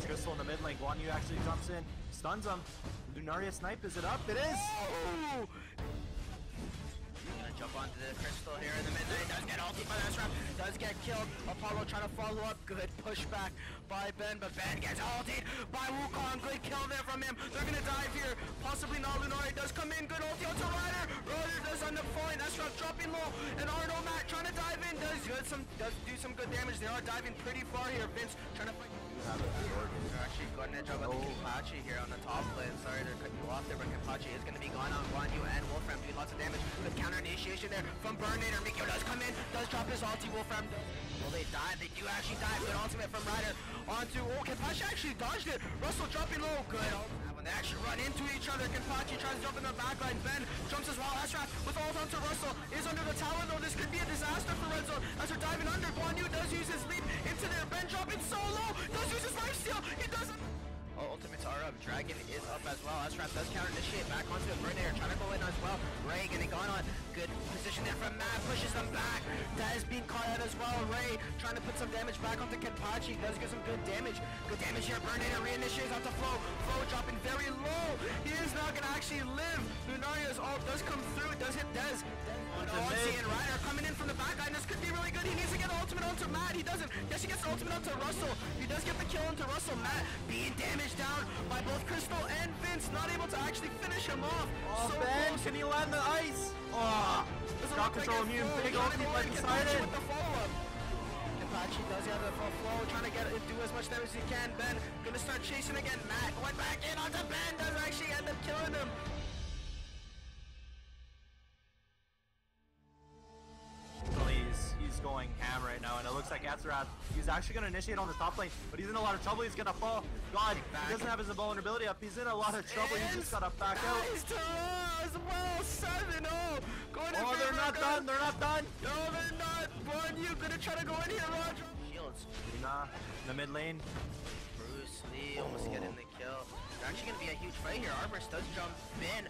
Crystal in the mid lane. Guan Yu actually jumps in, stuns him. Lunaria snipe, is it up? It is! Oh! Gonna jump onto the Crystal here in the mid lane. Does get ulti by that trap. Does get killed. Apollo trying to follow up. Good pushback by Ben, but Ben gets ultied by Wukong. Good kill there from him. They're gonna dive here. Possibly not. Lunaria does come in. Good ulti onto Ryder. Ryder does end up falling. That's trap dropping low. And Arno Matt trying to dive in. Does do some good damage. They are diving pretty far here. Vince trying to fight. They're actually going to jump on the Kenpachi here on the top lane. Sorry, they're cutting you off there, but Kenpachi is going to be going on Guan Yu and Wolfram doing lots of damage. Good counter initiation there from Burninator. Mikio does come in, does drop his ulti. Wolfram, well, they dive. They do actually dive. Good ultimate from Ryder onto, Kenpachi actually dodged it. Russell dropping low. Good. When they actually run into each other, Kenpachi tries to jump in the backline. Ben jumps as well. Astrat with ult onto Russell is under the tower though. This could be a disaster for Red Zone as they're diving under. Guan Yu does use his leap into there. Ben dropping so low. Does use his life steal. He doesn't. Ultimates are up. Dragon is up as well. Astrat does counter initiate back onto it. Burninator trying to go in as well. Ray getting gone on. Good position there from Matt. Pushes them back. That is being caught out as well. Ray trying to put some damage back onto Kenpachi. Does get some good damage. Good damage here. Burninator reinitiates onto Flo. Flo dropping very low. He is not going to actually live. Lunaria's ult does come through. Does hit Dez. And Ryder coming in from the back line. This could be really good. He needs to get the ultimate onto Matt. He doesn't. Yes, he gets the ultimate onto Russell. He does get the kill onto Russell. Matt being damaged down by both Crystal and Vince. Not able to actually finish him off. Oh, so Ben, can he land the ice? Oh, shot control immune. Big ulti by Poseidon. With the follow-up. Kenpachi does have the flow, trying to get it, do as much damage as he can. Ben gonna start chasing again. Matt went back in onto Ben. Does actually end up killing him. He's going ham right now, and it looks like Azeroth, he's actually going to initiate on the top lane, but he's in a lot of trouble. He's going to fall. God, he doesn't have his invulnerability up. He's in a lot of trouble. He's just got to back out. Nice to as well. 7-0. Oh, they're not done. They're not done. No, they're not. Guan Yu gonna try to go in here, Roger. Shields. Luna in the mid lane. Bruce Lee almost getting the kill. They're actually going to be a huge fight here. Arborist does jump in.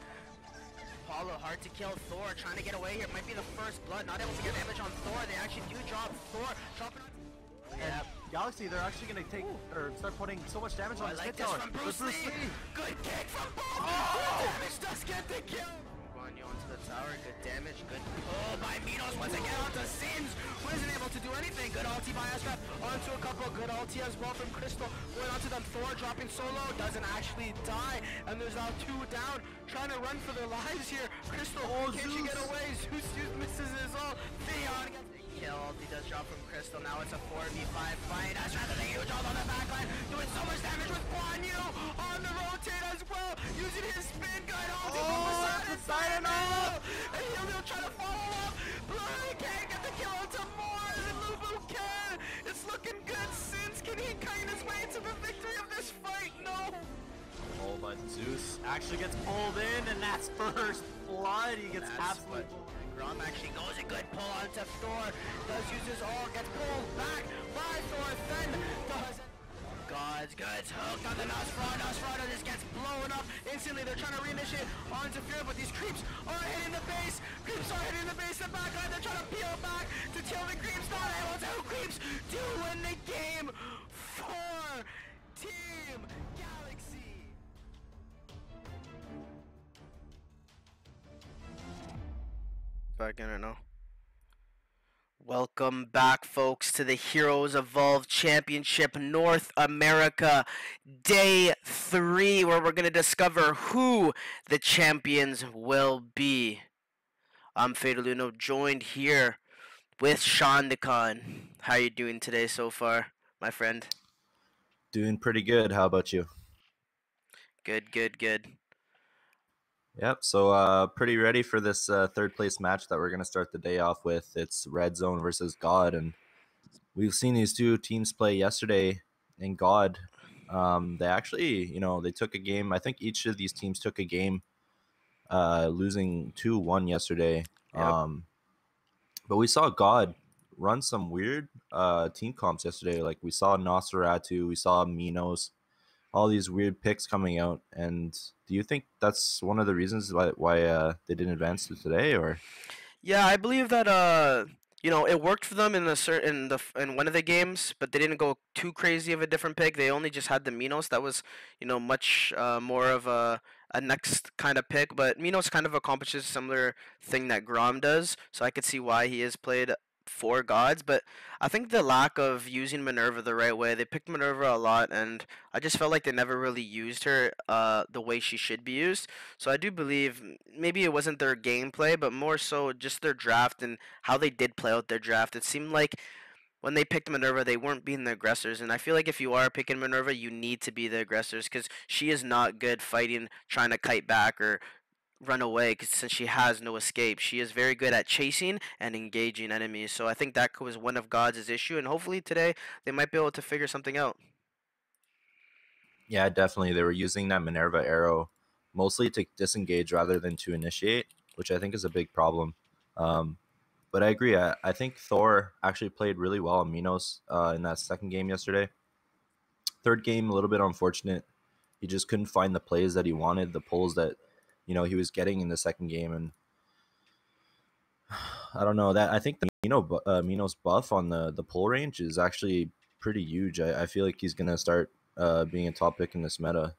Apollo hard to kill. Thor trying to get away here. Might be the first blood. Not able to get damage on Thor. They actually do drop Thor. Dropping on. Yeah. Galaxy, they're actually going to take or start putting so much damage on I this like mid this tower. from Bruce Lee. Good kick from Bob. Oh! Damage does get the kill. Guan Yu onto the tower. Good damage. Good pull by Minos once again onto Sims, who isn't able to do anything. Good ulti by Astrat onto a couple. Good ulti as well from Crystal. Going onto them. Thor dropping solo. Doesn't actually die. And there's now 2 down. Trying to run for their lives here. Crystal, can she get away? Zeus misses his ult. Theon gets the kill. He does drop from Crystal. Now it's a 4v5 fight. Astrat does a huge ult on the backline. Doing so much damage with Guan Yu on the rotate as well. Using his spin gun. Poseidon up! And he'll try to follow up. Blurry can't get the kill onto Mars, and Lubu can. It's looking good. Sins, can he kite his way to the victory of this fight? No. Oh, but Zeus actually gets pulled in, and that's first blood. He gets absolutely. Grom actually goes a good pull onto Thor. Does use his ult, gets pulled back by Thor. Then does. God's goods hooked on the Nosferatu. Nosferatu just gets blown up instantly. They're trying to reinitiate onto Fear, but these creeps are hitting the base. Creeps are hitting the base. The backline, they're trying to peel back to kill the creeps. Not able to. Creeps do win the game for Team Galaxy. Back in it now. Welcome back, folks, to the Heroes Evolve Championship North America Day 3, where we're going to discover who the champions will be. I'm Fadeluno, joined here with Sean Decon. How are you doing today so far, my friend? Doing pretty good. How about you? Good, good, good. Yep, so pretty ready for this third place match that we're going to start the day off with. It's Red Zone versus God, and we've seen these two teams play yesterday in God. They actually, they took a game. I think each of these teams took a game, losing 2-1 yesterday. Yep. But we saw God run some weird team comps yesterday. Like we saw Nosferatu, we saw Minos, all these weird picks coming out. And do you think that's one of the reasons why they didn't advance to today, or? Yeah, I believe that you know, it worked for them in in one of the games, but they didn't go too crazy of a different pick. They only just had the Minos. That was, you know, much more of a next kind of pick. But Minos kind of accomplishes a similar thing that Grom does, so I could see why he is played for gods. But I think the lack of using Minerva the right way, they picked Minerva a lot, and I just felt like they never really used her the way she should be used. So I do believe maybe it wasn't their gameplay, but more so just their draft and how they did play out their draft. It seemed like when they picked Minerva, they weren't being the aggressors. And I feel like if you are picking Minerva, you need to be the aggressors because she is not good fighting, trying to kite back or run away. Cause since she has no escape, she is very good at chasing and engaging enemies. So I think that was one of God's issue. And hopefully today they might be able to figure something out. Yeah, definitely. They were using that Minerva arrow mostly to disengage rather than to initiate, which I think is a big problem. Um, but I agree. I think Thor actually played really well on Minos in that second game yesterday. Third game, a little bit unfortunate. He just couldn't find the plays that he wanted, the pulls that he was getting in the second game, and I don't know that I think the Minos buff on the pull range is actually pretty huge. I feel like he's gonna start being a top pick in this meta.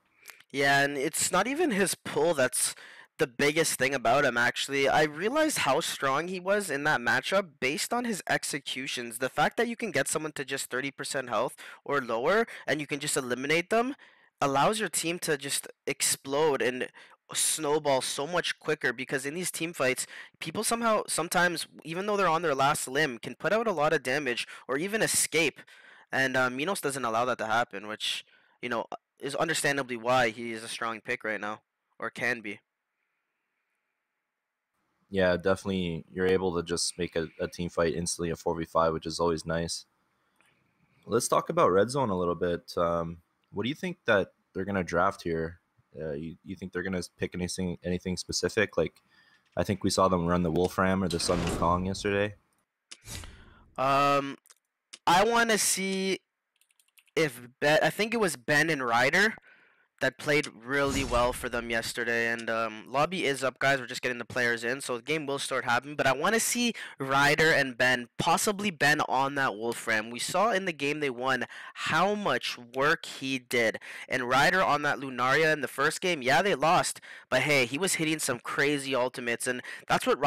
Yeah, and it's not even his pull that's the biggest thing about him, actually. I realized how strong he was in that matchup based on his executions. The fact that you can get someone to just 30% health or lower and you can just eliminate them allows your team to just explode and snowball so much quicker because in these team fights, people somehow, sometimes, even though they're on their last limb, can put out a lot of damage or even escape. And Minos doesn't allow that to happen, which, you know, is understandably why he is a strong pick right now, or can be. Yeah, definitely. You're able to just make a team fight instantly a 4v5, which is always nice. Let's talk about red zone a little bit. What do you think that they're gonna draft here? You think they're gonna pick anything specific? Like, I think we saw them run the Wolfram or the Sun Wukong yesterday. Um, I want to see if Ben, I think it was Ben and Ryder that played really well for them yesterday. And lobby is up, guys. We're just getting the players in, so the game will start happening. But I want to see Ryder and Ben, possibly Ben on that Wolfram. We saw in the game they won how much work he did. And Ryder on that Lunaria in the first game, yeah, they lost, but hey, he was hitting some crazy ultimates, and that's what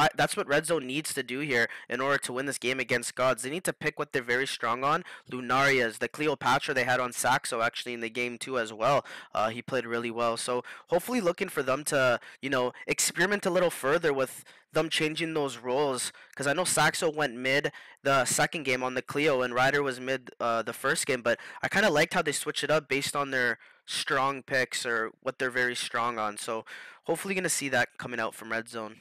Red Zone needs to do here in order to win this game against Gods. They need to pick what they're very strong on. Lunarias, the Cleopatra they had on Saxo actually in the game too as well. He played really well. So hopefully looking for them to, you know, experiment a little further with them changing those roles. Because I know Saxo went mid the second game on the Clio and Ryder was mid the first game. But I kind of liked how they switched it up based on their strong picks or what they're very strong on. So hopefully going to see that coming out from Red Zone.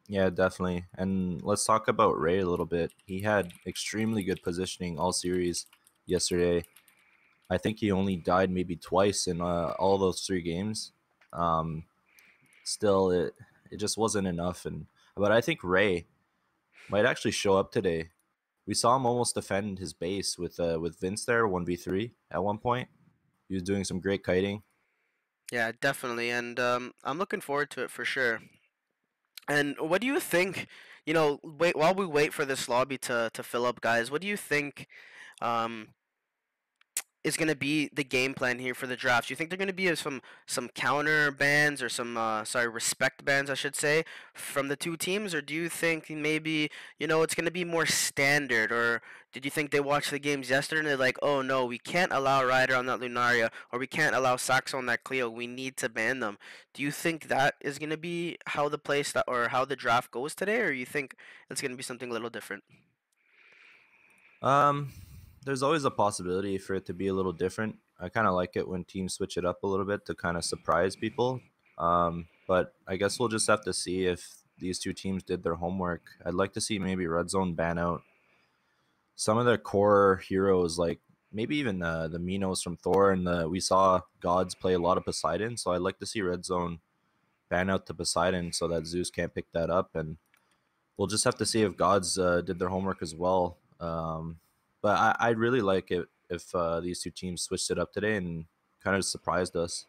Yeah, definitely. And let's talk about Ray a little bit. He had extremely good positioning all series yesterday. I think he only died maybe twice in all those three games. Um, Still, it just wasn't enough. And but I think Ray might actually show up today. We saw him almost defend his base with Vince there 1v3 at one point. He was doing some great kiting. Yeah, definitely. And I'm looking forward to it for sure. And what do you think? You know, wait while we wait for this lobby to fill up, guys. What do you think? Um, is going to be the game plan here for the draft? Do you think they're going to be some counter bans or some sorry respect bans I should say from the two teams, or do you think maybe you know it's going to be more standard, or did you think they watched the games yesterday and they're like, oh no, we can't allow Ryder on that Lunaria or we can't allow Saxo on that Clio, we need to ban them? Do you think that is going to be how the play or how the draft goes today, or you think it's going to be something a little different? Um, there's always a possibility for it to be a little different. I kind of like it when teams switch it up a little bit to kind of surprise people. But I guess we'll just have to see if these two teams did their homework. I'd like to see maybe Red Zone ban out some of their core heroes, like maybe even the Minos from Thor, and we saw Gods play a lot of Poseidon. So I'd like to see Red Zone ban out the Poseidon so that Zeus can't pick that up, and we'll just have to see if Gods did their homework as well. But I'd really like it if these two teams switched it up today and kind of surprised us.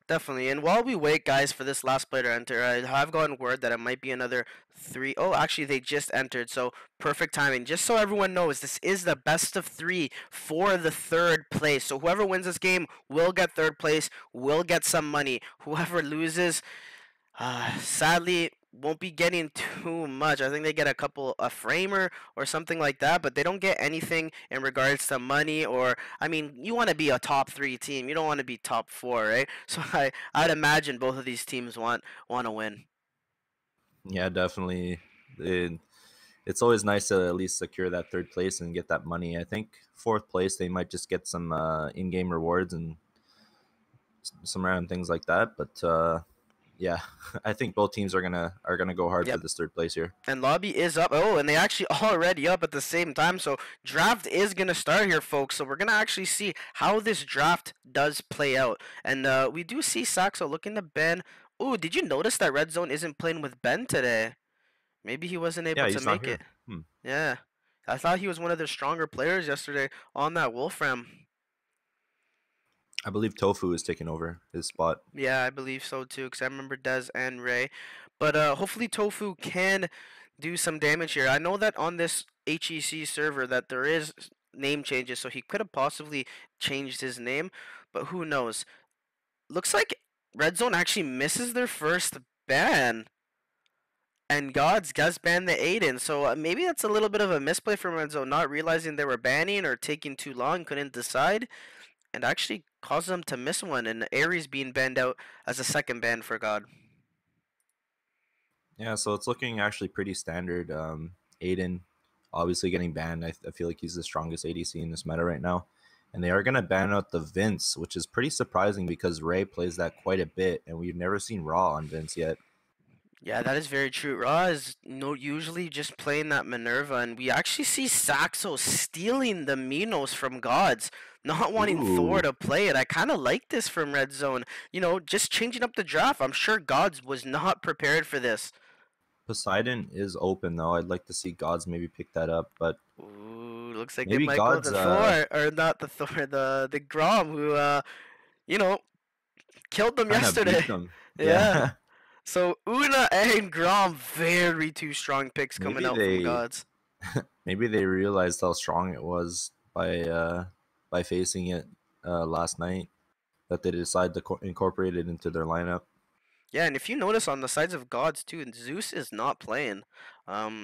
Definitely. And while we wait, guys, for this last player to enter, I have gotten word that it might be another three. Oh, actually, they just entered, so perfect timing. Just so everyone knows, this is the best of three for the third place. So whoever wins this game will get third place, will get some money. Whoever loses, sadly, won't be getting too much. I think they get a framer or something like that, but they don't get anything in regards to money or, I mean, you want to be a top three team. You don't want to be top four, right? So I'd imagine both of these teams want to win. Yeah, definitely. It's always nice to at least secure that third place and get that money. I think fourth place they might just get some in-game rewards and some random things like that. But yeah, I think both teams are gonna go hard for Yep. this third place here. And lobby is up. Oh, and they actually already up at the same time. So draft is gonna start here, folks. So we're gonna actually see how this draft does play out. And we do see Saxo looking to Ben. Oh, did you notice that Red Zone isn't playing with Ben today? Maybe he wasn't able Yeah, to he's not make here. it. Yeah. I thought he was one of their stronger players yesterday on that Wolfram. I believe Tofu is taking over his spot. Yeah, I believe so too, because I remember Dez and Ray. But hopefully Tofu can do some damage here. I know that on this HEC server that there is name changes, so he could have possibly changed his name, but who knows. Looks like Red Zone actually misses their first ban. And Gods banned the Aiden, so maybe that's a little bit of a misplay from Red Zone, not realizing they were banning or taking too long, couldn't decide, and actually caused them to miss one, and Aries being banned out as a second ban for God. Yeah, so it's looking actually pretty standard. Aiden obviously getting banned. I feel like he's the strongest ADC in this meta right now. And they are going to ban out the Vince, which is pretty surprising because Ray plays that quite a bit, and we've never seen Raw on Vince yet. Yeah, that is very true. Raw is usually just playing that Minerva, and we actually see Saxo stealing the Minos from Gods, not wanting Thor to play it. I kind of like this from Red Zone. You know, just changing up the draft. I'm sure Gods was not prepared for this. Poseidon is open, though. I'd like to see Gods maybe pick that up, but... Ooh, looks like maybe they might Gods, go the Thor, or not the Thor, the Grom, who, you know, killed them yesterday. Them. Yeah. So Una and Grom, very two strong picks coming out from Gods. Maybe they realized how strong it was by facing it last night, that they decided to incorporate it into their lineup. Yeah, and if you notice on the sides of Gods too, Zeus is not playing.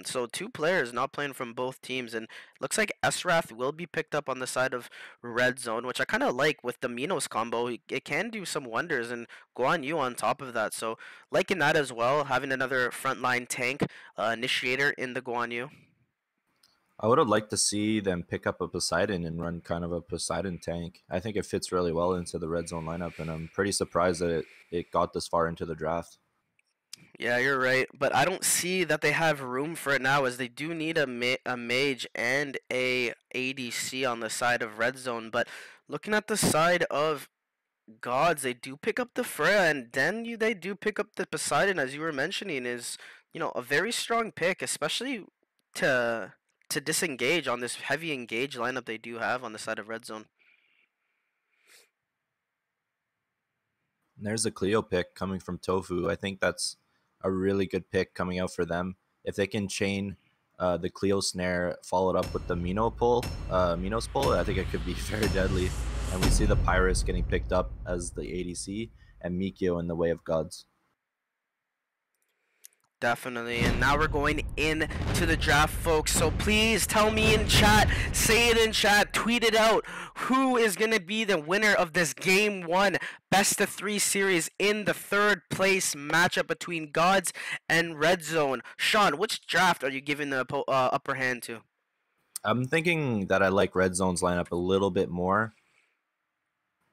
So two players not playing from both teams, and looks like Esrath will be picked up on the side of Red Zone, which I kind of like with the Minos combo. It can do some wonders, and Guan Yu on top of that. So liking that as well, having another frontline tank initiator in the Guan Yu. I would have liked to see them pick up a Poseidon and run kind of a Poseidon tank. I think it fits really well into the Red Zone lineup, and I'm pretty surprised that it got this far into the draft. Yeah, you're right, but I don't see that they have room for it now, as they do need a mage and a ADC on the side of Red Zone. But looking at the side of Gods, they do pick up the Freya, and then they do pick up the Poseidon, as you were mentioning, is, you know, a very strong pick, especially to disengage on this heavy engage lineup they do have on the side of Red Zone. And there's a Cleo pick coming from Tofu. I think that's a really good pick coming out for them. If they can chain the Cleo snare followed up with the Minos pull, I think it could be very deadly. And we see the Pyrus getting picked up as the ADC and Mikio in the Way of Gods. Definitely, and now we're going into the draft, folks, so please tell me in chat, say it in chat, tweet it out, who is going to be the winner of this Game 1 Best of 3 series in the third place matchup between Gods and Red Zone. Sean, which draft are you giving the upper hand to? I'm thinking that I like Red Zone's lineup a little bit more.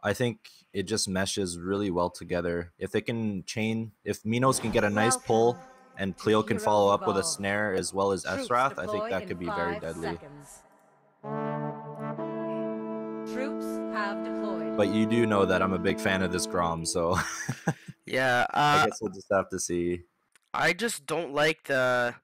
I think it just meshes really well together. If they can chain, if Minos can get a nice pull, and Cleo can follow up with a snare as well as Esrath, I think that could be very deadly. Troops have deployed. But you do know that I'm a big fan of this Grom, so yeah, I guess we'll just have to see. I just don't like the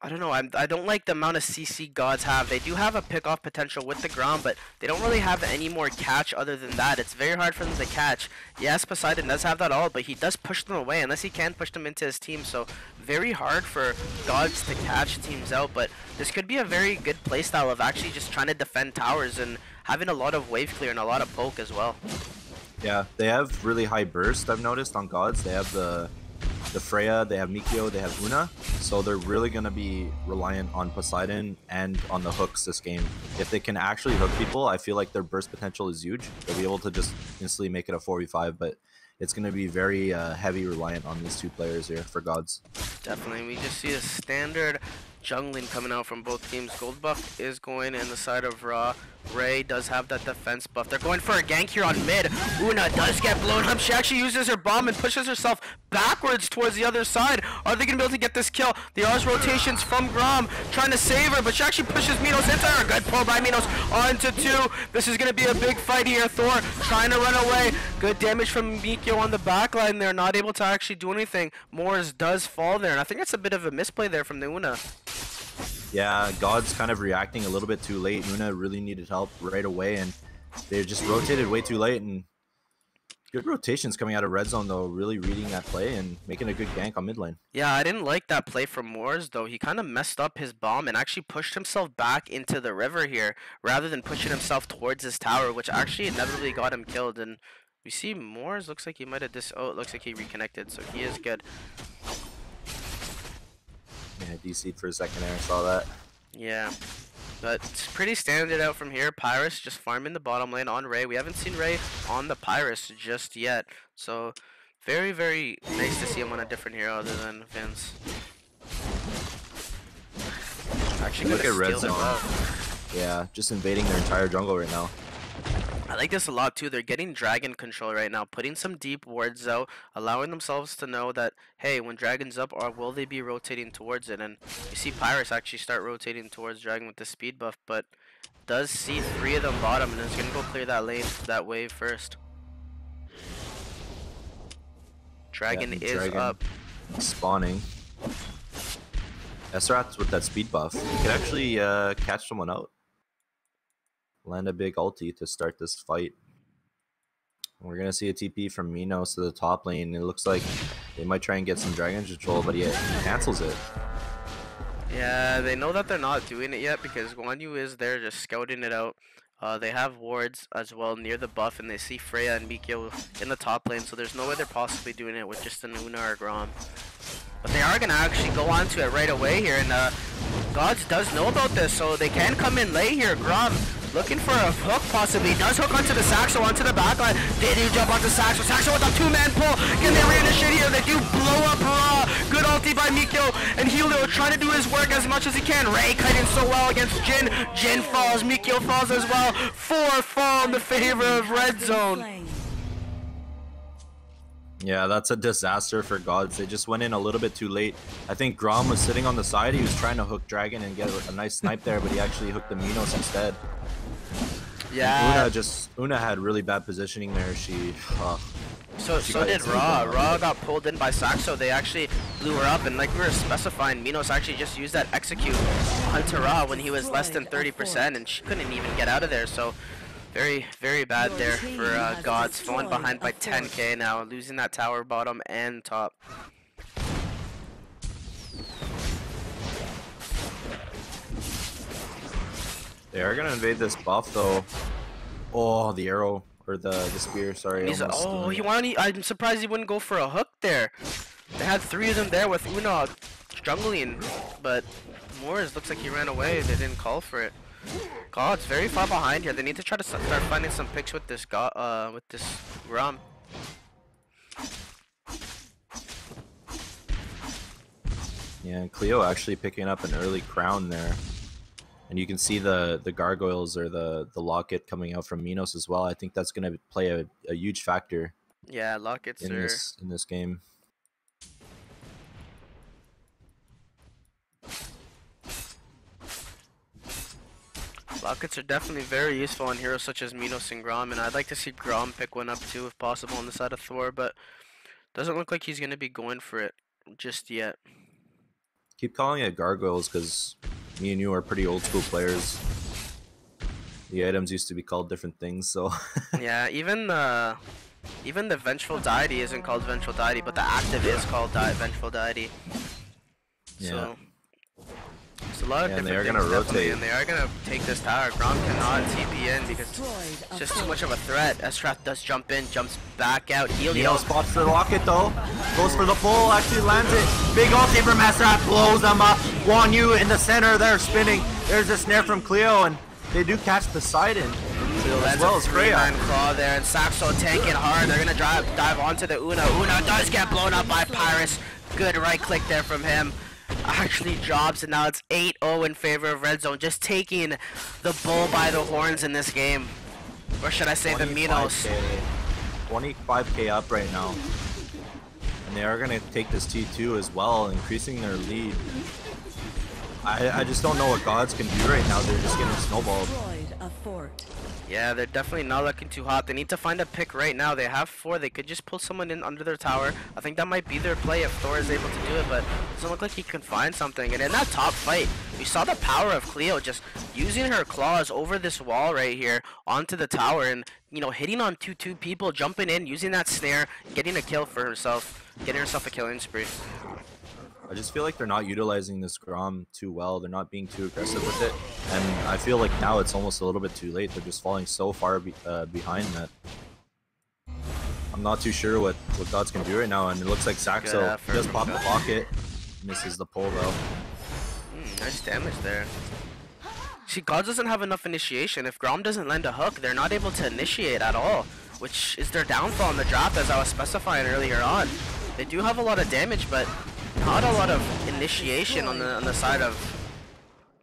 I don't know. I don't like the amount of CC gods have. They do have a pick-off potential with the ground, but they don't really have any more catch other than that. It's very hard for them to catch. Yes, Poseidon does have that ult, but he does push them away unless he can push them into his team. So very hard for gods to catch teams out. But this could be a very good playstyle of actually just trying to defend towers and having a lot of wave clear and a lot of poke as well. Yeah, they have really high burst, I've noticed, on gods. They have the Freya, they have Mikio, they have Una, so they're really going to be reliant on Poseidon and on the hooks this game. If they can actually hook people, I feel like their burst potential is huge. They'll be able to just instantly make it a 4v5, but it's going to be very heavy reliant on these two players here for gods. Definitely, we just see a standard jungling coming out from both teams. Gold buff is going in the side of Ra. Ray does have that defense buff. They're going for a gank here on mid. Una does get blown up. She actually uses her bomb and pushes herself backwards towards the other side. Are they going to be able to get this kill? There are rotations from Grom trying to save her, but she actually pushes Minos into her. Good pull by Minos onto 2. This is going to be a big fight here. Thor trying to run away. Good damage from Mikio on the backline there. Not able to actually do anything. Moors does fall there, and I think that's a bit of a misplay there from the Una. Yeah, God's kind of reacting a little bit too late. Una really needed help right away, and they just rotated way too late. And good rotations coming out of red zone, though, really reading that play and making a good gank on mid lane. Yeah, I didn't like that play from Moors, though. He kind of messed up his bomb and actually pushed himself back into the river here rather than pushing himself towards his tower, which actually inevitably got him killed. And we see Moors looks like he might have oh, it looks like he reconnected, so he is good. Yeah, DC'd for a second there, I saw that. Yeah, but it's pretty standard out from here. Pyrus just farming the bottom lane on Ray. We haven't seen Ray on the Pyrus just yet, so very, very nice to see him on a different hero other than Vince. Actually, look at red zone. Yeah, just invading their entire jungle right now. I like this a lot too. They're getting dragon control right now, putting some deep wards out, allowing themselves to know that, hey, when dragon's up, or will they be rotating towards it? And you see Pyrus actually start rotating towards dragon with the speed buff, but does see 3 of them bottom and is going to go clear that lane, that wave first. Dragon is up. Spawning. Esrat's with that speed buff. He could actually catch someone out. Land a big ulti to start this fight. We're going to see a TP from Minos to the top lane. It looks like they might try and get some dragon control, but he cancels it. Yeah, they know that they're not doing it yet because Guan Yu is there just scouting it out. They have wards as well near the buff, and they see Freya and Mikio in the top lane, so there's no way they're possibly doing it with just an Una or Grom. But they are going to actually go onto it right away here, and Gods does know about this, so they can come in late here. Grom looking for a hook, possibly. Does hook onto the Saxo, onto the backline. They do jump onto Saxo. Saxo with a 2-man pull. Can they reinitiate here? They do blow up Ra. Good ulti by Mikio. And Helio trying to do his work as much as he can. Ray kiting so well against Jin. Jin falls. Mikio falls as well. 4 fall in the favor of red zone. Yeah, that's a disaster for Gods. They just went in a little bit too late. I think Grom was sitting on the side. He was trying to hook Dragon and get a nice snipe there, but he actually hooked the Minos instead. Yeah. Una had really bad positioning there. So did Ra. Ra got pulled in by Saxo. They actually blew her up, and like we were specifying, Minos actually just used that execute onto Ra when he was less than 30%, and she couldn't even get out of there. So very, very bad there for Gods. Falling behind by 10k now, losing that tower bottom and top. They are gonna invade this buff though. Oh, the arrow or the spear. Sorry. I'm surprised he wouldn't go for a hook there. They had 3 of them there with Una jungling, but Moors looks like he ran away. They didn't call for it. God's very far behind here. They need to try to start finding some picks with this Grom. Yeah, and Cleo actually picking up an early crown there. And you can see the gargoyles or the locket coming out from Minos as well. I think that's going to play a huge factor. Yeah, lockets in this game. Lockets are definitely very useful on heroes such as Minos and Grom, and I'd like to see Grom pick one up too if possible on the side of Thor, but doesn't look like he's going to be going for it just yet. Keep calling it gargoyles because me and you are pretty old school players. The items used to be called different things, so. Yeah, even the Vengeful Deity isn't called Vengeful Deity, but the active is called Vengeful Deity. Yeah. So, it's a lot of different they are things, gonna definitely, rotate. and they are gonna take this tower. Grom cannot TP in because it's just too much of a threat. Esrath does jump in, jumps back out. Neo spots the rocket though. Goes for the pull, actually lands it. Big ulti from Esrath, blows them up. Guan Yu in the center there spinning. There's a snare from Cleo, and they do catch Poseidon. As well as Freya. Claw there, and Saxo tanking hard. They're gonna dive onto the Una. Una does get blown up by Pyrus. Good right click there from him. Actually drops, and now it's 8-0 in favor of Red Zone. Just taking the bull by the horns in this game. Or should I say the Minos. 25k up right now. And they are going to take this T2 as well, increasing their lead. I just don't know what gods can do right now. They're just getting snowballed. Yeah, they're definitely not looking too hot. They need to find a pick right now. They have 4. They could just pull someone in under their tower. I think that might be their play if Thor is able to do it, but it doesn't look like he can find something. And in that top fight, we saw the power of Cleo just using her claws over this wall right here onto the tower and, you know, hitting on two people, jumping in, using that snare, getting a kill for herself, getting herself a killing spree. I just feel like they're not utilizing this Grom too well. They're not being too aggressive with it. And I feel like now it's almost a little bit too late. They're just falling so far behind that I'm not too sure what gods can do right now. And it looks like Saxo just popped the pocket. Misses the pull though. Nice damage there. See, gods doesn't have enough initiation. If Grom doesn't land a hook, they're not able to initiate at all, which is their downfall in the draft, as I was specifying earlier on. They do have a lot of damage, but not a lot of initiation on the side of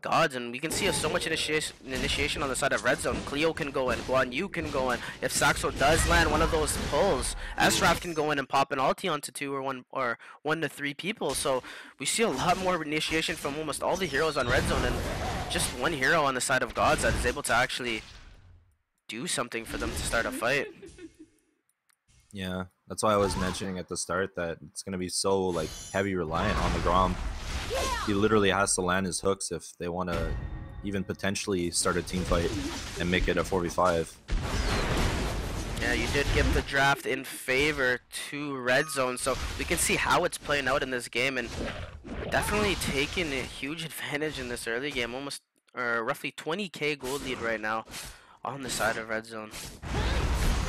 gods, and we can see so much initiation on the side of Red Zone. Cleo can go in, Guan Yu can go in. If Saxo does land one of those pulls, Esrath can go in and pop an ulti onto 2 or 1 to 3 people. So we see a lot more initiation from almost all the heroes on Red Zone, and just one hero on the side of gods that is able to actually do something for them to start a fight. Yeah, that's why I was mentioning at the start that it's going to be so like heavy reliant on the Grom. He literally has to land his hooks if they want to even potentially start a team fight and make it a 4v5. Yeah, you did give the draft in favor to Red Zone, so we can see how it's playing out in this game, and definitely taking a huge advantage in this early game. Almost roughly 20k gold lead right now on the side of Red Zone.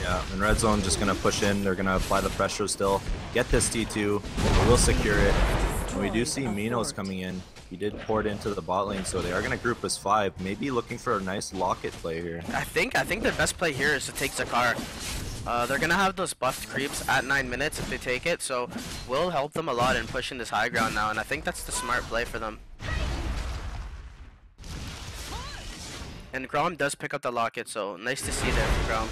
Yeah, and Red Zone just going to push in. They're going to apply the pressure still. Get this T2. We'll secure it. And we do see Minos coming in. He did port into the bot lane, so they are going to group as 5. Maybe looking for a nice locket play here. I think their best play here is to take Zakar. They're going to have those buffed creeps at 9 minutes if they take it, so will help them a lot in pushing this high ground now, and I think that's the smart play for them. And Grom does pick up the locket, so nice to see there from Grom.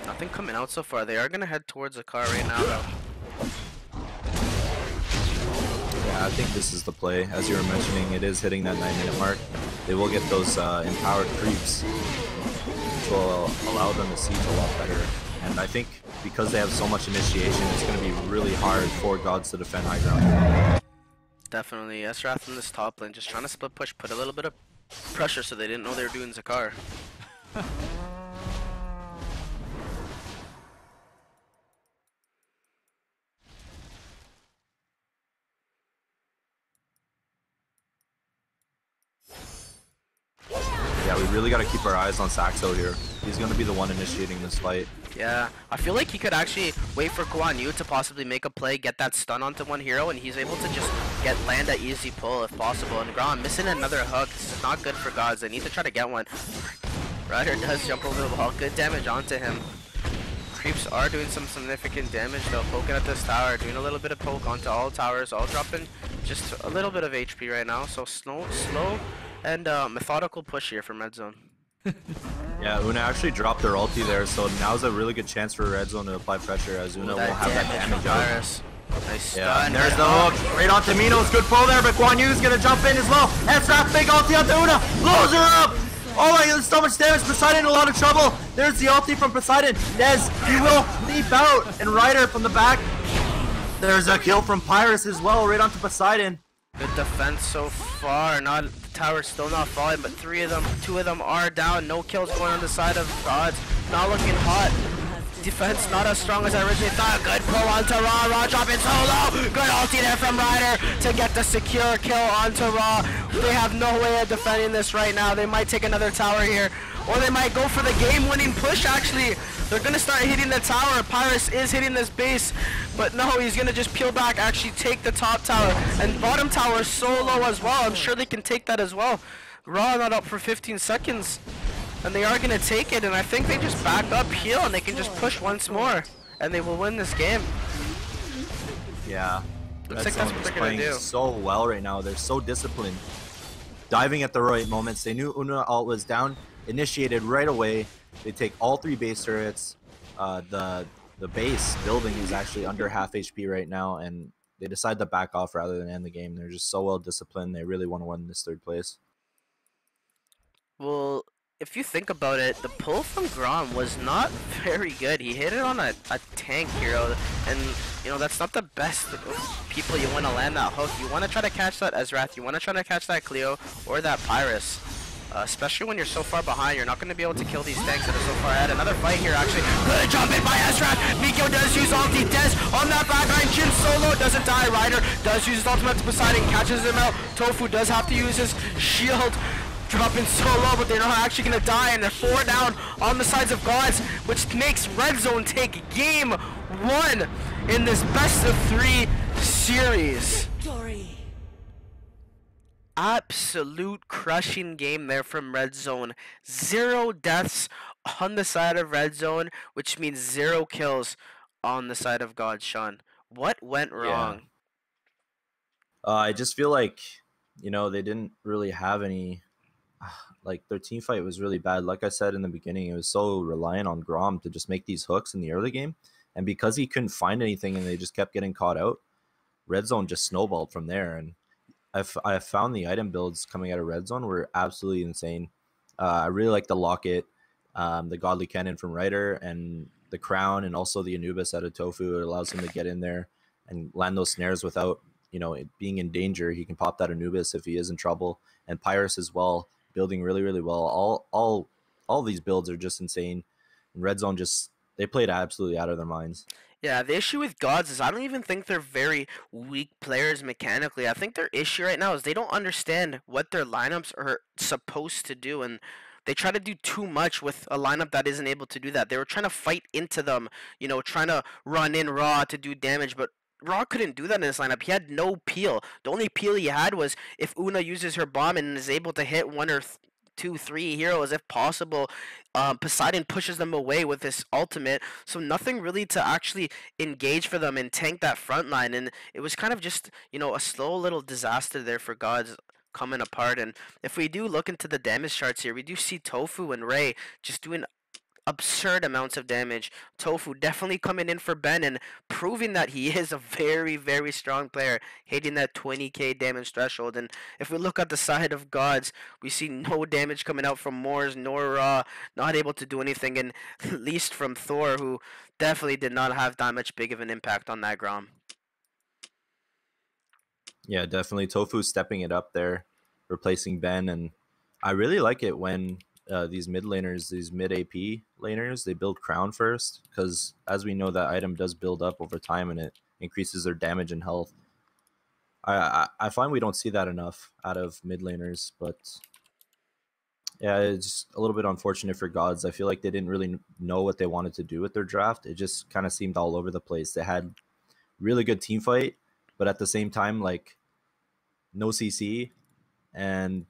Nothing coming out so far. They are going to head towards the car right now, though. Yeah, I think this is the play. As you were mentioning, it is hitting that 9-minute mark. They will get those empowered creeps, which will allow them to siege a lot better. And I think because they have so much initiation, it's going to be really hard for gods to defend high ground. Definitely. Esrath in this top lane, just trying to split push, put a little bit of pressure so they didn't know they were doing Zakar. Yeah, we really got to keep our eyes on Saxo here. He's going to be the one initiating this fight. Yeah, I feel like he could actually wait for Guan Yu to possibly make a play, get that stun onto one hero, and he's able to just land an easy pull if possible. And Grom missing another hook. This is not good for gods. They need to try to get one. Ryder does jump over the wall. Good damage onto him. Creeps are doing some significant damage though, poking at this tower, doing a little bit of poke onto all towers, all dropping just a little bit of HP right now. So slow and methodical push here from Red Zone. Yeah, Una actually dropped their ulti there, so now's a really good chance for Red Zone to apply pressure as Una will have that damage out. Nice Yeah, stun. there's the hook. Right onto Minos. Good pull there, but Guan Yu's gonna jump in as well. S-Rap, big ulti onto Una. Blows her up. Oh my god, so much damage. Poseidon in a lot of trouble. There's the ulti from Poseidon. Dez, he will leap out. And Ryder from the back. There's a kill from Pyrus as well, right onto Poseidon. Good defense so far. Not the tower's still not falling, but two of them are down. No kills going on the side of Gods. Not looking hot. Defense not as strong as I originally thought. Good pull onto Raw. Raw dropping so low. Good ulti there from Ryder to get the secure kill onto Raw. They have no way of defending this right now. They might take another tower here, or they might go for the game-winning push. Actually, they're gonna start hitting the tower. Pyrus is hitting this base, but no, he's gonna just peel back. Actually, take the top tower, and bottom tower is so low as well. I'm sure they can take that as well. Raw not up for 15 seconds. And they are going to take it, and I think they just back up, heal, and they can just push once more, and they will win this game. Yeah. Looks like that's what they're going to do. So well right now. They're so disciplined. Diving at the right moments. They knew Una ult was down. Initiated right away. They take all 3 base turrets. The base building is actually under half HP right now, and they decide to back off rather than end the game. They're just so well disciplined. They really want to win this 3rd place. Well, if you think about it, the pull from Grom was not very good. He hit it on a tank hero, and you know that's not the best people you want to land that hook. You want to try to catch that Ezrath, you want to try to catch that Cleo or that Pyrus. Especially when you're so far behind, you're not going to be able to kill these tanks that are so far ahead. Another fight here, actually. Good jump in by Ezrath. Mikko does use ulti. Dez on that backline. Jin solo doesn't die. Ryder does use his ultimate to Poseidon, catches him out. Tofu does have to use his shield. Dropping so low, but they're not actually gonna die, and they're 4 down on the sides of Gods, which makes Red Zone take game 1 in this best of 3 series. Absolute crushing game there from Red Zone. 0 deaths on the side of Red Zone, which means 0 kills on the side of God. Sean, what went wrong? Yeah. I just feel like, you know, they didn't really have any. Like their team fight was really bad. Like I said in the beginning, it was so reliant on Grom to just make these hooks in the early game, and because he couldn't find anything and they just kept getting caught out, Red Zone just snowballed from there. And I found the item builds coming out of Red Zone were absolutely insane. I really like the Locket, the Godly Cannon from Ryder, and the Crown, and also the Anubis out of Tofu. It allows him to get in there and land those snares without, you know, it being in danger. He can pop that Anubis if he is in trouble, and Pyrus as well. Building really well. All these builds are just insane. And Red Zone they played absolutely out of their minds. Yeah, the issue with Gods is I don't even think they're very weak players mechanically. I think their issue right now is they don't understand what their lineups are supposed to do, and they try to do too much with a lineup that isn't able to do that. They were trying to fight into them, you know, trying to run in Raw to do damage, but Raw couldn't do that in this lineup. He had no peel. The only peel he had was if Una uses her bomb and is able to hit 1 or 2, 3 heroes if possible. Poseidon pushes them away with his ultimate, so nothing really to actually engage for them and tank that front line. And it was kind of just, you know, a slow little disaster there for Gods coming apart. And if we do look into the damage charts here, we do see Tofu and Ray just doing absurd amounts of damage. Tofu definitely coming in for Ben and proving that he is a very strong player, hitting that 20k damage threshold. And if we look at the side of Gods, we see no damage coming out from Moors nor not able to do anything, and at least from Thor, who definitely did not have that much big of an impact on that Grom. Yeah, definitely. Tofu stepping it up there, replacing Ben, and I really like it when these mid laners, these mid AP laners, they build Crown first, because as we know, that item does build up over time and it increases their damage and health. I find we don't see that enough out of mid laners, but yeah, it's a little bit unfortunate for Gods. I feel like they didn't really know what they wanted to do with their draft. It just kind of seemed all over the place. They had really good team fight, but at the same time, like, no CC, and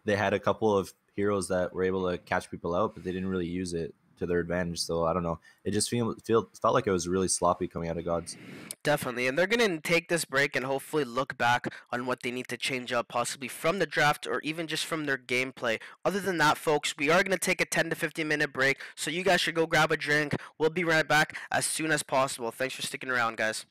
they had a couple of heroes that were able to catch people out, but they didn't really use it to their advantage. So I don't know. It just felt like it was really sloppy coming out of Gods. Definitely, and they're going to take this break and hopefully look back on what they need to change up, possibly from the draft or even just from their gameplay. Other than that, folks, we are going to take a 10 to 15 minute break, so you guys should go grab a drink. We'll be right back as soon as possible. Thanks for sticking around, guys.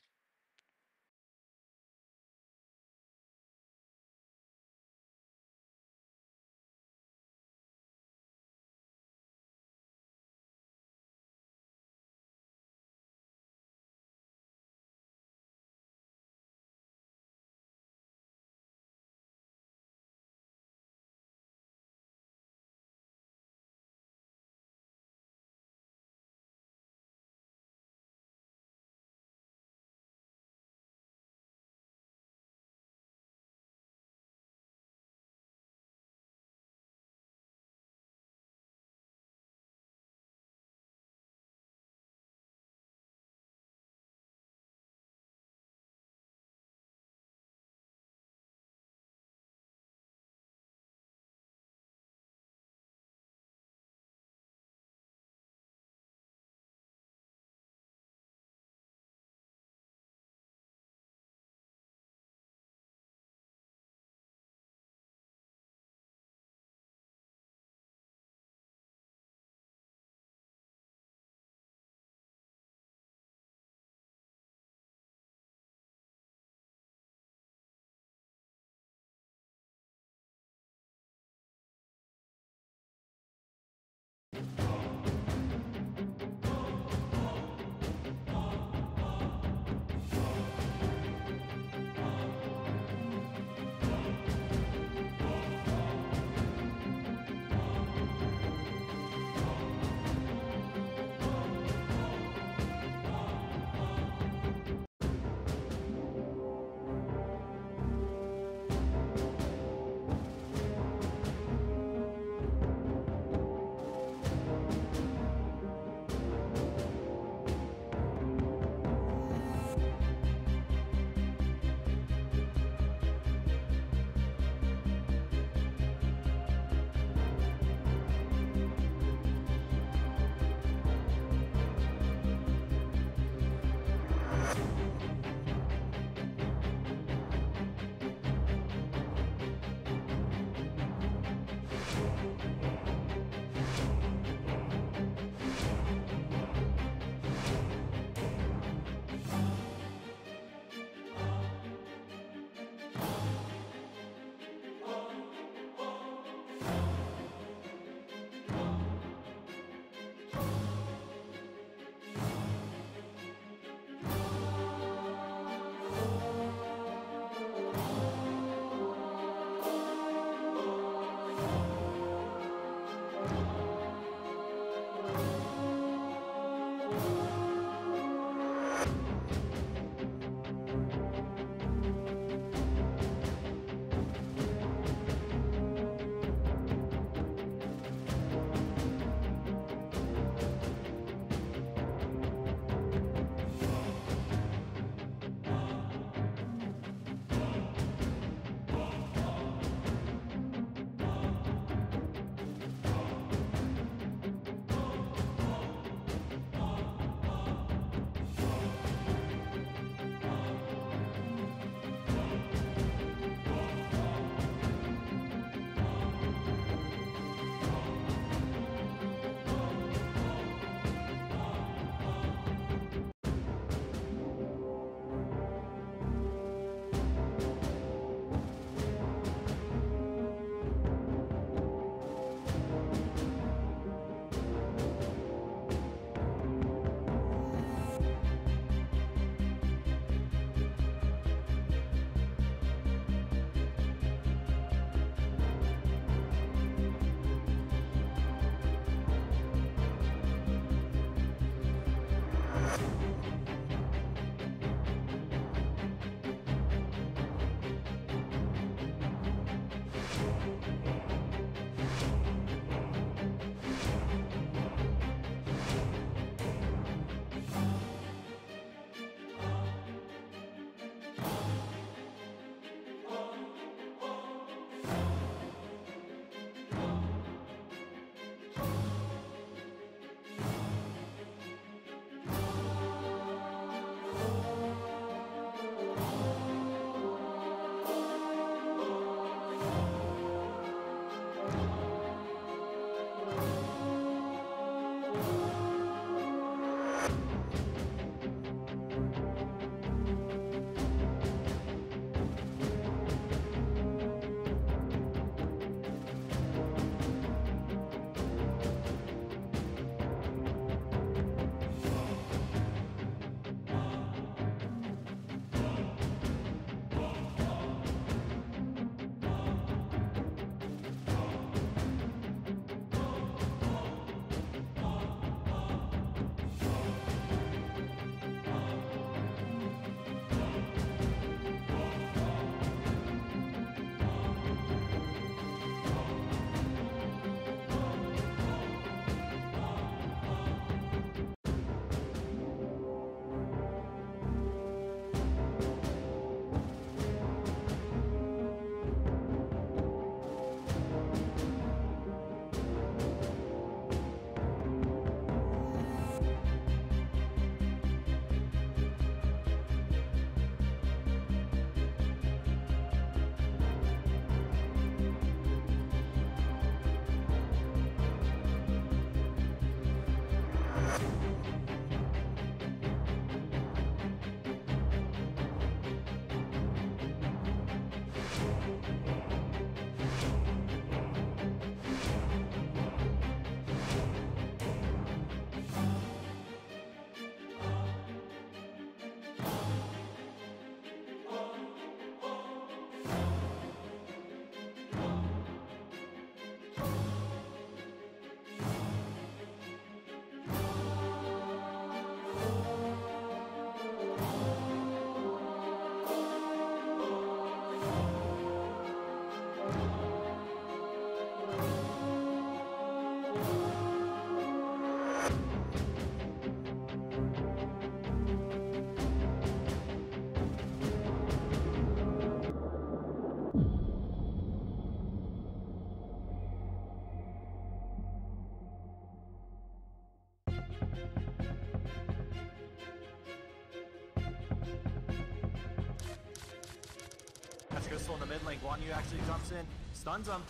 Russell in the mid lane. Guan Yu actually jumps in, stuns him.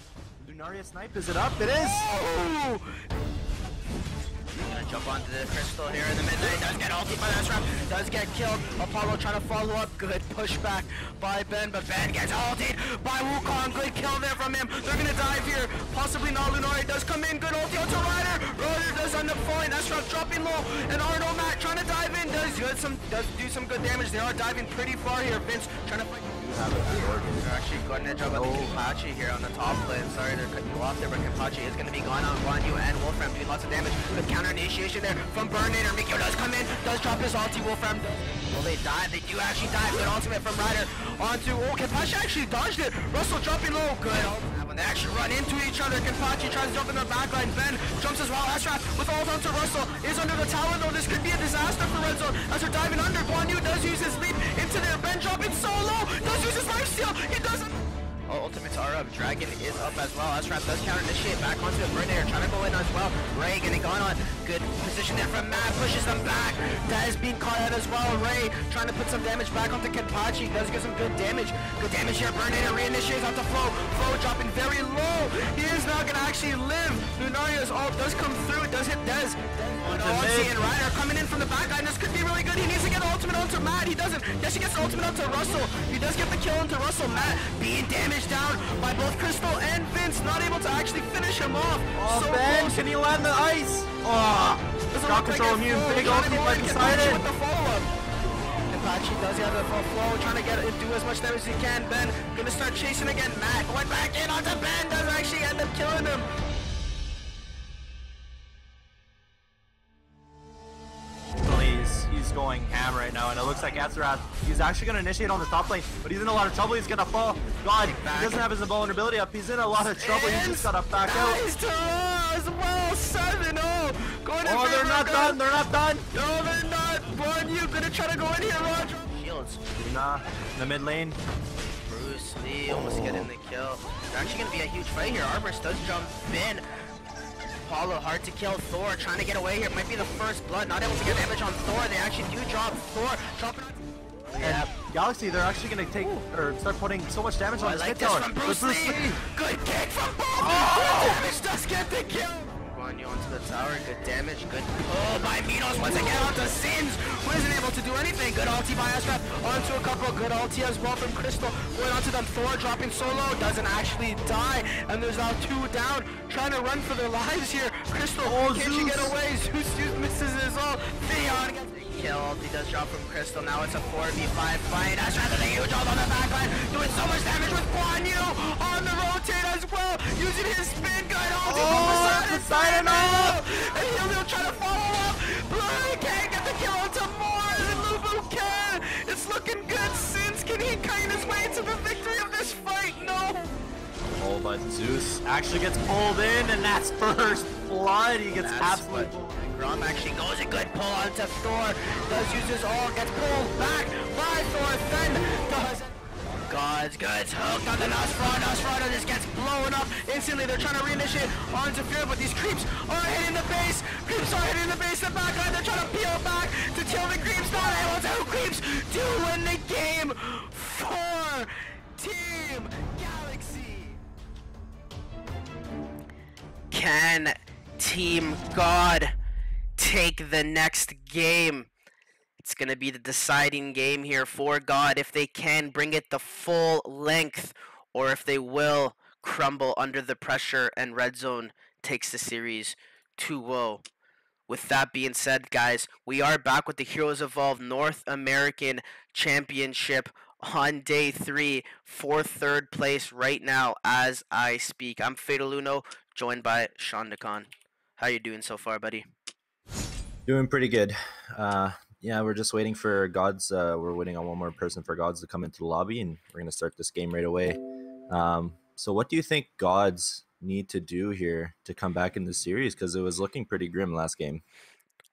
Lunaria snipe, is it up? It is! Oh! Gonna jump onto the crystal here in the mid lane. Does get ulti by that trap. Does get killed. Apollo trying to follow up. Good pushback by Ben, but Ben gets ultied by Wukong. Good kill there from him. They're gonna dive here. Possibly not. Lunari does come in. Good ulti onto Ryder. Ryder does end up falling. That's trap dropping low. And Arno Matt trying to dive in. Does do some good damage. They are diving pretty far here. Vince trying to fight. They're actually going to jump on the Kenpachi here on the top lane. Sorry to cut you off there, but Kenpachi is going to be gone on Guan Yu and Wolfram doing lots of damage. Good counter initiation there from Burninator. Mikio does come in, does drop his ulti. Wolfram, well, they dive. They do actually dive. Good ultimate from Ryder onto, Kenpachi actually dodged it. Russell dropping low. Good. When they actually run into each other, Kenpachi tries to jump in the backline. Ben jumps as well. That's right. With ult onto Russell. Is under the tower though. This could be a disaster for Red Zone as they're diving under. Guan Yu does use his leap into there. Ben dropping solo. Does use his lifesteal. He doesn't. Ultimates are up. Dragon is up as well. Ashraf does counter initiate back onto the Burninator, trying to go in as well. Ray getting gone on. Good position there from Matt. Pushes them back. That is being caught out as well. Ray trying to put some damage back onto Kenpachi. Does get some good damage. Good damage here. Burninator reinitiates onto Flo. Flo dropping very low. He is not going to actually live. Lunaria's ult does come through. It does hit Dez. And Ryder coming in from the back line. This could be really good. He needs to get the ultimate onto Matt. He doesn't. Yes, he gets the ultimate onto Russell. He does get the kill onto Russell. Matt being damaged down by both Crystal and Vince, not able to actually finish him off. Oh, so Ben, close. can he land the ice? Oh, shock control immune, big ulti by Poseidon. With the follow-up. Kenpachi does have the full flow, trying to do as much damage as he can. Ben gonna start chasing again. Matt went back in onto Ben, does actually end up killing him. He's going ham right now, and it looks like Azeroth, he's actually going to initiate on the top lane, but he's in a lot of trouble. He's going to fall. God, he doesn't have his invulnerability up. He's in a lot of trouble. He's just got to back out. Nice to as well. 7-0. Going in. Oh, they're not done. They're not done. No, they're not. Guan Yu gonna try to go in here, Roger. Shields. Nah, in the mid lane. Bruce Lee almost getting the kill. They're actually gonna be a huge fight here. Armors does jump in. Apollo hard to kill. Thor trying to get away here. Might be the first blood. Not able to get damage on Thor. They actually do drop Thor. Dropping on. Yeah, Galaxy, they're actually going to take or start putting so much damage on I this like hit this tower. from Bruce Lee. Good kick from Bob. Oh! Damage does get the kill. Guan Yu onto the tower. Good damage. Good pull by Minos once again onto Sins, who isn't able to do anything. Good ulti by Ashraf onto a couple. Good ulti as well from Crystal. Going onto them. Thor dropping solo. Doesn't actually die. And there's now 2 down. Trying to run for their lives here. Crystal, can she get away? Zeus misses his ult. Theon gets killed. He does drop from Crystal. Now it's a 4v5 fight. Ashraf does a huge ult on the backline. Doing so much damage with Guan Yu on the rotate as well. Using his spin gun. Poseidon. And he'll try to follow up. Blue can't get the kill onto Mars. And Lubu can. It's looking good. Sins, can he kite his way to the victory of this fight? No. Oh, but Zeus actually gets pulled in, and that's first blood. He gets absolutely. Grom actually goes a good pull onto Thor. Does use his ult. Gets pulled back by Thor. Then does. God's goods hooked on the Nosferatu. Nosferatu just gets blown up instantly. They're trying to reinitiate onto Fear, but these creeps are hitting the base. Creeps are hitting the base. The back line. They're trying to peel back to kill the creeps. Not able to. Creeps do win the game for Team Galaxy. Can Team God take the next game? It's going to be the deciding game here for God if they can bring it the full length or if they will crumble under the pressure and Red Zone takes the series 2-0. With that being said, guys, we are back with the Heroes Evolve North American Championship on day 3 for 3rd place right now as I speak. I'm Fatal Uno, joined by Sean Decan. How you doing so far, buddy? Doing pretty good. Yeah, we're just waiting for Gods. We're waiting on one more person for Gods to come into the lobby, and we're going to start this game right away. So what do you think Gods need to do here to come back in the series? Because it was looking pretty grim last game.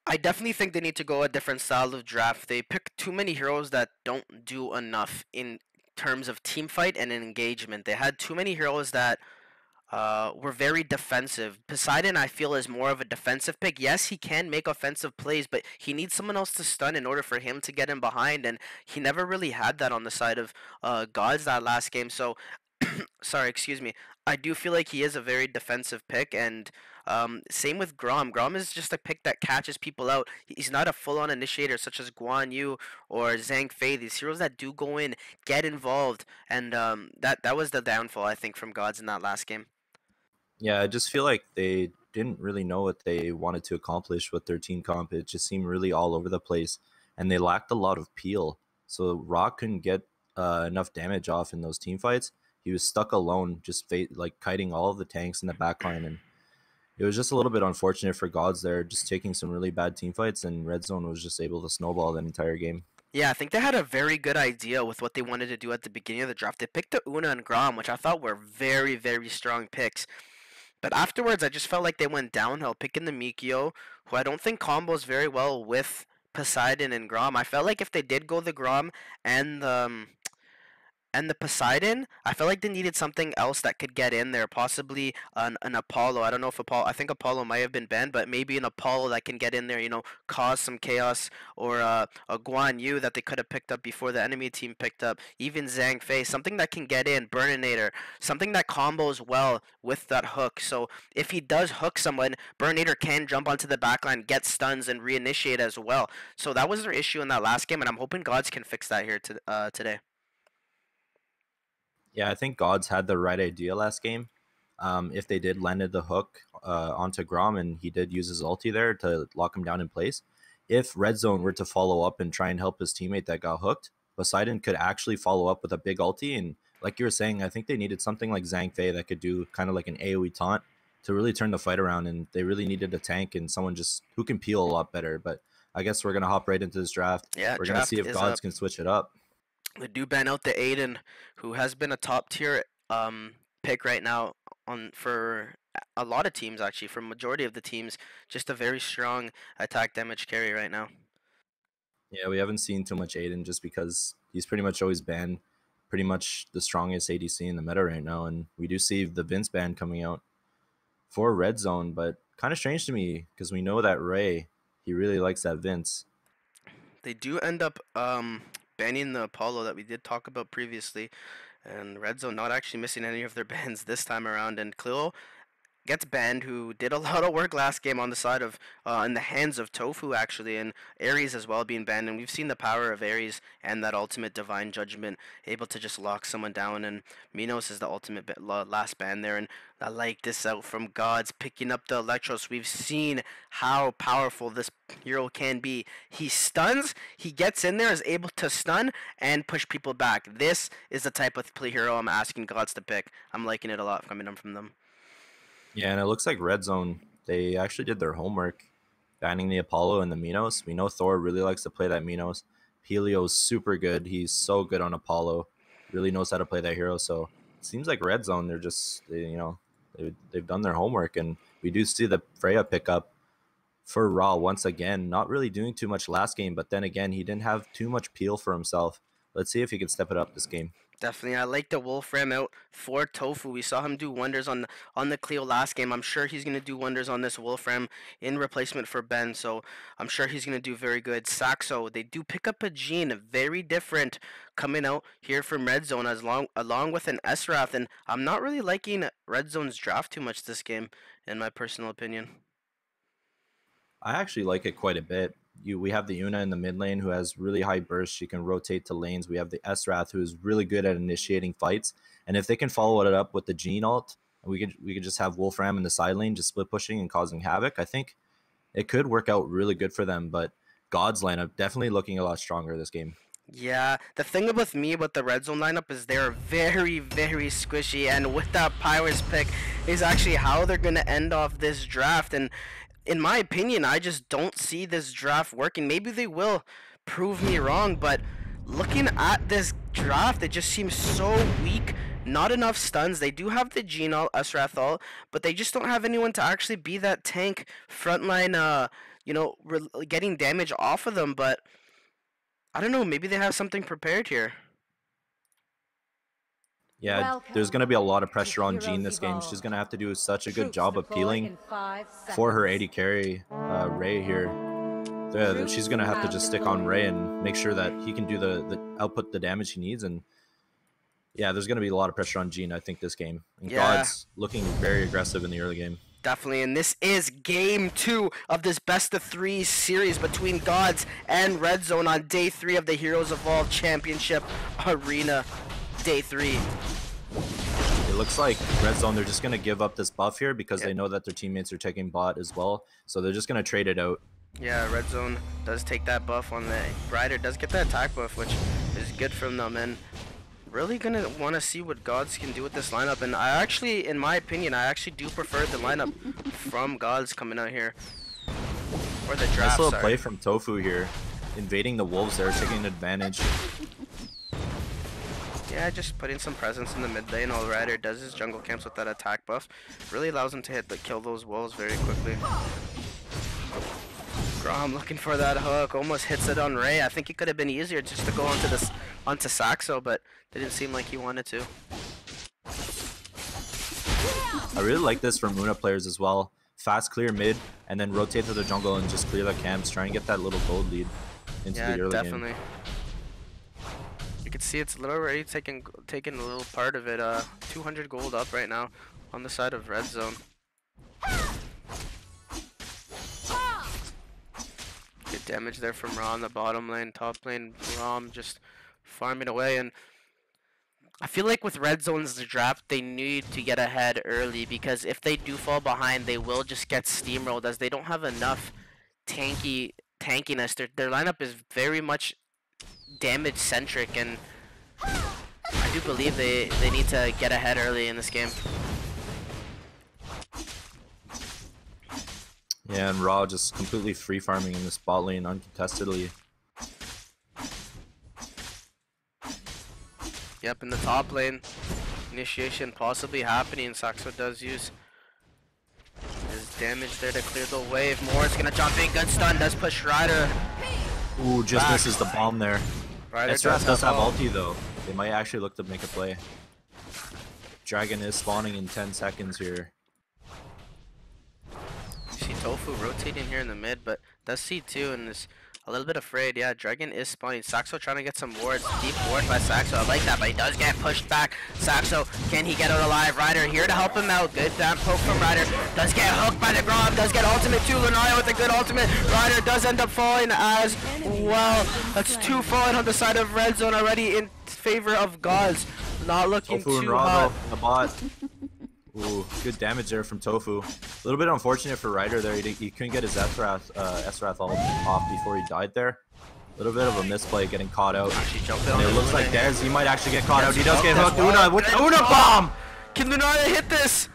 I definitely think they need to go a different style of draft. They pick too many heroes that don't do enough in terms of team fight and engagement. They had too many heroes that were very defensive. Poseidon, I feel, is more of a defensive pick. Yes, he can make offensive plays, but he needs someone else to stun in order for him to get in behind, and he never really had that on the side of Gods that last game. So, sorry, excuse me. I do feel like he is a very defensive pick, and same with Grom. Grom is just a pick that catches people out. He's not a full-on initiator such as Guan Yu or Zhang Fei. These heroes that do go in, get involved, and that was the downfall I think from Gods in that last game. Yeah, I just feel like they didn't really know what they wanted to accomplish with their team comp. It just seemed really all over the place, and they lacked a lot of peel. So Rock couldn't get enough damage off in those team fights. He was stuck alone, just like kiting all of the tanks in the backline, and it was just a little bit unfortunate for Gods there, just taking some really bad team fights, and Red Zone was just able to snowball that entire game. Yeah, I think they had a very good idea with what they wanted to do at the beginning of the draft. They picked the Una and Grom, which I thought were very, very strong picks. But afterwards, I just felt like they went downhill, picking the Mikio, who I don't think combos very well with Poseidon and Grom. I felt like if they did go the Grom and the Poseidon, I felt like they needed something else that could get in there, possibly an Apollo. I don't know if Apollo, I think Apollo might have been banned, but maybe an Apollo that can get in there, cause some chaos, or a Guan Yu that they could have picked up before the enemy team picked up, even Zhang Fei, something that can get in, Burninator, something that combos well with that hook. So if he does hook someone, Burninator can jump onto the backline, get stuns, and reinitiate as well. So that was their issue in that last game, and I'm hoping Gods can fix that here today. Yeah, I think Gods had the right idea last game. If they did landed the hook onto Grom and he did use his ulti there to lock him down in place, if Red Zone were to follow up and try and help his teammate that got hooked, Poseidon could actually follow up with a big ulti. And like you were saying, I think they needed something like Zhang Fei that could do kind of like an AoE taunt to really turn the fight around. And they really needed a tank and someone just who can peel a lot better. But I guess we're going to hop right into this draft. Yeah, we're going to see if Gods can switch it up. They do ban out the Aiden, who has been a top tier pick right now for a lot of teams, actually, for majority of the teams. Just a very strong attack damage carry right now. Yeah, we haven't seen too much Aiden just because he's pretty much always banned, pretty much the strongest ADC in the meta right now. And we do see the Vince ban coming out for Red Zone, but kind of strange to me because we know that Ray, he really likes that Vince. They do end up banning the Apollo that we did talk about previously, and Red Zone not actually missing any of their bans this time around, and Clio gets banned, who did a lot of work last game on the side of in the hands of Tofu actually, and Ares as well being banned. And we've seen the power of Ares and that ultimate divine judgment, able to just lock someone down. And Minos is the ultimate last ban there. And I like this out from Gods, picking up the Electros. We've seen how powerful this hero can be. He stuns, he gets in there, is able to stun and push people back. This is the type of play hero I'm asking Gods to pick. I'm liking it a lot coming from them. Yeah, and it looks like Red Zone, they actually did their homework, banning the Apollo and the Minos. We know Thor really likes to play that Minos. Helio's super good. He's so good on Apollo. Really knows how to play that hero. So it seems like Red Zone, they've done their homework. And we do see the Freya pickup for Raw once again. Not really doing too much last game, but then again, he didn't have too much peel for himself. Let's see if he can step it up this game. Definitely, I like the Wolfram out for Tofu. We saw him do wonders on the Cleo last game. I'm sure he's gonna do wonders on this Wolfram in replacement for Ben. So I'm sure he's gonna do very good. Saxo, they do pick up a Gene, very different, coming out here from Red Zone along with an Esrath, and I'm not really liking Red Zone's draft too much this game, in my personal opinion. I actually like it quite a bit. We have the Una in the mid lane who has really high burst. She can rotate to lanes. We have the Esrath who is really good at initiating fights. And if they can follow it up with the Gene ult, we could just have Wolfram in the side lane just split pushing and causing havoc. I think it could work out really good for them. But God's lineup definitely looking a lot stronger this game. Yeah, the thing with me with the Red Zone lineup is they're very, very squishy, and with that Pyrus pick is actually how they're going to end off this draft. And in my opinion, I just don't see this draft working. Maybe they will prove me wrong, but looking at this draft, it just seems so weak. Not enough stuns. They do have the Genal, Esrathal, but they just don't have anyone to actually be that tank frontline, getting damage off of them. But I don't know, maybe they have something prepared here. Yeah, there's going to be a lot of pressure on Jean this game. She's going to have to do such a good job of peeling for her AD carry, Ray here. She's going to have to just stick on Ray and make sure that he can do the output the damage he needs. And yeah, there's going to be a lot of pressure on Jean, I think, this game. And God's looking very aggressive in the early game. Definitely, and this is game 2 of this best-of-3 series between Gods and Red Zone on day 3 of the Heroes Evolve Championship Arena. Day 3. It looks like Red Zone, they're just going to give up this buff here because they know that their teammates are taking bot as well. So they're just going to trade it out. Yeah, Red Zone does take that buff on the Rider, does get that attack buff, which is good from them. And really gonna want to see what Gods can do with this lineup. And I actually, in my opinion, I actually do prefer the lineup from Gods coming out here. Or the draft, nice little play from Tofu here. Invading the Wolves there, taking advantage. Yeah, just putting some presence in the mid lane. All Rider does his jungle camps with that attack buff. Really allows him to kill those Wolves very quickly. Grom looking for that hook, almost hits it on Ray. I think it could have been easier just to go onto Saxo, but didn't seem like he wanted to. I really like this from Muna players as well. Fast clear mid, and then rotate to the jungle and just clear the camps. Try and get that little gold lead into the early definitely. game. You can see it's already taking a little part of it. 200 gold up right now on the side of Red Zone. Good damage there from Ra on the bottom lane. Top lane, Rom just farming away. And I feel like with Red Zone's draft, they need to get ahead early, because if they do fall behind, they will just get steamrolled, as they don't have enough tankiness. Their lineup is very much damage centric, and I do believe they need to get ahead early in this game. Yeah, and Raw just completely free farming in this bot lane uncontestedly. Yep, in the top lane, initiation possibly happening. Saxo does use his damage there to clear the wave. Moore's gonna jump in, good stun, does push Rider. Ooh, just misses the bomb there. Rider SRF does have ulti though. They might actually look to make a play. Dragon is spawning in 10 seconds here. You see Tofu rotating here in the mid, but does see too and is a little bit afraid. Yeah, Dragon is spawning. Saxo trying to get some wards. Deep ward by Saxo. I like that, but he does get pushed back. Saxo, can he get out alive? Rider here to help him out. Good down poke from Rider. Does get hooked by the Grom. Does get ultimate too. Lunaria with a good ultimate. Rider does end up falling as well. That's 2 falling on the side of Red Zone already in favor of Gods. Not looking Tofu too and hot. the bot. Ooh, good damage there from Tofu. A little bit unfortunate for Ryder there. He couldn't get his Esrath ult off before he died there. A little bit of a misplay getting caught out. And it looks like Dez, he might actually get caught out. He does get hooked. Una with the Una bomb! Can Lunaria hit this?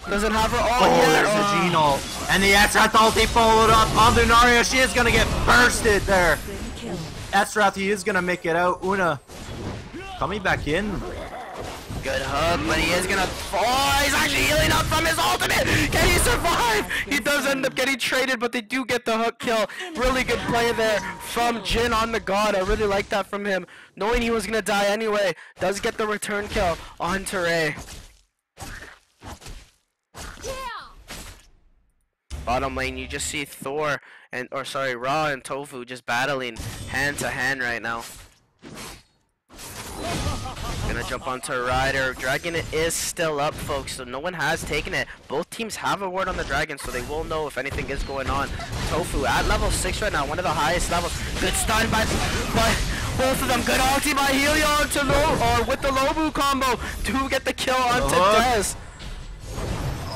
Doesn't have her ult Oh, yet. there's the Gene ult. And the Esrath ulti followed up on Lunaria. She is going to get bursted there. Esrath, he is going to make it out. Una coming back in. Good hook, but he is gonna fall. Oh, he's actually healing up from his ultimate. Can he survive? He does end up getting traded, but they do get the hook kill. Really good play there from Jin on the God. I really like that from him. Knowing he was gonna die anyway, does get the return kill on Ray. Bottom lane, you just see Thor and Ra and Tofu just battling hand to hand right now. Gonna jump onto Rider. Dragon is still up, folks, so no one has taken it. Both teams have a ward on the Dragon, so they will know if anything is going on. Tofu at level 6 right now, one of the highest levels. Good stun by both of them. Good ulti by Helio onto with the Lobu combo to get the kill onto Dez.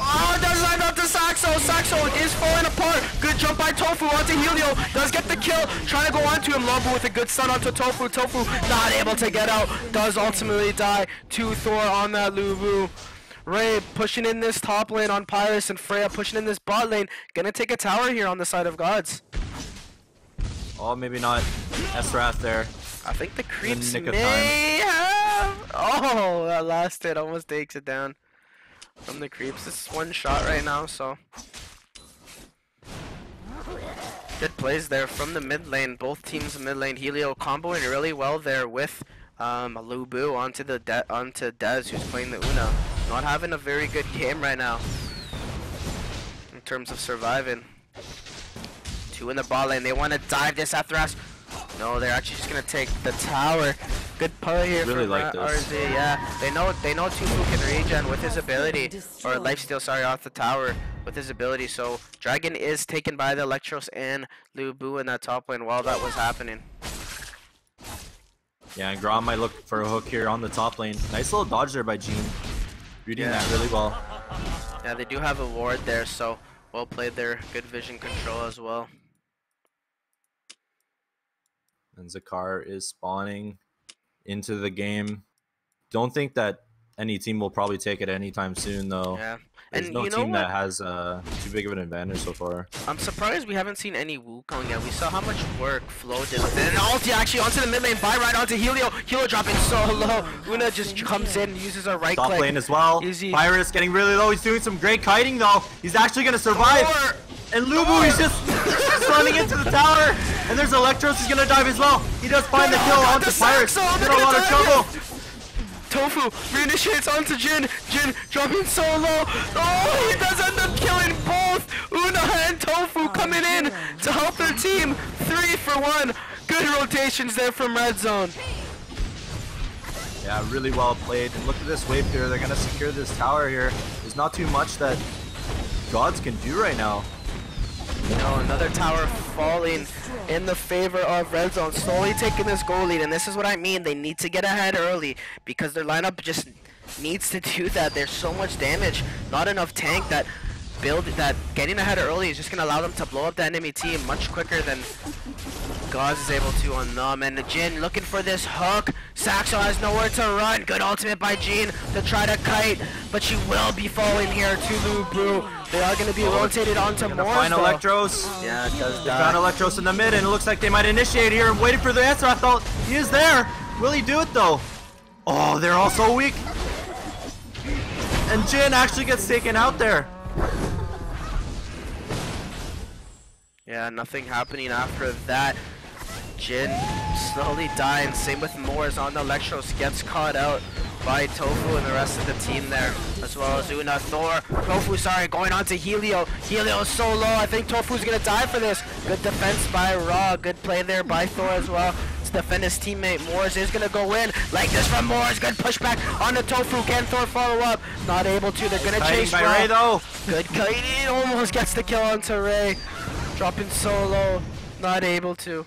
Oh, does land onto Saxo. Saxo is falling apart. Good jump by Tofu onto Helio. Does get the kill. Trying to go onto him. Lobu with a good stun onto Tofu. Tofu not able to get out. Does ultimately die to Thor on that Lubu. Ray pushing in this top lane on Pyrus, and Freya pushing in this bot lane. Gonna take a tower here on the side of Gods. Oh, maybe not. Esrath there. I think the creeps nick of may have. Oh, that last hit almost takes it down. From the creeps. This is one shot right now, so good plays there from the mid lane. Both teams mid lane. Helio comboing really well there with Lubu onto Dez, who's playing the Una. Not having a very good game right now in terms of surviving. 2 in the bot lane. They want to dive this after us. No, they're actually just gonna take the tower. Good play here Really from like this. RZ. Yeah, they know Tufu can regen with his ability, or lifesteal, sorry, off the tower with his ability. So Dragon is taken by the Electros and Lubu in that top lane while that was happening. Yeah, and Grom might look for a hook here on the top lane. Nice little dodge there by Gene. Reading that really well. Yeah, they do have a ward there, so well played there. Good vision control as well. And Zakar is spawning into the game. Don't think that any team will probably take it anytime soon, though. Yeah, There's and no you know team what? that has too big of an advantage so far. I'm surprised we haven't seen any Wukong yet. We saw how much work Flo did with it. And ulti actually onto the mid lane, buy right onto Helio. Helio dropping so low. Una just comes in, uses a right Top click. lane as well. Easy. Pyrus getting really low. He's doing some great kiting, though. He's actually going to survive. And Lubu, he's just running into the tower. And there's Electros. He's going to dive as well. He does find the kill onto Pyrus. He's in a lot of trouble. Tofu reinitiates onto Jin. Jin dropping so low. Oh, he does end up killing both Una and Tofu coming in to help their team. 3 for 1. Good rotations there from Red Zone. Yeah, really well played. And look at this wave here. They're going to secure this tower here. There's not too much that Gods can do right now. You know, another tower falling in the favor of Red Zone, slowly taking this goal lead, and this is what I mean. They need to get ahead early because their lineup just needs to do that. There's so much damage, not enough tank that getting ahead early is just going to allow them to blow up the enemy team much quicker than Gauze is able to on them. And Jin looking for this hook. Saxo has nowhere to run. Good ultimate by Jean to try to kite, but she will be falling here to Lubu. They are going to be rotated onto more. Find Electros. Yeah, it does They found Electros in the mid, and it looks like they might initiate here. I'm waiting for the answer. I thought he is there. Will he do it though? Oh, they're all so weak. And Jin actually gets taken out there. Yeah, nothing happening after that. Jin slowly dying. Same with Moors on the Electros. Gets caught out by Tofu and the rest of the team there, as well as Una. Tofu, sorry, going on to Helio. Helio is so low. I think Tofu's gonna die for this. Good defense by Raw. Good play there by Thor as well to defend his teammate. Moors is gonna go in like this from Moors. Good pushback on the Tofu. Can Thor follow up? Not able to. They're gonna chase by Raw. Ray though. Good kiting. Almost gets the kill onto Ray. Dropping so low. Not able to.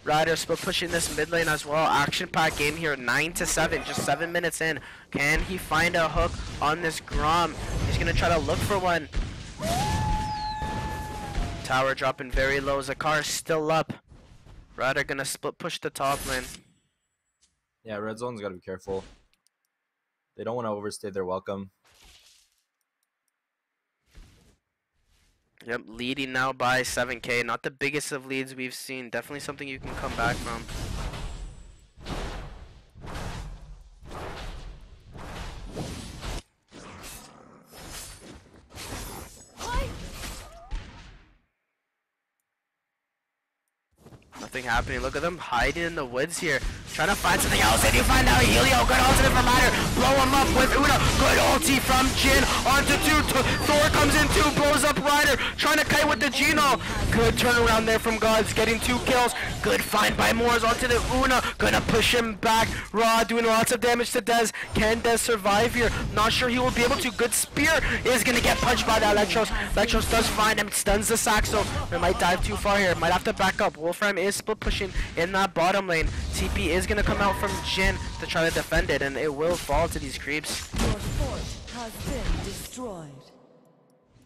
Ryder still pushing this mid lane as well. Action pack game here, 9-7, just 7 minutes in. Can he find a hook on this Grom? He's gonna try to look for one. Tower dropping very low. Zakar still up. Ryder gonna split push the top lane. Yeah, Red Zone's gotta be careful. They don't want to overstay their welcome. Yep, leading now by 7K. Not the biggest of leads we've seen. Definitely something you can come back from. Nothing happening. Look at them hiding in the woods here. Trying to find something else. And you find out Helio. Good ultimate from Ryder. Blow him up with Una. Good ulti from Jin. Onto 2. Thor comes in 2. Blows up Ryder. Trying to kite with the Geno. Good turnaround there from Gods. Getting 2 kills. Good find by Moors onto the Una. Gonna push him back. Raw doing lots of damage to Dez. Can Dez survive here? Not sure he will be able to. Good spear is gonna get punched by the Electros. Electros does find him. Stuns the Saxo. They might dive too far here. Might have to back up. Wolfram is split pushing in that bottom lane. TP is gonna come out from Jin to try to defend it, and it will fall to these creeps. Your fort has been destroyed.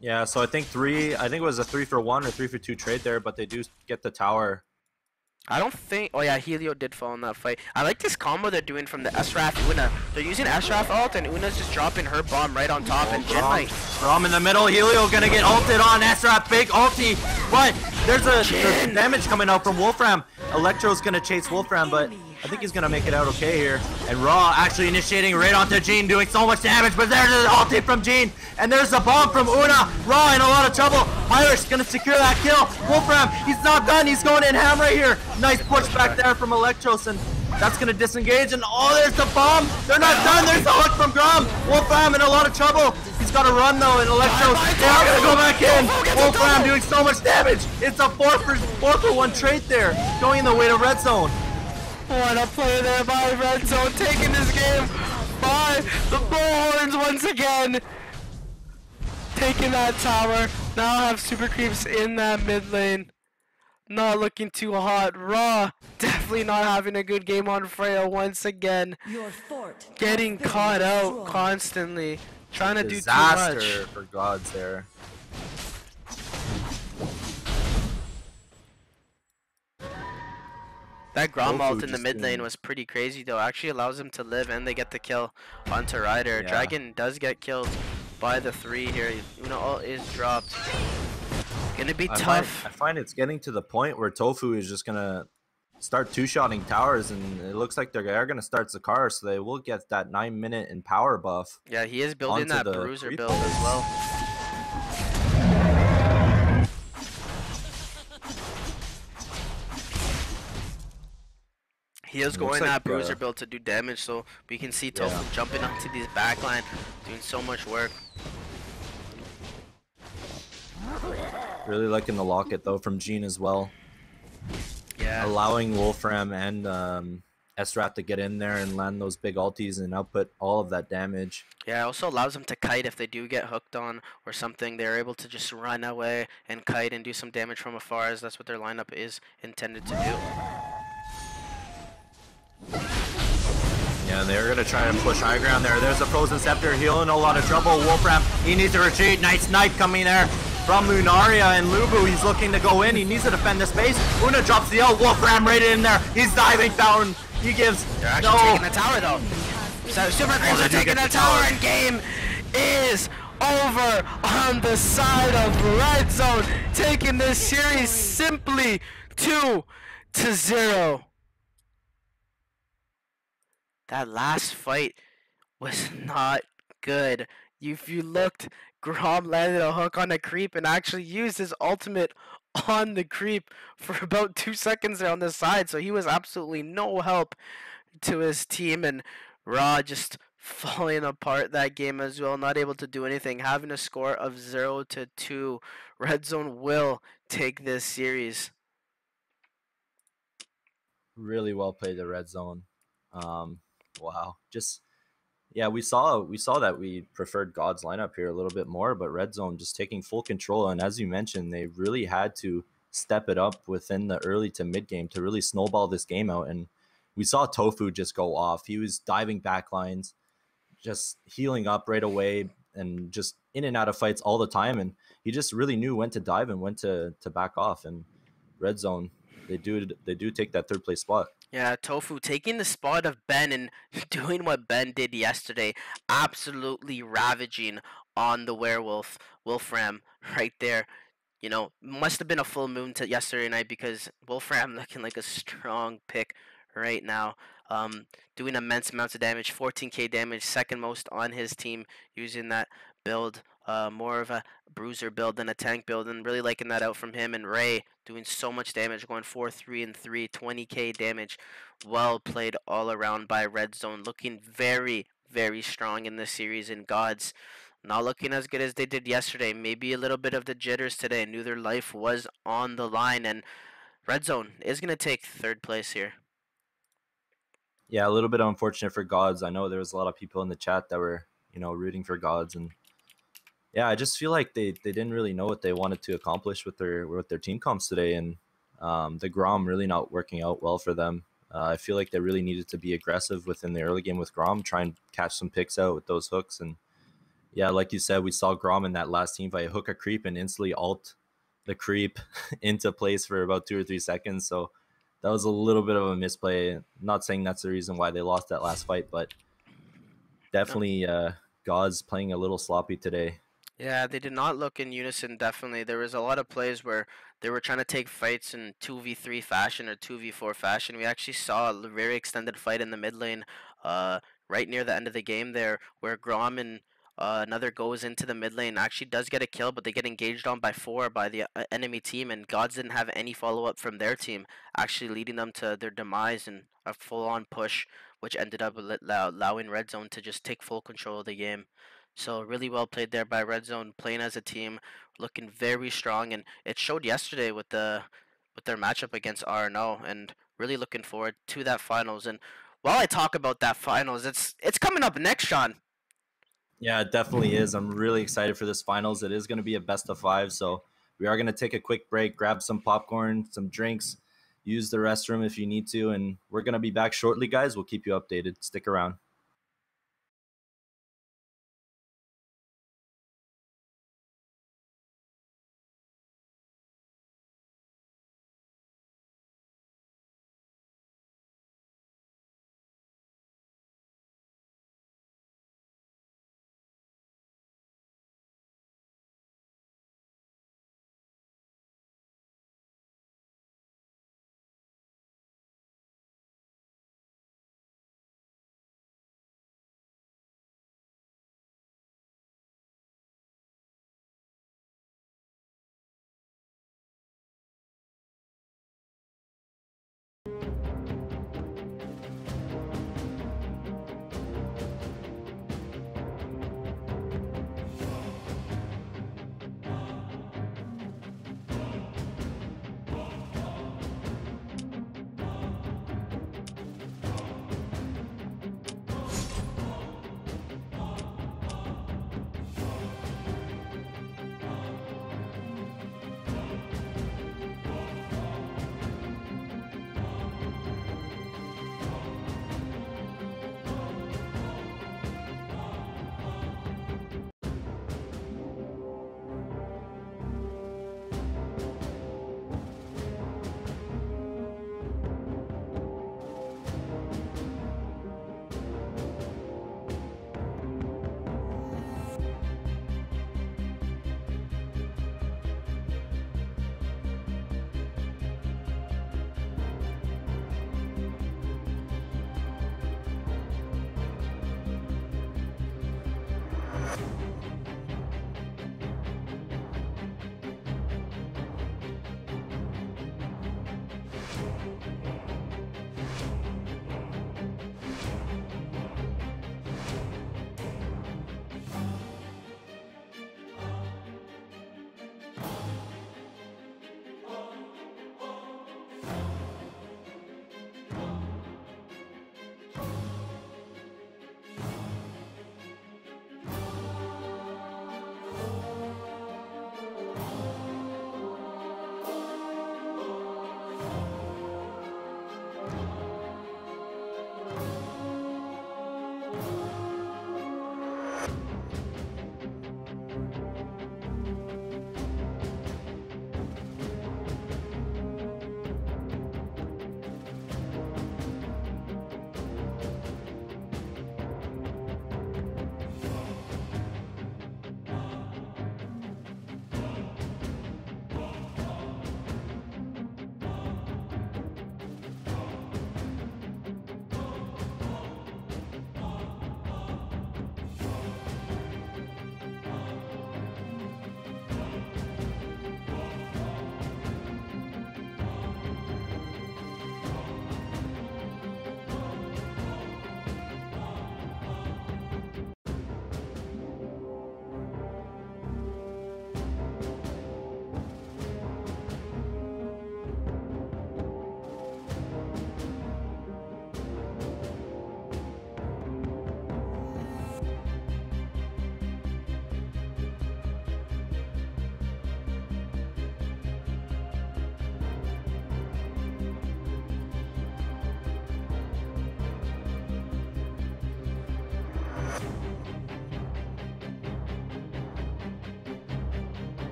Yeah, so I think it was a 3-for-1 or 3-for-2 trade there, but they do get the tower. I don't think. Oh yeah, Helio did fall in that fight. I like this combo they're doing from the Esraf Una. They're using Esraf ult, and Una's just dropping her bomb right on top, and Jin like. Rom in the middle. Helio gonna get ulted on. Esraf, big ulti, but there's damage coming out from Wolfram. Electro's gonna chase Wolfram, but I think he's gonna make it out okay here. And Raw actually initiating right onto Jean, doing so much damage, but there's the ulti from Jean, and there's the bomb from Una. Raw in a lot of trouble. Irish gonna secure that kill. Wolfram, he's not done. He's going in ham right here. Nice push back there from Electros, and That's gonna disengage, and oh, there's the bomb. They're not done. There's the hook from Grom. Wolfram in a lot of trouble. He's got to run though, and Electro, they are gonna go back in. Wolfram doing so much damage. It's a 4-for-1 trade there, going the way to red zone. What a play there by Red Zone, taking this game by the Bullhorns once again. Taking that tower. Now have super creeps in that mid lane. Not looking too hot. Raw definitely not having a good game on Freya once again. Your fort Getting has been caught out destroyed. constantly. Trying to do too Disaster much. for gods there. That Grom Tofu ult in the just mid lane doing- was pretty crazy though. Actually allows them to live and they get the kill onto Ryder. Yeah. Dragon does get killed by the 3 here. Uno ult is dropped. Gonna be tough. I find it's getting to the point where Tofu is just gonna start two-shotting towers, and it looks like they're gonna start Zakar, so they will get that 9-minute in power buff. Yeah, he is building onto that the bruiser creep build as well. He is It going looks that like, bruiser build to do damage, so we can see Tofu Yeah. jumping onto these backline, doing so much work. Really liking the locket though from Gene as well, Yeah. allowing Wolfram and Esrat to get in there and land those big ultis and output all of that damage. Yeah, it also allows them to kite if they do get hooked on or something. They're able to just run away and kite and do some damage from afar, as that's what their lineup is intended to do. Yeah, they're gonna try and push high ground there. There's a Frozen Scepter healing a lot of trouble. Wolfram, he needs to retreat. Nice knife coming there from Lunaria, and Lubu, he's looking to go in. He needs to defend the space. Una drops the ult. Wolfram right in there. He's diving fountain. He gives They're actually taking the tower though. So Super Creeps they are do taking get the the tower, tower. and game is over on the side of Red Zone, taking this series simply 2-0. That last fight was not good. If you looked, Grom landed a hook on a creep and actually used his ultimate on the creep for about 2 seconds there on the side, so he was absolutely no help to his team, and Raw just falling apart that game as well, not able to do anything, having a score of 0-2. Red Zone will take this series. Really well played the red zone. Wow, just yeah, we saw that we preferred God's lineup here a little bit more, but red zone just taking full control, and as you mentioned, they really had to step it up within the early to mid game to really snowball this game out. And we saw Tofu just go off. He was diving backlines, just healing up right away, and just in and out of fights all the time, and he just really knew when to dive and when to back off. And red zone, they do take that 3rd place spot. Yeah, Tofu taking the spot of Ben and doing what Ben did yesterday, absolutely ravaging on the werewolf, Wolfram, right there. You know, must have been a full moon to yesterday night, because Wolfram looking like a strong pick right now. Doing immense amounts of damage, 14k damage, second most on his team using that build. More of a bruiser build than a tank build, and really liking that out from him. And Ray doing so much damage, going 4-3-3, 20k damage. Well played all around by Red Zone, looking very, very strong in this series. And Gods not looking as good as they did yesterday. Maybe a little bit of the jitters today. Knew their life was on the line, and Red Zone is going to take 3rd place here. Yeah, a little bit unfortunate for Gods. I know there was a lot of people in the chat that were, rooting for Gods, and yeah, I just feel like they didn't really know what they wanted to accomplish with their team comps today, and the Grom really not working out well for them. I feel like they really needed to be aggressive within the early game with Grom, try and catch some picks out with those hooks. And yeah, like you said, we saw Grom in that last team fight hook a creep and instantly ult the creep into place for about 2 or 3 seconds. So that was a little bit of a misplay. I'm not saying that's the reason why they lost that last fight, but definitely God's playing a little sloppy today. Yeah, they did not look in unison, definitely. There was a lot of plays where they were trying to take fights in 2v3 fashion or 2v4 fashion. We actually saw a very extended fight in the mid lane right near the end of the game there, where Grom and another goes into the mid lane, actually does get a kill, but they get engaged on by 4 by the enemy team, and Gods didn't have any follow-up from their team, actually leading them to their demise and a full-on push, which ended up allowing Red Zone to just take full control of the game. So really well played there by Red Zone, playing as a team, looking very strong, and it showed yesterday with their matchup against RNO, and really looking forward to that finals. And while I talk about that finals, it's coming up next, Sean. Yeah, it definitely is. I'm really excited for this finals. It is going to be a best of 5, so we are going to take a quick break, grab some popcorn, some drinks, use the restroom if you need to, and we're going to be back shortly, guys. We'll keep you updated. Stick around.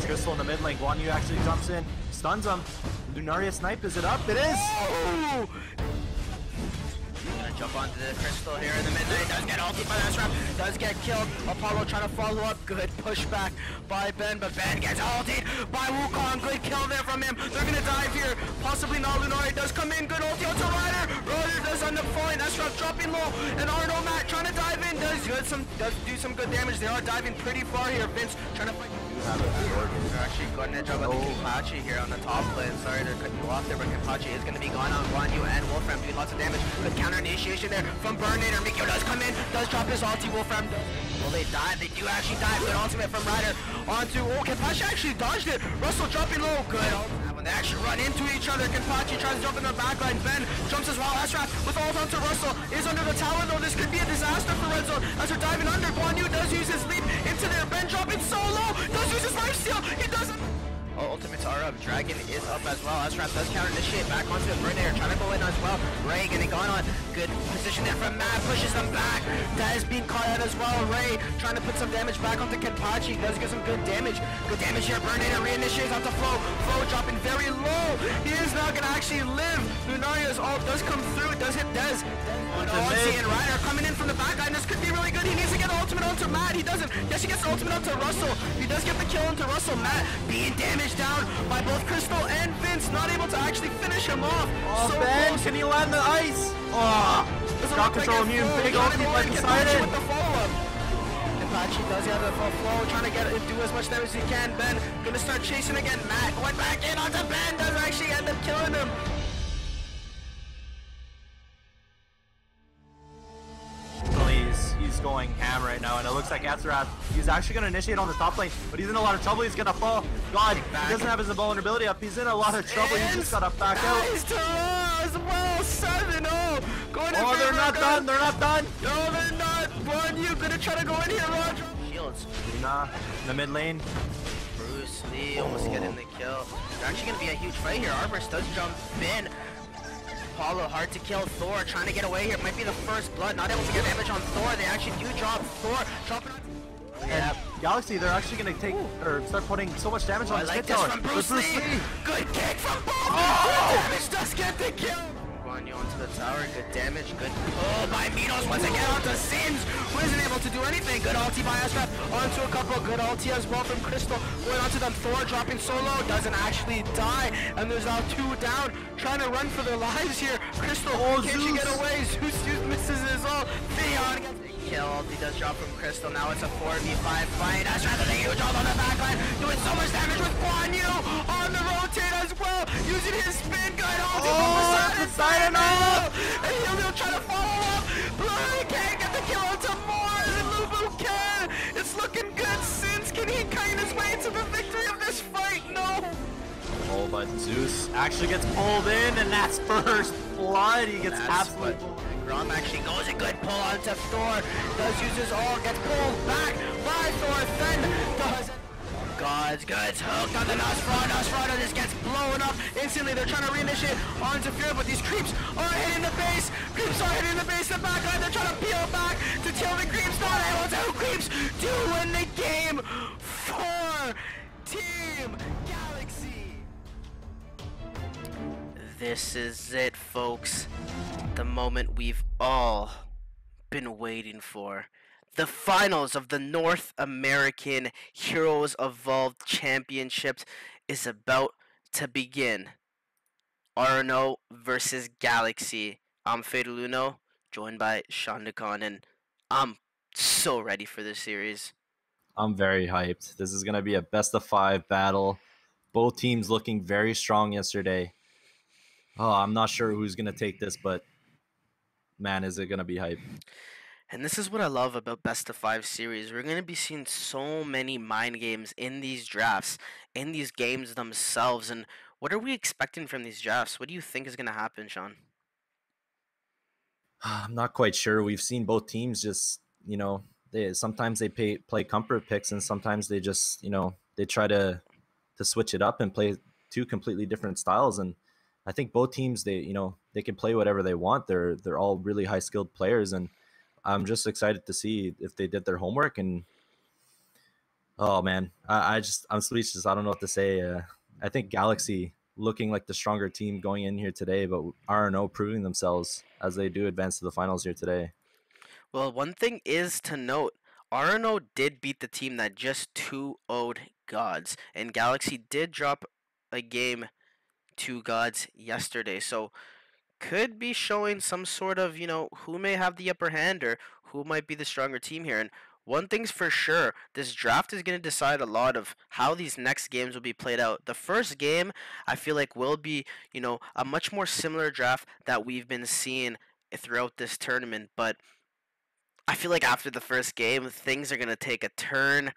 Crystal in the mid lane. Guan Yu actually jumps in, stuns him. Lunaria snipe, is it up? It is! Oh! Gonna jump onto the Crystal here in the mid lane. Does get ulti by that trap. Does get killed. Apollo trying to follow up. Good pushback by Ben, but Ben gets ultied by Wukong. Good kill there from him. They're gonna dive here. Possibly not. Lunaria does come in. Good ulti onto Ryder. Ryder does end up falling. That's trap dropping low. And Arno Matt trying to dive in. Does do some good damage. They are diving pretty far here. Vince trying to fight. They're actually going to drop out the Kenpachi here on the top lane. Sorry to cut you off there, but Kenpachi is going to be gone on Guan Yu and Wolfram doing lots of damage. Good counter initiation there from Burnator. Mikio does come in, does drop his ulti. Wolfram does. Well, they dive. They do actually dive. Good ultimate from Ryder onto. Oh, Kenpachi actually dodged it. Russell dropping low. Good. When they actually run into each other, Kenpachi tries to jump in the backline. Ben jumps as well. Ashraf with ult onto Russell is under the tower though. This could be a disaster for Red Zone as they're diving under. Guan Yu does use his leap into there. Ben dropping so low. Does use his life steal. He doesn't. Oh, ultimates are up. Dragon is up as well. Ashraf does counter initiate back onto the Burnator, trying to go in as well. Ray getting gone on. Good position there from Matt. Pushes them back. That is being caught out as well. Ray trying to put some damage back onto Kenpachi. Does get some good damage. Good damage here. Burnator reinitiates onto Flo. Flo dropping very low. He is not going to actually live. Lunaria's ult does come through. It does hit Dez. And Ryder coming in from the back line. This could be really good. He needs to get the ultimate onto Matt. He doesn't. Yes, he gets the ultimate onto Russell. He does get the kill onto Russell. Matt being damaged down by both Crystal and Vince. Not able to actually finish him off. Oh, so Ben, close. can he land the ice? Oh, shot control immune. Big ulti by Poseidon. With the follow-up. Kenpachi does have the flow, trying to get it, do as much damage as he can. Ben gonna start chasing again. Matt going back in onto Ben. Does actually end up killing him. He's going ham right now, and it looks like Azeroth, he's actually going to initiate on the top lane, but he's in a lot of trouble. He's going to fall. God, he doesn't have his invulnerability up. He's in a lot of trouble. He's just got to back out. Nice to as well. 7-0. Going in. Oh, they're not done. They're not done. No, they're not. Guan Yu gonna try to go in here, Roger. Shields. Luna in the mid lane. Bruce Lee almost getting the kill. They're actually going to be a huge fight here. Arborist does jump in. Apollo hard to kill. Thor trying to get away here. Might be the first blood. Not able to get damage on Thor. They actually do drop Thor. Dropping on. Yeah. Galaxy, they're actually going to take or start putting so much damage on I this like hit this tower. from Bruce Lee. Good kick from Bob. Oh! Damage does get the kill. Guan Yu onto the tower. Good damage. Good. Oh, by Minos once again onto Sims, who isn't able to do anything. Good ulti by Ashraf onto a couple of good ulti as well from Crystal. Going onto them, Thor dropping solo, doesn't actually die, and there's now 2 down, trying to run for their lives here. Crystal, can she get away? Zeus misses his ult. Theon gets a kill. Ulti does drop from Crystal. Now it's a 4v5 fight. That's rather than huge ult on the backline, doing so much damage with Guan Yu on the rotate as well, using his spin gun. Poseidon up! And he'll try to follow up. Blue can't get the kill onto Mars, and Lubu can. It's looking good. Sins, can he kite his way to the victory of this fight? No. Oh, but Zeus actually gets pulled in, and that's first blood. He gets absolutely pulled. Grom actually goes a good pull onto Thor. Does use his ult, gets pulled back by Thor. Then does Gods gets hooked on the Nosferatu. Nosferatu just gets blown up instantly. They're trying to reinitiate onto Fear, but these creeps are hitting the base. Creeps are hitting the base. The backline, they're trying to peel back to kill the creeps. Not able to. Creeps do win the game for Team Galaxy. This is it, folks. The moment we've all been waiting for. The finals of the North American Heroes Evolved Championships is about to begin. RNO versus Galaxy. I'm Fadeluno, joined by Sean DeCon, and I'm so ready for this series. I'm very hyped. This is going to be a best-of-5 battle. Both teams looking very strong yesterday. Oh, I'm not sure who's going to take this, but man, is it going to be hype. And this is what I love about best of 5 series. We're going to be seeing so many mind games in these drafts, in these games themselves. And what are we expecting from these drafts? What do you think is going to happen, Sean? I'm not quite sure. We've seen both teams just, sometimes they play comfort picks, and sometimes they just, they try to switch it up and play 2 completely different styles. And I think both teams, they can play whatever they want. They're all really high skilled players, and I'm just excited to see if they did their homework. And oh man, I'm speechless. I don't know what to say. I think Galaxy looking like the stronger team going in here today, but RNO proving themselves as they do advance to the finals here today. Well, one thing is to note, RNO did beat the team that just 2-0'd Gods, and Galaxy did drop a game to Gods yesterday. So could be showing some sort of, who may have the upper hand or who might be the stronger team here. And one thing's for sure, this draft is going to decide a lot of how these next games will be played out. The first game, I feel like, will be, a much more similar draft that we've been seeing throughout this tournament. But I feel like after the first game, things are going to take a turn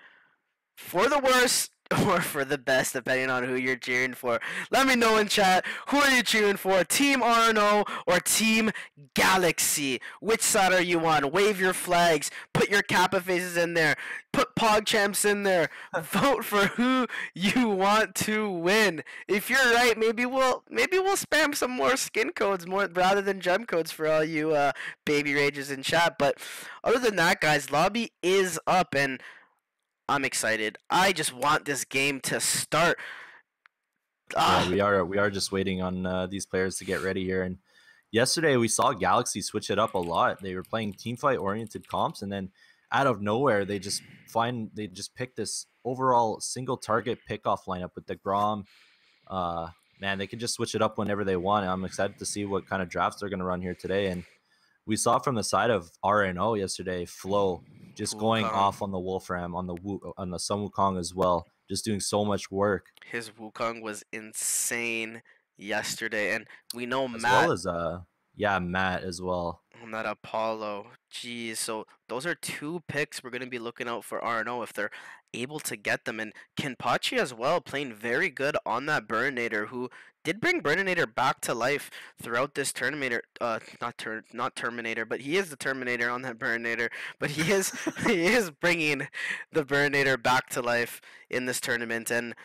for the worse or for the best, depending on who you're cheering for. Let me know in chat, who are you cheering for? Team RNO or Team Galaxy? Which side are you on? Wave your flags, put your Kappa faces in there, put PogChamps in there, vote for who you want to win. If you're right, maybe we'll spam some more skin codes more rather than gem codes for all you baby rages in chat. But other than that, guys, lobby is up, and I'm excited. I just want this game to start. Yeah, we are just waiting on these players to get ready here. And yesterday we saw Galaxy switch it up a lot. They were playing teamfight oriented comps, and then out of nowhere they just pick this overall single target pickoff lineup with the Grom. Man, they can just switch it up whenever they want. I'm excited to see what kind of drafts they're going to run here today. And we saw from the side of RNO yesterday, Flo just going off on the Wolfram, on the Sun Wukong as well, just doing so much work. His Wukong was insane yesterday, and we know as Matt. Well as Matt as well. On that Apollo. Jeez, so those are 2 picks we're going to be looking out for RNO if they're able to get them. And Kenpachi as well, playing very good on that Burninator, who did bring Burninator back to life throughout this Terminator. Not Terminator, but he is the Terminator on that Burninator. But he is bringing the Burninator back to life in this tournament, and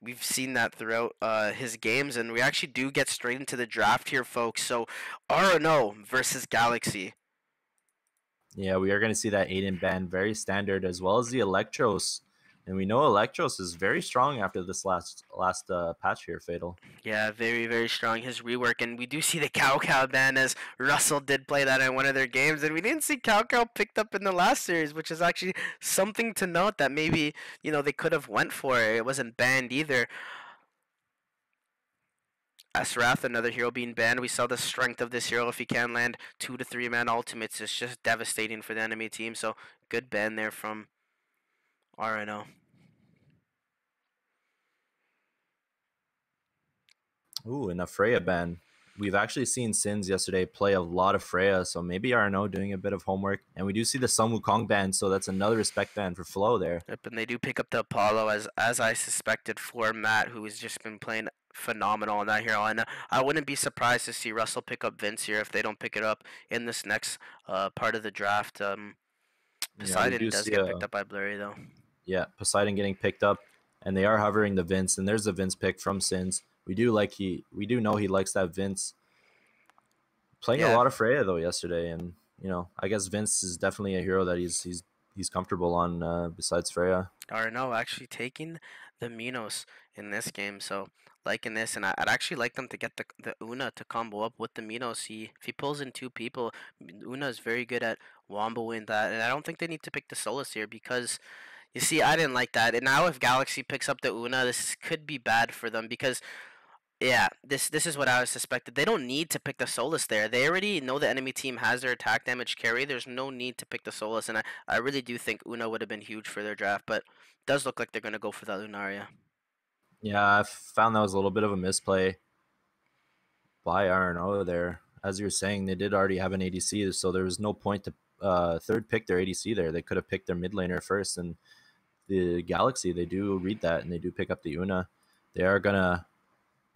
we've seen that throughout his games, and we actually do get straight into the draft here, folks. So RNO versus Galaxy. Yeah, we are going to see that Aiden ban, very standard, as well as the Electros And we know Electros is very strong after this last patch here, Fatal. Yeah, very, very strong, his rework. And we do see the Cow Cow ban, as Russell did play that in one of their games. And we didn't see Cow Cow picked up in the last series, which is actually something to note that maybe, you know, they could have went for it. It wasn't banned either. Asrath, another hero being banned. We saw the strength of this hero. If he can land 2 to 3 man ultimates, it's just devastating for the enemy team. So good ban there from RNO. Ooh, and a Freya ban. We've actually seen Sins yesterday play a lot of Freya, so maybe RNO doing a bit of homework. And we do see the Sun Wukong ban, so that's another respect ban for Flo there. Yep, and they do pick up the Apollo, as I suspected, for Matt, who has just been playing phenomenal on that hero. And I wouldn't be surprised to see Russell pick up Vince here if they don't pick it up in this next part of the draft. Poseidon does get picked up by Blurry, though. Yeah, Poseidon getting picked up, and they are hovering the Vince, and there's the Vince pick from Sins. We do know he likes that Vince. Playing a lot of Freya though yesterday, and you know, I guess Vince is definitely a hero that he's comfortable on besides Freya. Or no, actually taking the Minos in this game, so liking this, and I'd actually like them to get the Una to combo up with the Minos. If he pulls in 2 people, Una is very good at womboing that, and I don't think they need to pick the Solus here because, you see, I didn't like that. And now if Galaxy picks up the Una, this could be bad for them because, yeah, this is what I was suspected. They don't need to pick the Solus there. They already know the enemy team has their attack damage carry. There's no need to pick the Solus, and I really do think Una would have been huge for their draft, but it does look like they're going to go for that Lunaria. Yeah, I found that was a little bit of a misplay by RNO there. As you were saying, they did already have an ADC, so there was no point to third pick their ADC there. They could have picked their mid laner first, and the Galaxy, they do read that, and they do pick up the Una. They are going to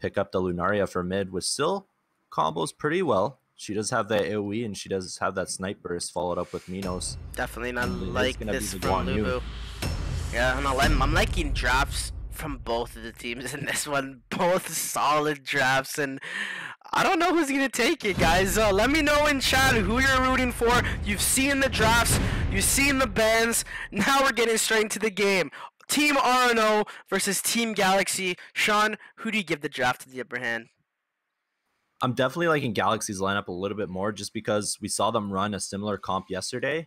pick up the Lunaria for mid, which still combos pretty well. She does have that AoE, and she does have that snipe burst followed up with Minos. Definitely not like this from Lubu. Yeah, I'm liking drafts from both of the teams in this one. Both solid drafts, and I don't know who's going to take it, guys. Let me know in chat who you're rooting for. You've seen the drafts. You've seen the bans. Now we're getting straight into the game. Team RNO versus Team Galaxy. Sean, who do you give the draft to the upper hand? I'm definitely liking Galaxy's lineup a little bit more just because we saw them run a similar comp yesterday.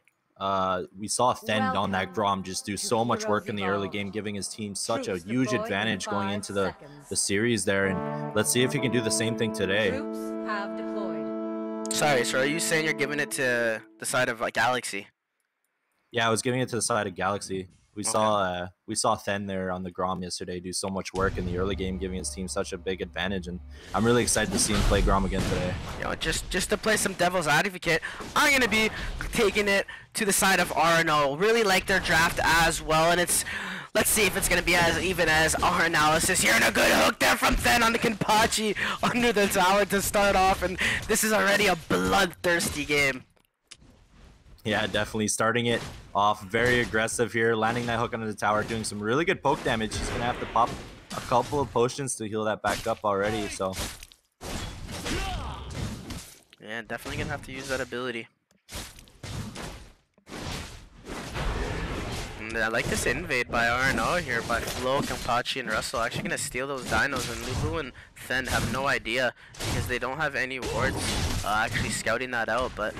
We saw Thend on that Grom just do so much work in the early game, giving his team such a huge advantage going into the series there. And let's see if he can do the same thing today. Troops have deployed. Sorry, so are you saying you're giving it to the side of Galaxy? Yeah, I was giving it to the side of Galaxy. We saw Then there on the Grom yesterday do so much work in the early game, giving his team such a big advantage, and I'm really excited to see him play Grom again today. You know, just to play some devil's advocate, I'm gonna be taking it to the side of RNO. Really like their draft as well, and let's see if it's gonna be as even as our analysis here. And a good hook there from Then on the Kenpachi under the tower to start off, and this is already a bloodthirsty game. Yeah, definitely starting it off very aggressive here, landing that hook under the tower, doing some really good poke damage. He's gonna have to pop a couple of potions to heal that back up already, so yeah, definitely gonna have to use that ability. And I like this invade by RNO here, by Flo, Kenpachi, and Russell. Actually gonna steal those dinos, and Lubu and Then have no idea because they don't have any wards actually scouting that out. But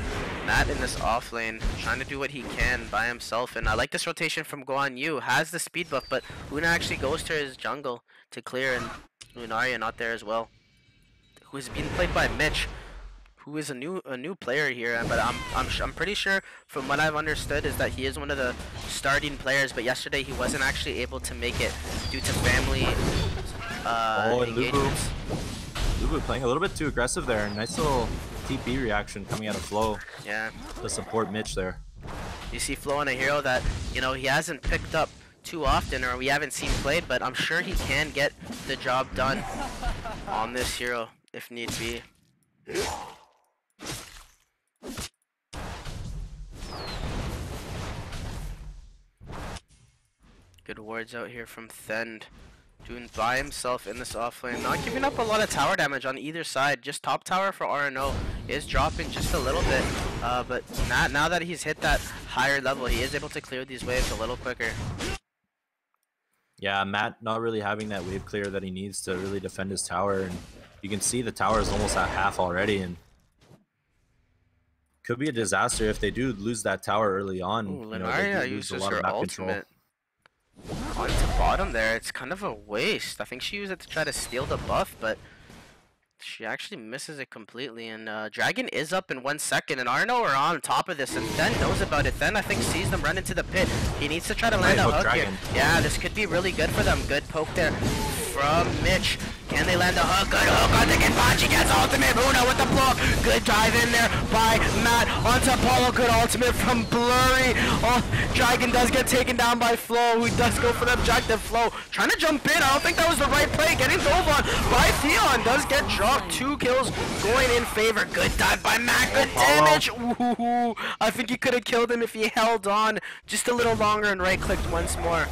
Matt in this off lane trying to do what he can by himself, and I like this rotation from Guan Yu. Has the speed buff, but Una actually goes to his jungle to clear, and Lunaria not there as well, who is being played by Mitch, who is a new player here. But I'm pretty sure from what I've understood is that he is one of the starting players, but yesterday he wasn't actually able to make it due to family engagements. Lubu playing a little bit too aggressive there. Nice little TP reaction coming out of Flo. Yeah. To support Mitch there. You see Flo in a hero that, you know, he hasn't picked up too often, or we haven't seen played, but I'm sure he can get the job done on this hero if need be. Good wards out here from Thend, doing by himself in this offlane, not giving up a lot of tower damage on either side. Just top tower for RNO is dropping just a little bit, but now that he's hit that higher level, he is able to clear these waves a little quicker. Yeah, Matt not really having that wave clear that he needs to really defend his tower, and you can see the tower is almost at half already, and could be a disaster if they do lose that tower early on. Ooh, You know, Lunaria they do lose a uses lot of her map control. ultimate onto bottom there. It's kind of a waste. I think she used it to try to steal the buff, but she actually misses it completely. And Dragon is up in 1 second, and Arno are on top of this, and Then knows about it. Then I think sees them run into the pit. He needs to try to land a hook here. Yeah, this could be really good for them. Good poke there from Mitch. Can they land a hook? Good hook on the Genpachi. Gets ultimate. Una with the block. Good dive in there by Matt onto Apollo. Good ultimate from Blurry. Oh, Dragon does get taken down by Flo, who does go for the objective. Flo trying to jump in. I don't think that was the right play. Getting dove on by Theon. Does get dropped. 2 kills going in favor. Good dive by Matt. Good damage. Ooh, I think he could have killed him if he held on just a little longer and right-clicked once more.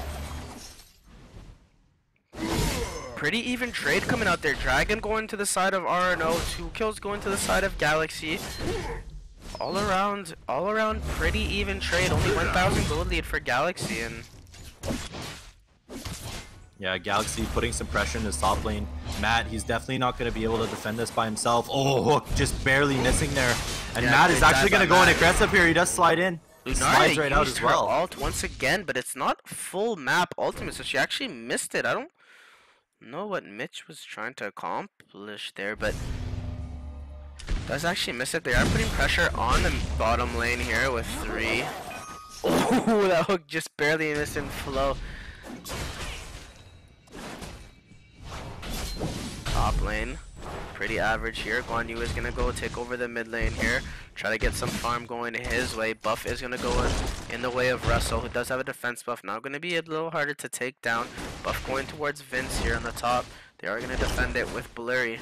Pretty even trade coming out there. Dragon going to the side of RNO, 2 kills going to the side of Galaxy. All around pretty even trade. Only 1,000 gold lead for Galaxy, and yeah, Galaxy putting some pressure in his top lane. Matt, he's definitely not going to be able to defend this by himself. Oh, hook just barely missing there. And yeah, Matt is actually going to go in aggressive here. He does slide in. He slides right out as well. Ult once again, but it's not full map ultimate, so she actually missed it. I don't know what Mitch was trying to accomplish there, but does actually miss it. They are putting pressure on the bottom lane here with 3. Oh, that hook just barely missing Flow. Top lane, pretty average here. Guan Yu is gonna go take over the mid lane here. Try to get some farm going his way. Buff is gonna go in the way of Russell, who does have a defense buff. Now gonna be a little harder to take down. Buff going towards Vince here on the top. They are gonna defend it with Blurry.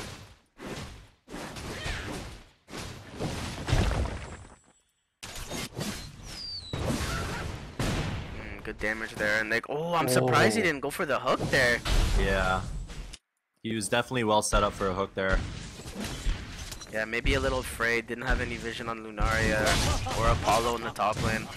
Good damage there, and I'm surprised he didn't go for the hook there. Yeah, he was definitely well set up for a hook there. Yeah, maybe a little afraid. Didn't have any vision on Lunaria or Apollo in the top lane.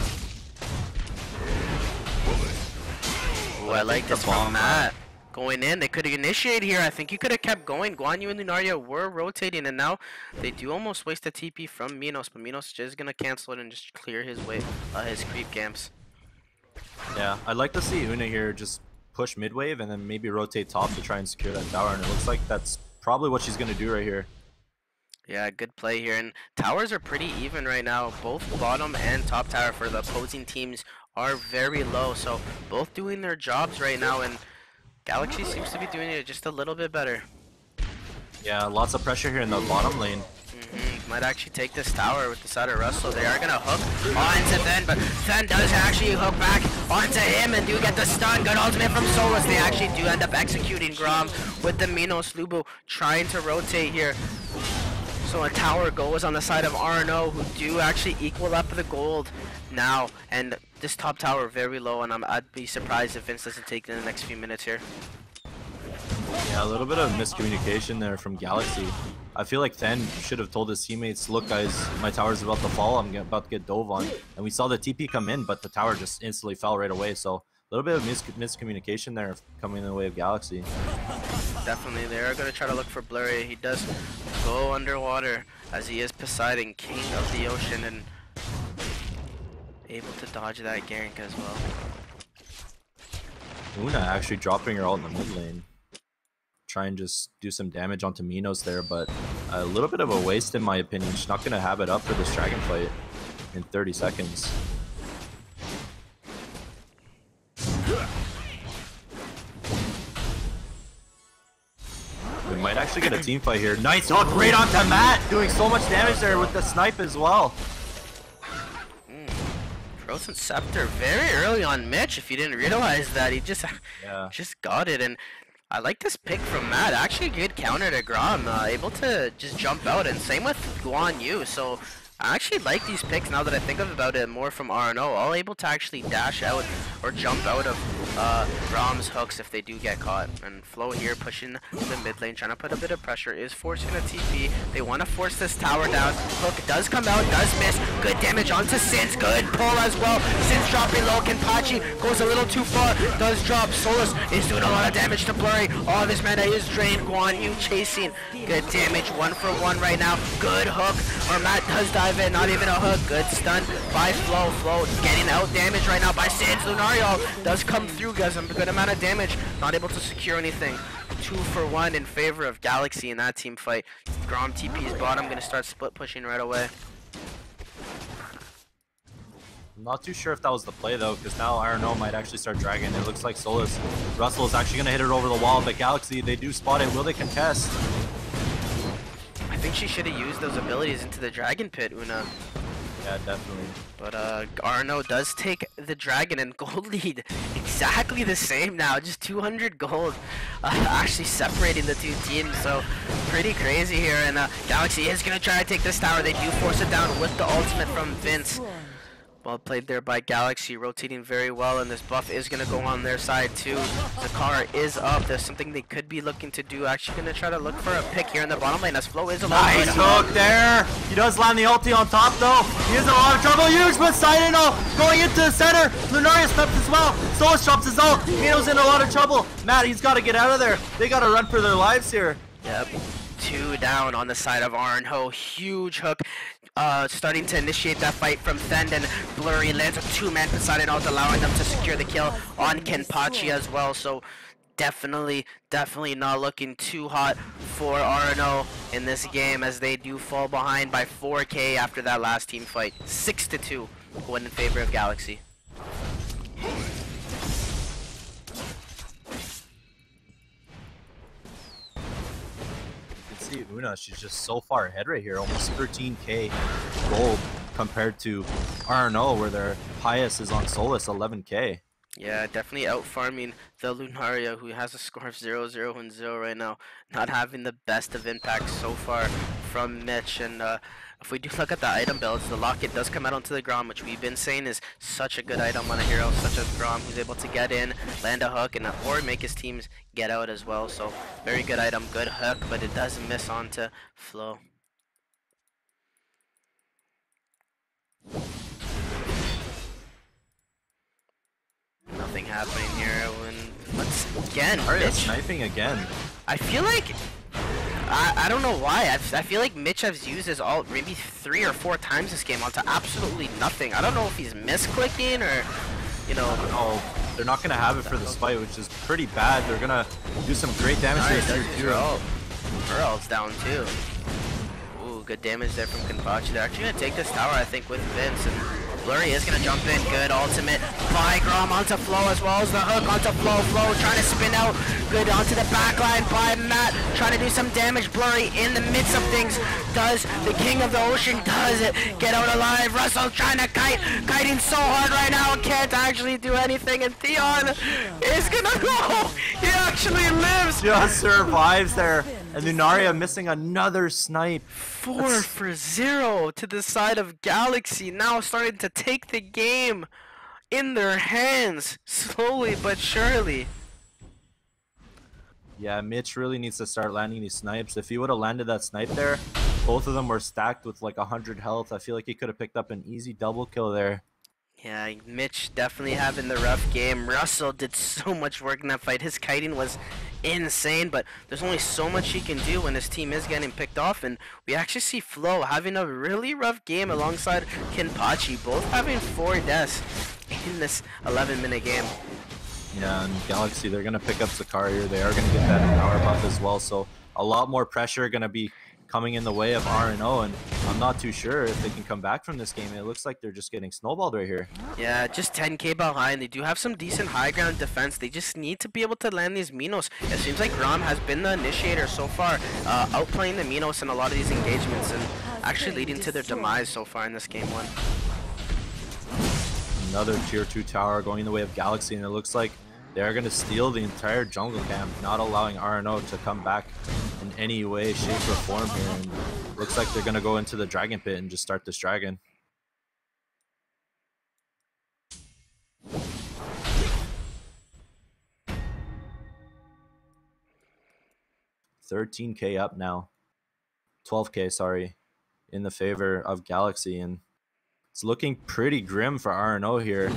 Ooh, I like this from Matt. Going in, they could have initiated here. I think he could have kept going. Guan Yu and Lunaria were rotating, and now they do almost waste a TP from Minos, but Minos is gonna cancel it and just clear his way, his creep camps. Yeah, I'd like to see Una here just push mid wave and then maybe rotate top to try and secure that tower, and it looks like that's probably what she's gonna do right here. Yeah, good play here, and towers are pretty even right now. Both bottom and top tower for the opposing teams are very low, so both doing their jobs right now, and Galaxy seems to be doing it just a little bit better. Yeah, lots of pressure here in the bottom lane. Might actually take this tower with the side of Russell. They are gonna hook onto Zen, but Zen does actually hook back onto him and do get the stun. Good ultimate from Solus. They actually do end up executing Grom with the Minos Lubu trying to rotate here. So a tower goes on the side of RNO, who do actually equal up the gold now, and this top tower very low, and I'd be surprised if Vince doesn't take it in the next few minutes here. Yeah, a little bit of miscommunication there from Galaxy. I feel like Then should have told his teammates, look guys, my tower's about to fall, I'm about to get dove on. And we saw the TP come in, but the tower just instantly fell right away. So a little bit of miscommunication there coming in the way of Galaxy. Definitely, they are going to try to look for Blurry. He does go underwater as he is Poseidon, king of the ocean, and able to dodge that gank as well. Una actually dropping her ult in the mid lane. Try and just do some damage onto Minos there, but a little bit of a waste in my opinion. She's not going to have it up for this dragon fight in 30 seconds. We might actually get a team fight here. Nice hook right onto Matt, doing so much damage there with the snipe as well. Frozen Scepter very early on Mitch. If you didn't realize that, he just got it. And I like this pick from Matt. Actually, good counter to Grom, able to just jump out, and same with Guan Yu. So I actually like these picks now that I think about it more from RNO. All able to actually dash out or jump out of Grom's hooks if they do get caught. And Flo here pushing the mid lane, trying to put a bit of pressure, is forcing a TP. They want to force this tower down. Hook does come out, does miss. Good damage onto Sins. Good pull as well. Sins dropping low. Kenpachi goes a little too far. Does drop. Solus is doing a lot of damage to Blurry. All of his mana is drained. Guan Yu chasing. Good damage. 1 for 1 right now. Good hook. Or Matt does dive in. Not even a hook. Good stun by Flo. Flo getting out damage right now by Sins. Lunario does come through, guys. A good amount of damage. Not able to secure anything. 2 for 1 in favor of Galaxy in that team fight. Grom TP's bottom. Gonna start split pushing right away. I'm not too sure if that was the play though, because now RNO might actually start dragging. It looks like Solus Russell is actually going to hit it over the wall, but Galaxy, they do spot it. Will they contest? I think she should have used those abilities into the Dragon Pit, Una. Yeah, definitely. But RNO does take the Dragon and gold lead. Exactly the same now, just 200 gold. Actually separating the two teams, so pretty crazy here. And Galaxy is going to try to take this tower. They do force it down with the ultimate from Vince. Well played there by Galaxy, rotating very well, and this buff is going to go on their side too. Zakara is up. There's something they could be looking to do. Actually going to try to look for a pick here in the bottom lane as Flo is alone. Nice hook there. He does land the ulti on top though. He is in a lot of trouble. Huge Poseidon going into the center. Lunaria steps as well. Solus drops his ult. Mino's in a lot of trouble. Matt, he's got to get out of there. They got to run for their lives here. Yep. 2 down on the side of RNO. Huge hook. Starting to initiate that fight from Thenden. Blurry lands a 2-man Poseidon ult, allowing them to secure the kill on Kenpachi as well. So definitely not looking too hot for RNO in this game, as they do fall behind by 4K after that last team fight. 6-2 going in favor of Galaxy. Una, she's just so far ahead right here, almost 13k gold compared to RNO, where their highest is on Solus, 11k. Yeah, definitely out farming the Lunaria, who has a score of 0-0 and 0 right now. Not having the best of impact so far from Mitch. And if we do look at the item builds, the Locket does come out onto the Grom, which we've been saying is such a good item on a hero such as Grom, who's able to get in, land a hook, and or make his teams get out as well. So very good item, good hook, but it does miss onto Flo. Nothing happening here. Once again, Mitch sniping again. I feel like I don't know why. I feel like Mitch has used his ult maybe 3 or 4 times this game onto absolutely nothing. I don't know if he's misclicking or, you know. Oh, they're not gonna have it for this fight, which is pretty bad. They're gonna do some great damage to this tier 2. Her ult's down too. Ooh, good damage there from Kenpachi. They're actually gonna take this tower, I think, with Vince, and Blurry is going to jump in. Good ultimate by Grom onto Flo, as well as the hook onto Flo. Flo trying to spin out. Good onto the backline by Matt. Trying to do some damage. Blurry in the midst of things. Does the king of the ocean, does it get out alive? Russell trying to kite. Kiting so hard right now. Can't actually do anything. And Theon is going to go. He actually lives. Just survives there. And Lunaria missing another snipe. 4 for 0 to the side of Galaxy, now starting to take the game in their hands, slowly but surely. Yeah, Mitch really needs to start landing these snipes. If he would have landed that snipe there, both of them were stacked with like 100 health. I feel like he could have picked up an easy double kill there. Yeah, Mitch definitely having the rough game. Russell did so much work in that fight. His kiting was insane, but there's only so much he can do when his team is getting picked off, and we actually see Flo having a really rough game alongside Kenpachi, both having 4 deaths in this 11-minute game. Yeah, and Galaxy, they're going to pick up Zakara here. They are going to get that power buff as well, so a lot more pressure going to be coming in the way of RNO, and I'm not too sure if they can come back from this game. It looks like they're just getting snowballed right here. Yeah, just 10k behind. They do have some decent high ground defense. They just need to be able to land these Minos. It seems like Grom has been the initiator so far, outplaying the Minos in a lot of these engagements, and actually leading to their demise so far in this game 1. Another tier 2 tower going the way of Galaxy, and it looks like they're going to steal the entire jungle camp, not allowing RNO to come back in any way, shape, or form here. And looks like they're going to go into the dragon pit and just start this dragon. $13K up now. 12K, sorry, in the favor of Galaxy, and it's looking pretty grim for RNO here.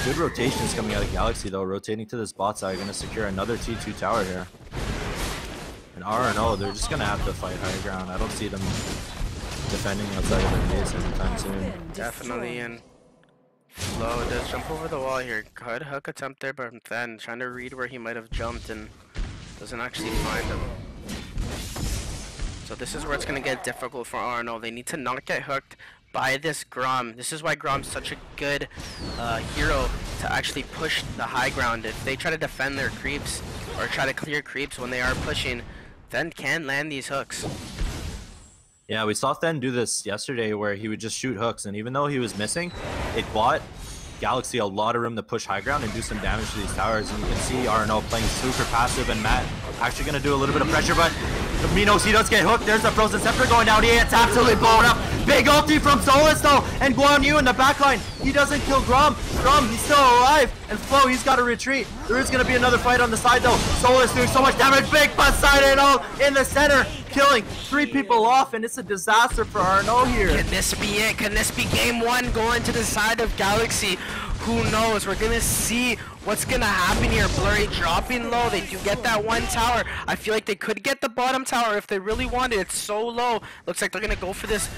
Good rotations coming out of Galaxy though, rotating to this bot side, gonna secure another T2 tower here. And RNO, they're just gonna have to fight high ground. I don't see them defending outside of their base anytime soon. Definitely, and Flo does jump over the wall here. Good hook attempt there, but then trying to read where he might have jumped and doesn't actually find him. So this is where it's going to get difficult for RNO. They need to not get hooked by this Grom. This is why Grom's such a good hero to actually push the high ground. If they try to defend their creeps or try to clear creeps when they are pushing, then can land these hooks. Yeah, we saw Then do this yesterday where he would just shoot hooks, and even though he was missing, it bought Galaxy a lot of room to push high ground and do some damage to these towers. And you can see RNO playing super passive, and Matt actually going to do a little bit of pressure, but Minos, he does get hooked. There's the Frozen Scepter going down. He gets absolutely blown up. Big ulti from Solus though, and Guan Yu in the backline. He doesn't kill Grom. Grom, he's still alive. And Flo, he's got to retreat. There is going to be another fight on the side though. Solus doing so much damage. Big Poseidon all in the center, killing 3 people off, and it's a disaster for RNO here. Can this be it? Can this be game 1 going to the side of Galaxy? Who knows? We're gonna see what's gonna happen here. Blurry dropping low. They do get that 1 tower. I feel like they could get the bottom tower if they really wanted. It's so low. Looks like they're gonna go for this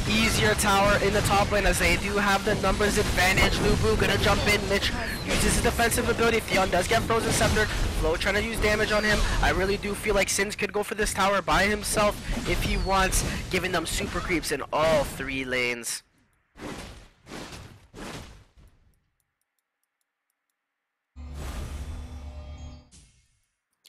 easier tower in the top lane as they do have the numbers advantage. Lubu gonna jump in. Mitch uses his defensive ability. Theon does get Frozen Scepter. Flo trying to use damage on him. I really do feel like Sins could go for this tower by himself if he wants, giving them super creeps in all 3 lanes.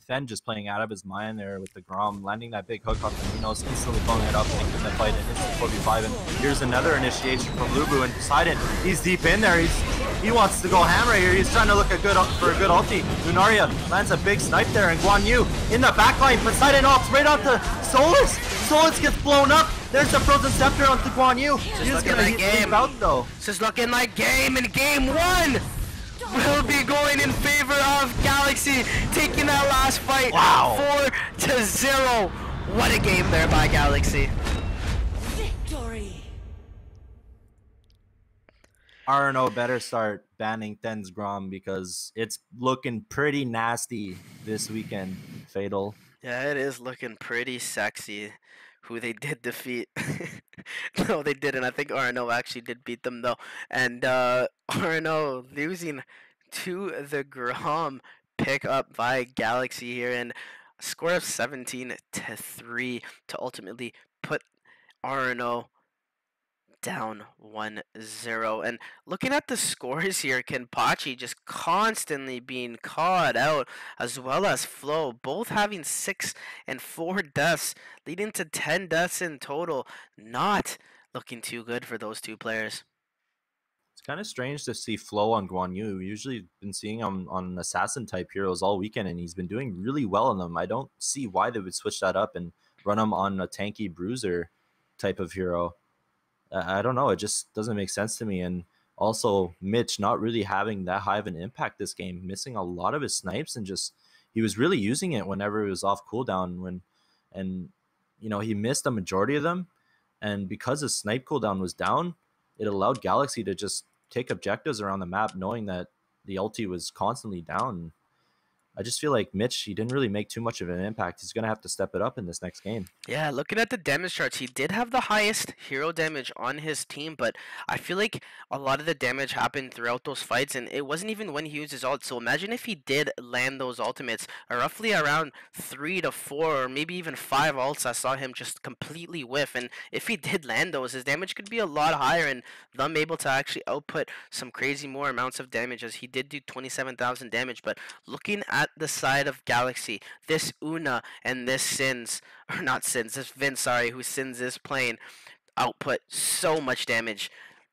Then just playing out of his mind there with the Grom, landing that big hook on the Minos, instantly blowing it up, making the fight an instant 4v5. And here's another initiation from Lubu, and Poseidon, he's deep in there. He wants to go hammer here. He's trying to look for a good ulti. Lunaria lands a big snipe there, and Guan Yu in the backline. Poseidon ults right onto Solus. Solus gets blown up. There's the Frozen Scepter onto Guan Yu. He's gonna hit out though. This is looking like game, and game 1 will be going in favor of Galaxy, taking that last fight. Wow. 4-0. What a game there by Galaxy. Victory. RNO better start banning Then's Grom because it's looking pretty nasty this weekend, Fatal. Yeah, it is looking pretty sexy. Who they did defeat. No, they didn't. I think RNO actually did beat them though. And RNO losing to the Grom pick up by Galaxy here, and a score of 17-3 to ultimately put RNO down 1-0. And looking at the scores here, Kenpachi just constantly being caught out, as well as Flo, both having 6 and 4 deaths, leading to 10 deaths in total. Not looking too good for those 2 players. It's kind of strange to see Flo on Guan Yu. We usually been seeing him on assassin type heroes all weekend, and he's been doing really well on them. I don't see why they would switch that up and run him on a tanky bruiser type of hero. I don't know. It just doesn't make sense to me. And also Mitch not really having that high of an impact this game, missing a lot of his snipes, and just he was really using it whenever it was off cooldown. And you know, he missed a majority of them. And because his snipe cooldown was down, it allowed Galaxy to just take objectives around the map, knowing that the ulti was constantly down. I just feel like Mitch, he didn't really make too much of an impact. He's going to have to step it up in this next game. Yeah, looking at the damage charts, he did have the highest hero damage on his team, but I feel like a lot of the damage happened throughout those fights, and it wasn't even when he used his ult. So imagine if he did land those ultimates, roughly around 3 to 4 or maybe even 5 ults I saw him just completely whiff. And if he did land those, his damage could be a lot higher, and them able to actually output some crazy more amounts of damage, as he did do 27,000 damage. But looking at the side of Galaxy, this Una and this Sins, or not Sins, this Vince, sorry, who Sins is playing, output so much damage,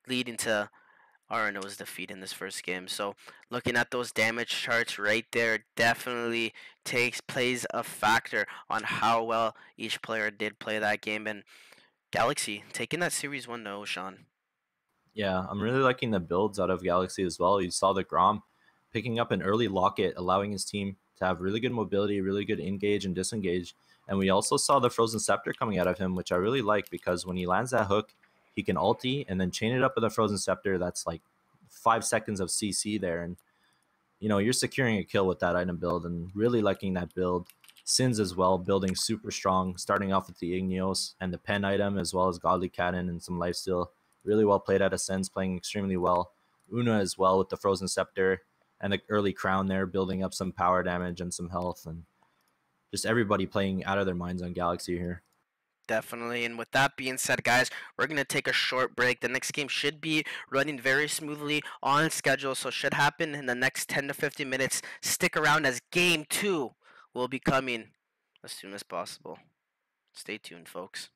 leading to RNO's defeat in this first game. So looking at those damage charts right there, definitely plays a factor on how well each player did play that game. And Galaxy taking that series 1-0, Sean. Yeah, I'm really liking the builds out of Galaxy as well. You saw the Grom picking up an early locket, allowing his team to have really good mobility, really good engage and disengage. And we also saw the Frozen Scepter coming out of him, which I really like because when he lands that hook, he can ulti and then chain it up with a Frozen Scepter. That's like 5 seconds of CC there. And, you know, you're securing a kill with that item build and really liking that build. Sins as well, building super strong, starting off with the Igneos and the pen item, as well as Godly Cannon and some lifesteal. Really well played out of Sins, playing extremely well. Una as well with the Frozen Scepter and the early crown there, building up some power damage and some health. And just everybody playing out of their minds on Galaxy here. Definitely. And with that being said, guys, we're going to take a short break. The next game should be running very smoothly on schedule, so should happen in the next 10 to 15 minutes. Stick around as game 2 will be coming as soon as possible. Stay tuned, folks.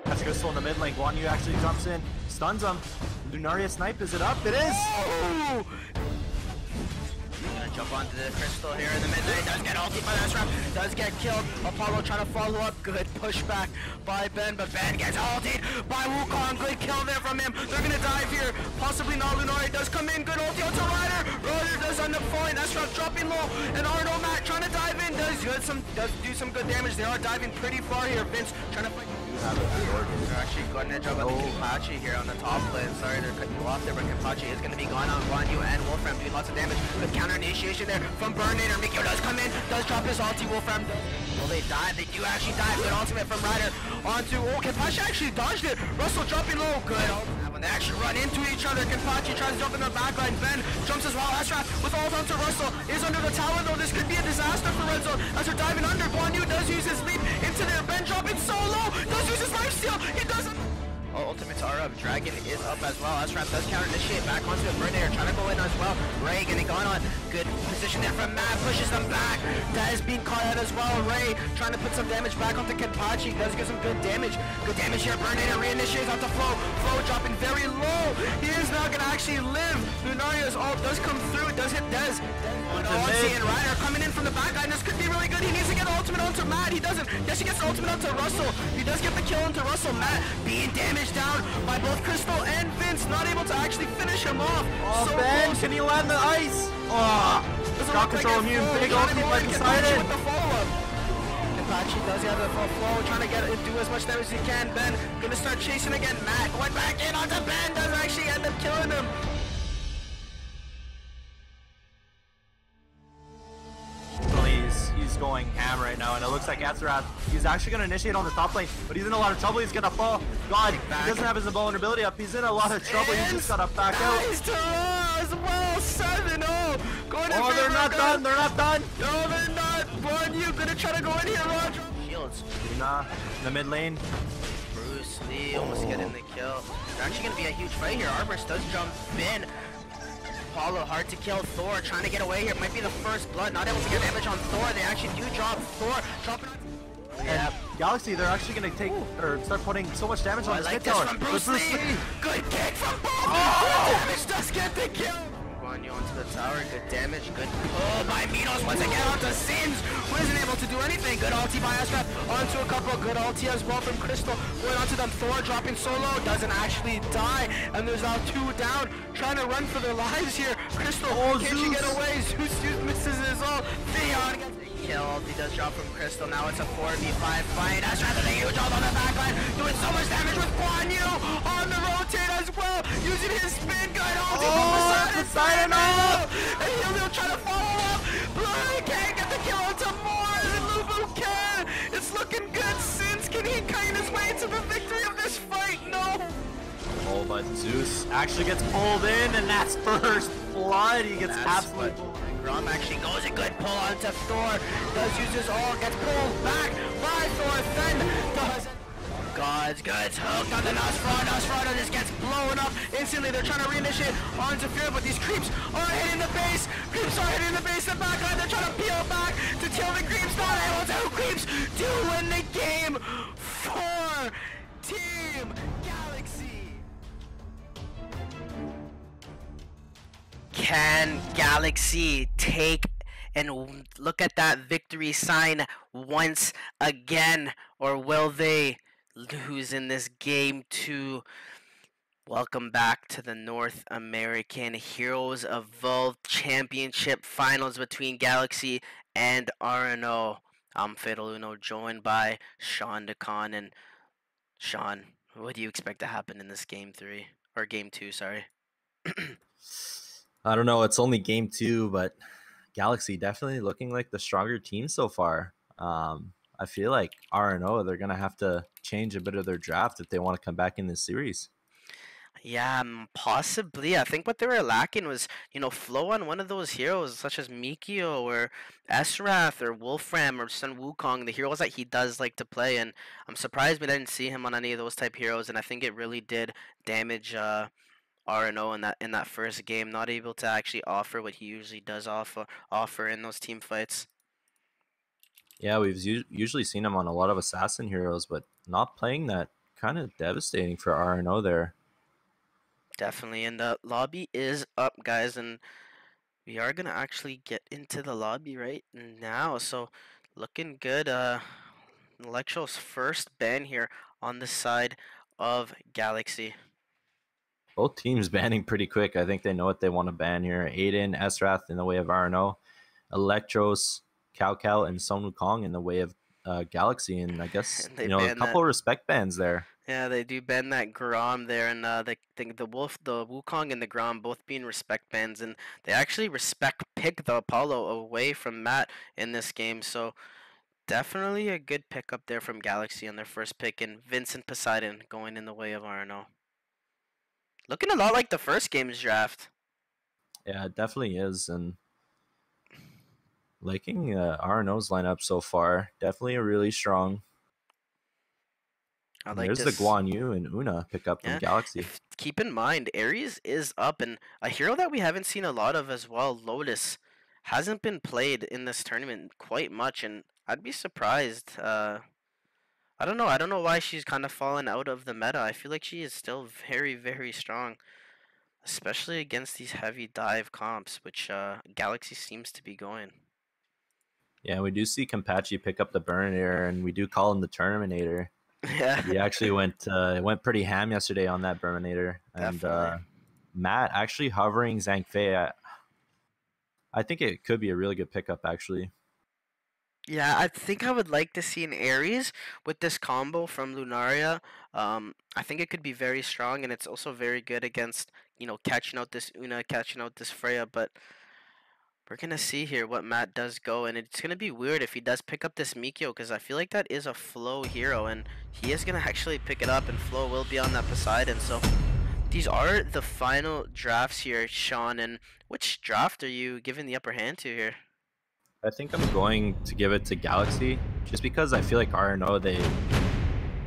That's Crystal in the mid lane. Guan Yu actually jumps in, stuns him. Lunaria snipe, is it up? It is! Oh! Gonna jump onto the Crystal here in the mid lane. Does get ulti by that trap. Does get killed. Apollo trying to follow up. Good pushback by Ben, but Ben gets ultied by Wukong. Good kill there from him. They're gonna dive here. Possibly not. Lunaria does come in. Good ulti onto Ryder. Ryder does end up falling. That's trap dropping low. And Arno Matt trying to dive in. Does do some good damage. They are diving pretty far here. Vince trying to fight. They're actually going to jump on the Kenpachi here on the top lane. Sorry, they're cutting you off there, but Kenpachi is going to be gone on Guan Yu and Wolfram doing lots of damage. Good counter initiation there from Burninator. Mikio does come in, does drop his ulti. Wolfram, well, they died. They do actually die. Good ultimate from Ryder onto, Kenpachi actually dodged it. Russell dropping low. Good. When they actually run into each other, Kenpachi tries to jump in the backline. Ben jumps as well. Ashraf with ult onto Russell is under the tower though. This could be a disaster for Red Zone as they're diving under. Guan Yu does use his leap into there. Ben dropping so low. Does use his life steal. He doesn't. Oh, ultimates are up. Dragon is up as well. Ashraf does counter initiate back onto the Burninator, trying to go in as well. Ray getting gone on. Good position there from Matt. Pushes them back. That is being caught out as well. Ray trying to put some damage back onto Kenpachi. Does get some good damage. Good damage here. Burninator reinitiates onto Flo. Flo dropping very low. He is now going to actually live. Lunaria's ult does come through. Does hit Dez. And Ryder coming in from the back line. This could be really good. He needs to get the ultimate onto Matt. He doesn't. Yes, he gets the ultimate onto Russell. He does get the kill onto Russell. Matt being damaged down by both Crystal and Vince. Not able to actually finish him off. Oh, so Ben, close. can he land the ice? Oh, got control immune. Big ulti by Poseidon. With the follow-up. Kenpachi does have the full flow, trying to do as much damage as he can. Ben gonna start chasing again. Matt going back in onto Ben. Does actually end up killing him. He's going ham right now, and it looks like Azeroth, he's actually going to initiate on the top lane, but he's in a lot of trouble. He's going to fall. God, he doesn't have his invulnerability up. He's in a lot of trouble. He just got to back out. Nice to as well. 7-0. Going oh, they're not done. They're not done. No, they're not. Guan Yu gonna try to go in here, Roger. Shields. Luna in the mid lane. Bruce Lee almost getting the kill. It's actually going to be a huge fight here. Arborist does jump in. Apollo hard to kill. Thor trying to get away here. Might be the first blood. Not able to get damage on Thor. They actually do drop Thor. Dropping on. Yeah, Galaxy, they're actually going to take or start putting so much damage on the mid tower. From Bruce Lee. Good kick from Paul. Oh! Damage does get the kill. Guan Yu onto the tower. Good damage. Good pull by Minos once again onto Sins, who isn't able to do anything. Good ulti by Ashraf onto a couple. Good ulti as well from Crystal. Going onto them. Thor dropping solo. Doesn't actually die. And there's now 2 down. Trying to run for their lives here. Crystal, can she get away? Zeus misses his ult. Theon gets killed. He does drop from Crystal. Now it's a 4v5 fight. Ashraf with a huge ult on the backline. Doing so much damage with Guan Yu on the rotate as well. Using his spin gun ulti from Poseidon. And he'll try to follow up. Blue can't get the kill onto Moore. And Lubu can. It's looking good. Sins, can he kite his way to the victory of this fight? No. Oh, but Zeus actually gets pulled in, and that's first blood. He gets absolutely pulled. Grom actually goes a good pull onto Thor. Does use his ult. Gets pulled back by Thor. Then does it. God's goods hooked onto Nosferatu. Nosferatu just gets blown up instantly. They're trying to reinitiate onto Fear, but these creeps are hitting the base. Creeps are hitting the base. The backline, they're trying to peel back to kill the creeps. Not able to. Creeps do win the game for Team Galaxy. Can Galaxy take and look at that victory sign once again, or will they lose in this game 2? Welcome back to the North American Heroes Evolved Championship Finals between Galaxy and RNO. I'm Fatal Uno, joined by Sean DeCon. And Sean, what do you expect to happen in this game 3 or game 2? Sorry. I don't know. It's only game 2, but Galaxy definitely looking like the stronger team so far. I feel like RNO, they're going to have to change a bit of their draft if they want to come back in this series. Yeah, possibly. I think what they were lacking was, flow on one of those heroes, such as Mikio or Esrath or Wolfram or Sun Wukong, the heroes that he does like to play. And I'm surprised we didn't see him on any of those type heroes. And I think it really did damage RNO in that first game, not able to actually offer what he usually does offer in those team fights. Yeah, we've usually seen him on a lot of assassin heroes, but not playing that, kind of devastating for RNO there. Definitely. And the lobby is up, guys, and we are gonna actually get into the lobby right now. So looking good. Electro's first ban here on the side of Galaxy. Both teams banning pretty quick. I think they know what they want to ban here. Aiden, Esrath in the way of RNO, Electros, Cao, and Sun Wukong in the way of Galaxy. And I guess, And they a ban couple that. of respect bans there. Yeah, they do ban that Grom there, and the Wukong and the Grom both being respect bans, and they actually respect pick the Apollo away from Matt in this game. So definitely a good pick up there from Galaxy on their first pick, and Vincent Poseidon going in the way of RNO. Looking a lot like the first game's draft. Yeah, it definitely is. And liking RNO's lineup so far. Definitely a really strong. I And like there's the this. Guan Yu and Una pickup from Yeah. Galaxy. Keep in mind, Ares is up, and a hero that we haven't seen a lot of as well, Lotus, hasn't been played in this tournament quite much, and I'd be surprised. I don't know. I don't know why she's kind of fallen out of the meta. I feel like she is still very, very strong, especially against these heavy dive comps, which Galaxy seems to be going. Yeah, we do see Kampachi pick up the Burninator, and we do call him the Terminator. Yeah, He actually went pretty ham yesterday on that Burninator. And definitely. Matt actually hovering Zhang Fei. I think it could be a really good pickup, actually. Yeah, I think I would like to see an Ares with this combo from Lunaria. I think it could be very strong, and it's also very good against, catching out this Una, catching out this Freya. But we're gonna see here what Matt does go, and it's gonna be weird if he does pick up this Mikio, because I feel like that is a Flow hero, and he is gonna actually pick it up, and Flow will be on that Poseidon. So these are the final drafts here, Sean. And which draft are you giving the upper hand to here? I think I'm going to give it to Galaxy just because I feel like RNO,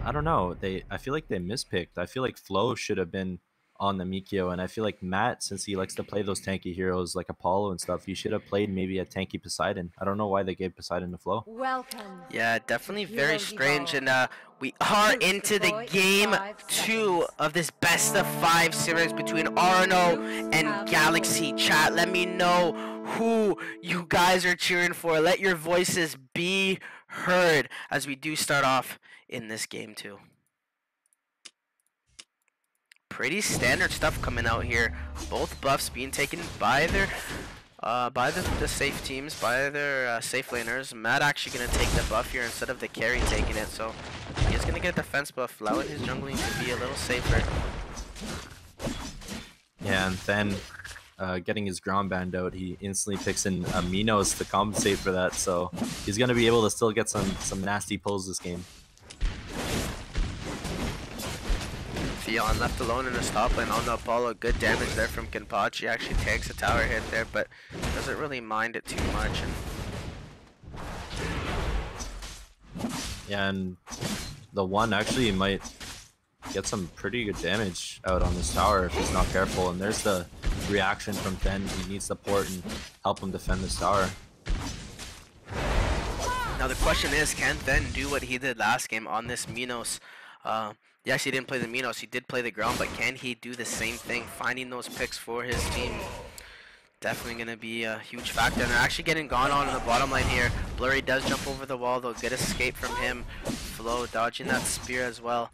I don't know, I feel like they mispicked. I feel like Flo should have been on the Mikio, and I feel like Matt, since he likes to play those tanky heroes like Apollo and stuff, he should have played maybe a tanky Poseidon. I don't know why they gave Poseidon to Flo. Welcome. Yeah, definitely very Heroes strange. Evolve. And we are Boost into the deployed in game 5 2 seconds. of this best of 5 series between RNO and Galaxy. Chat, let me know who you guys are cheering for. Let your voices be heard as we do start off in this game 2. Pretty standard stuff coming out here. Both buffs being taken by their by the safe teams, by their safe laners. Matt actually going to take the buff here instead of the carry taking it, so he's going to get a defense buff, allowing his jungling to be a little safer. Yeah, and then getting his ground band out, he instantly picks in Minos to compensate for that, so he's going to be able to still get some nasty pulls this game. Theon left alone in his top lane on the Apollo. Good damage there from Kenpachi. Actually takes a tower hit there, but doesn't really mind it too much. Yeah, and the one actually might get some pretty good damage out on this tower if he's not careful. And there's the reaction from Then. He needs support and help him defend this tower. Now the question is, can Then do what he did last game on this Minos? He actually didn't play the Minos, he did play the ground, but can he do the same thing, finding those picks for his team? Definitely going to be a huge factor. And they're actually getting gone on in the bottom line here. Blurry does jump over the wall though, good escape from him. Flo dodging that spear as well.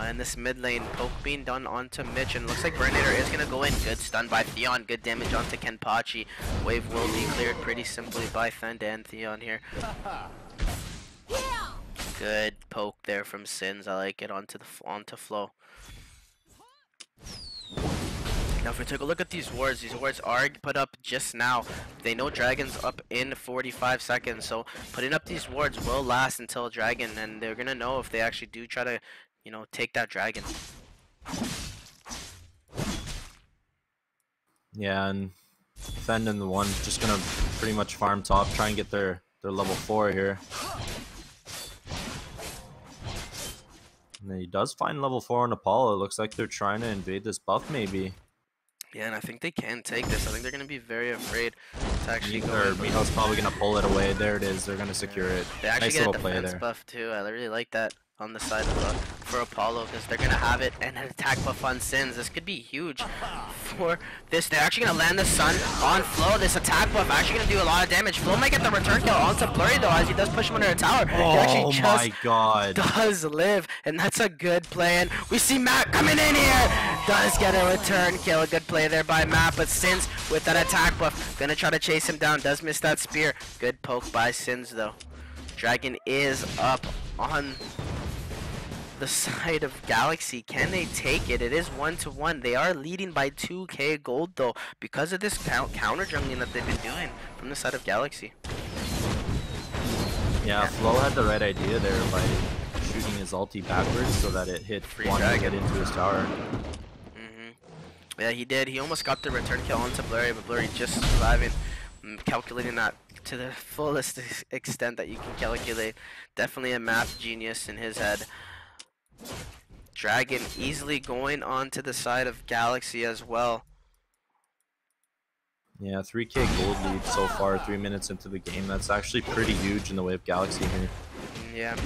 In this mid lane, poke being done onto Mitch, and looks like Burninator is going to go in. Good stun by Theon, good damage onto Kenpachi. Wave will be cleared pretty simply by Thenda and Theon here. Good poke there from Sins. I like it onto Flo. Now if we take a look at these wards are put up just now. They know Dragon's up in 45 seconds, so putting up these wards will last until Dragon, and they're gonna know if they actually do try to, take that Dragon. Yeah, and Fend and the one just gonna pretty much farm top, try and get their level 4 here. And then he does find level 4 on Apollo. It looks like they're trying to invade this buff maybe. Yeah, and I think they can take this. I think they're going to be very afraid to actually go in. Mino's probably going to pull it away. There it is. They're going to secure it. They actually Nice get a little play defense there. buff too. I really like that on the side of for Apollo, because they're going to have it and an attack buff on Sins. This could be huge for this. They're actually going to land the Sun on Flo. This attack buff actually going to do a lot of damage. Flo might get the return kill onto Blurry though, as he does push him under a tower. He actually just my god. does live, and that's a good play. And we see Matt coming in here. Does get a return kill. A good play there by Matt, but Sins with that attack buff going to try to chase him down. Does miss that spear. Good poke by Sins though. Dragon is up on the side of Galaxy. Can they take it? It is 1-1. They are leading by 2k gold though, because of this counter jungling that they've been doing from the side of Galaxy. Yeah, Flo had the right idea there by shooting his ulti backwards so that it hit one to get into his tower. Yeah, he did. He almost got the return kill onto Blurry, but Blurry just surviving, calculating that to the fullest extent that you can calculate. Definitely a math genius in his head. Dragon easily going on to the side of Galaxy as well. Yeah, 3k gold lead so far, 3 minutes into the game. That's actually pretty huge in the way of Galaxy here. Yeah.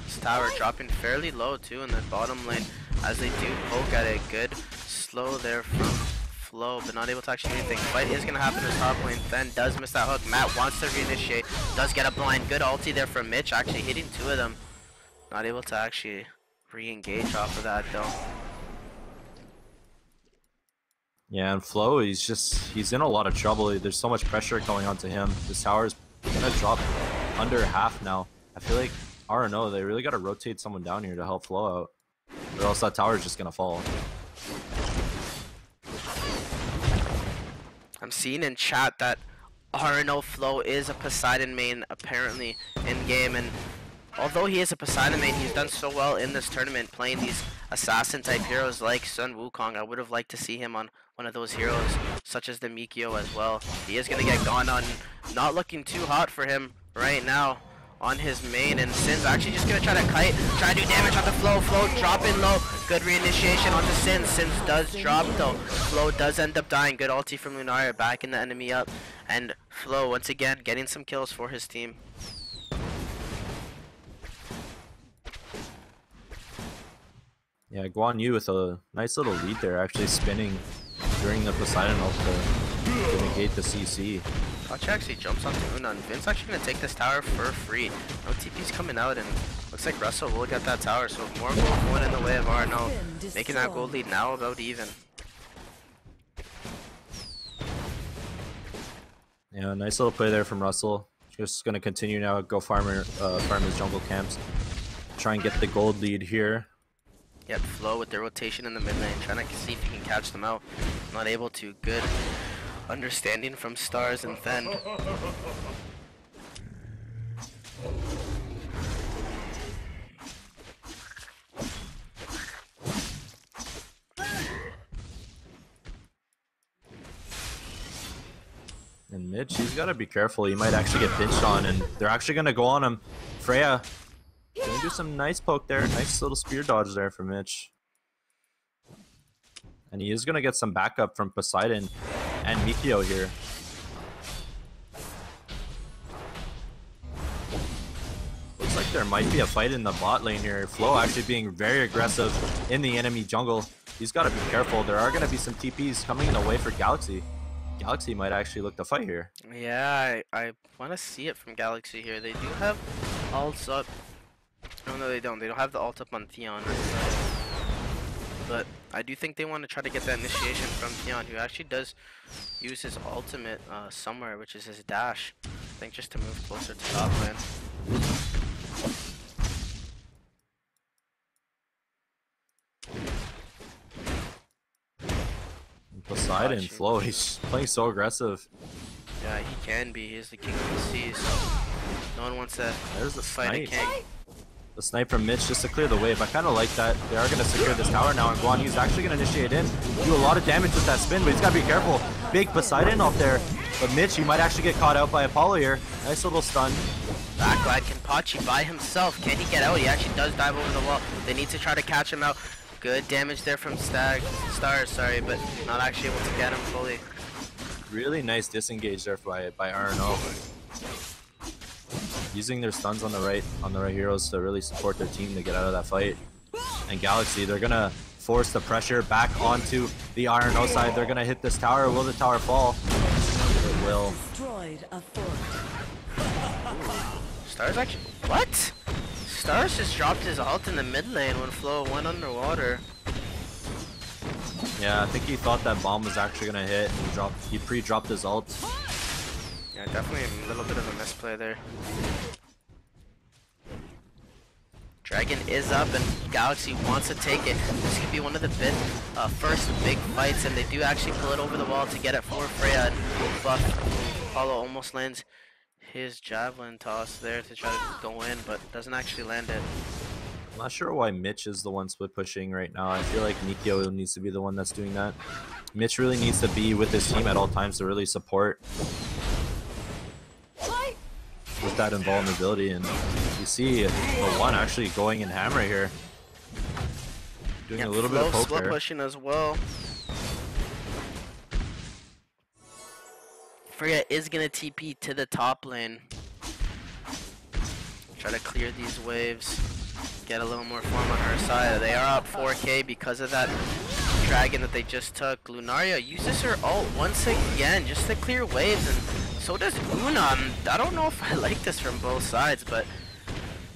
This tower dropping fairly low too in the bottom lane, as they do poke at it. Good slow there from Flo, but not able to actually do anything. Fight is going to happen in the top lane. Fen does miss that hook. Matt wants to reinitiate. Does get a blind. Good ulti there from Mitch, actually hitting 2 of them. Not able to actually re-engage off of that though. Yeah, and Flo, he's in a lot of trouble. There's so much pressure going onto him. This tower is gonna drop under half now. I feel like, I don't know, they really gotta rotate someone down here to help Flo out, or else that tower is just gonna fall. I'm seeing in chat that RNO Flo is a Poseidon main apparently in game, and although he is a Poseidon main, he's done so well in this tournament playing these assassin type heroes like Sun Wukong. I would have liked to see him on one of those heroes such as the Mikio as well. He is going to get gone on, not looking too hot for him right now on his main, and Sin's actually just going to try to kite, try to do damage on the Flo. Flo dropping low. Good reinitiation onto Sin. Sin does drop though. Flo does end up dying. Good ulti from Lunaria, backing the enemy up, and Flo once again getting some kills for his team. Yeah, Guan Yu with a nice little lead there, actually spinning during the Poseidon ult to negate the CC. Gotcha actually jumps onto Una, and Vin's actually going to take this tower for free. No TP's coming out, and looks like Russell will get that tower, so more gold going in the way of RNO, making that gold lead now about even. Yeah, nice little play there from Russell. Just going to continue now, go farm his jungle camps, try and get the gold lead here. Yep, Flo with the rotation in the mid lane, trying to see if he can catch them out. Not able to. Good understanding from Stars and Fen. And Mitch, he's got to be careful. He might actually get pinched on, and they're actually going to go on him. Freya gonna do some nice poke there. Nice little spear dodge there for Mitch. And he is going to get some backup from Poseidon and Mikio here. Looks like there might be a fight in the bot lane here. Flo actually being very aggressive in the enemy jungle. He's got to be careful. There are going to be some TPs coming in the way for Galaxy. Galaxy might actually look to fight here. Yeah, I want to see it from Galaxy here. They do have ults up. Oh, no, they don't. They don't have the ult up on Theon. But I do think they want to try to get that initiation from Theon, who actually does use his ultimate somewhere, which is his dash. I think just to move closer to top lane. Poseidon, Flo, he's playing so aggressive. Yeah, he can be. He's the king of the sea, so no one wants to There's the fight a snipe. king. The snipe from Mitch just to clear the wave. I kind of like that. They are going to secure this tower now, and Guan Yu's actually going to initiate in. Do a lot of damage with that spin, but he's got to be careful. Big Poseidon up there. But Mitch, he might actually get caught out by Apollo here. Nice little stun. Backglide Kenpachi by himself. Can he get out? He actually does dive over the wall. They need to try to catch him out. Good damage there from Stars, sorry, but not actually able to get him fully. Really nice disengage there by RNO. Using their stuns on the right heroes to really support their team to get out of that fight. And Galaxy, they're gonna force the pressure back onto the RNO side. They're gonna hit this tower. Will the tower fall? It will. Destroyed a fort. Stars actually, what? Stars just dropped his ult in the mid lane when Flo went underwater. Yeah, I think he thought that bomb was actually gonna hit. He pre-dropped his ult. Yeah, definitely a little bit of a misplay there. Dragon is up and Galaxy wants to take it. This could be one of the first big fights, and they do actually pull it over the wall to get it for Freya. Buff Apollo almost lands his javelin toss there to try to go in, but doesn't actually land it. I'm not sure why Mitch is the one split pushing right now. I feel like Nikio needs to be the one that's doing that. Mitch really needs to be with his team at all times to really support with that invulnerability, and you see the one actually going in hammer here, doing a little bit of poke split there. pushing as well. Freya is gonna TP to the top lane, try to clear these waves, get a little more form on her side. They are up 4k because of that dragon that they just took. Lunaria uses her ult once again just to clear waves, and so does Una. I don't know if I like this from both sides, but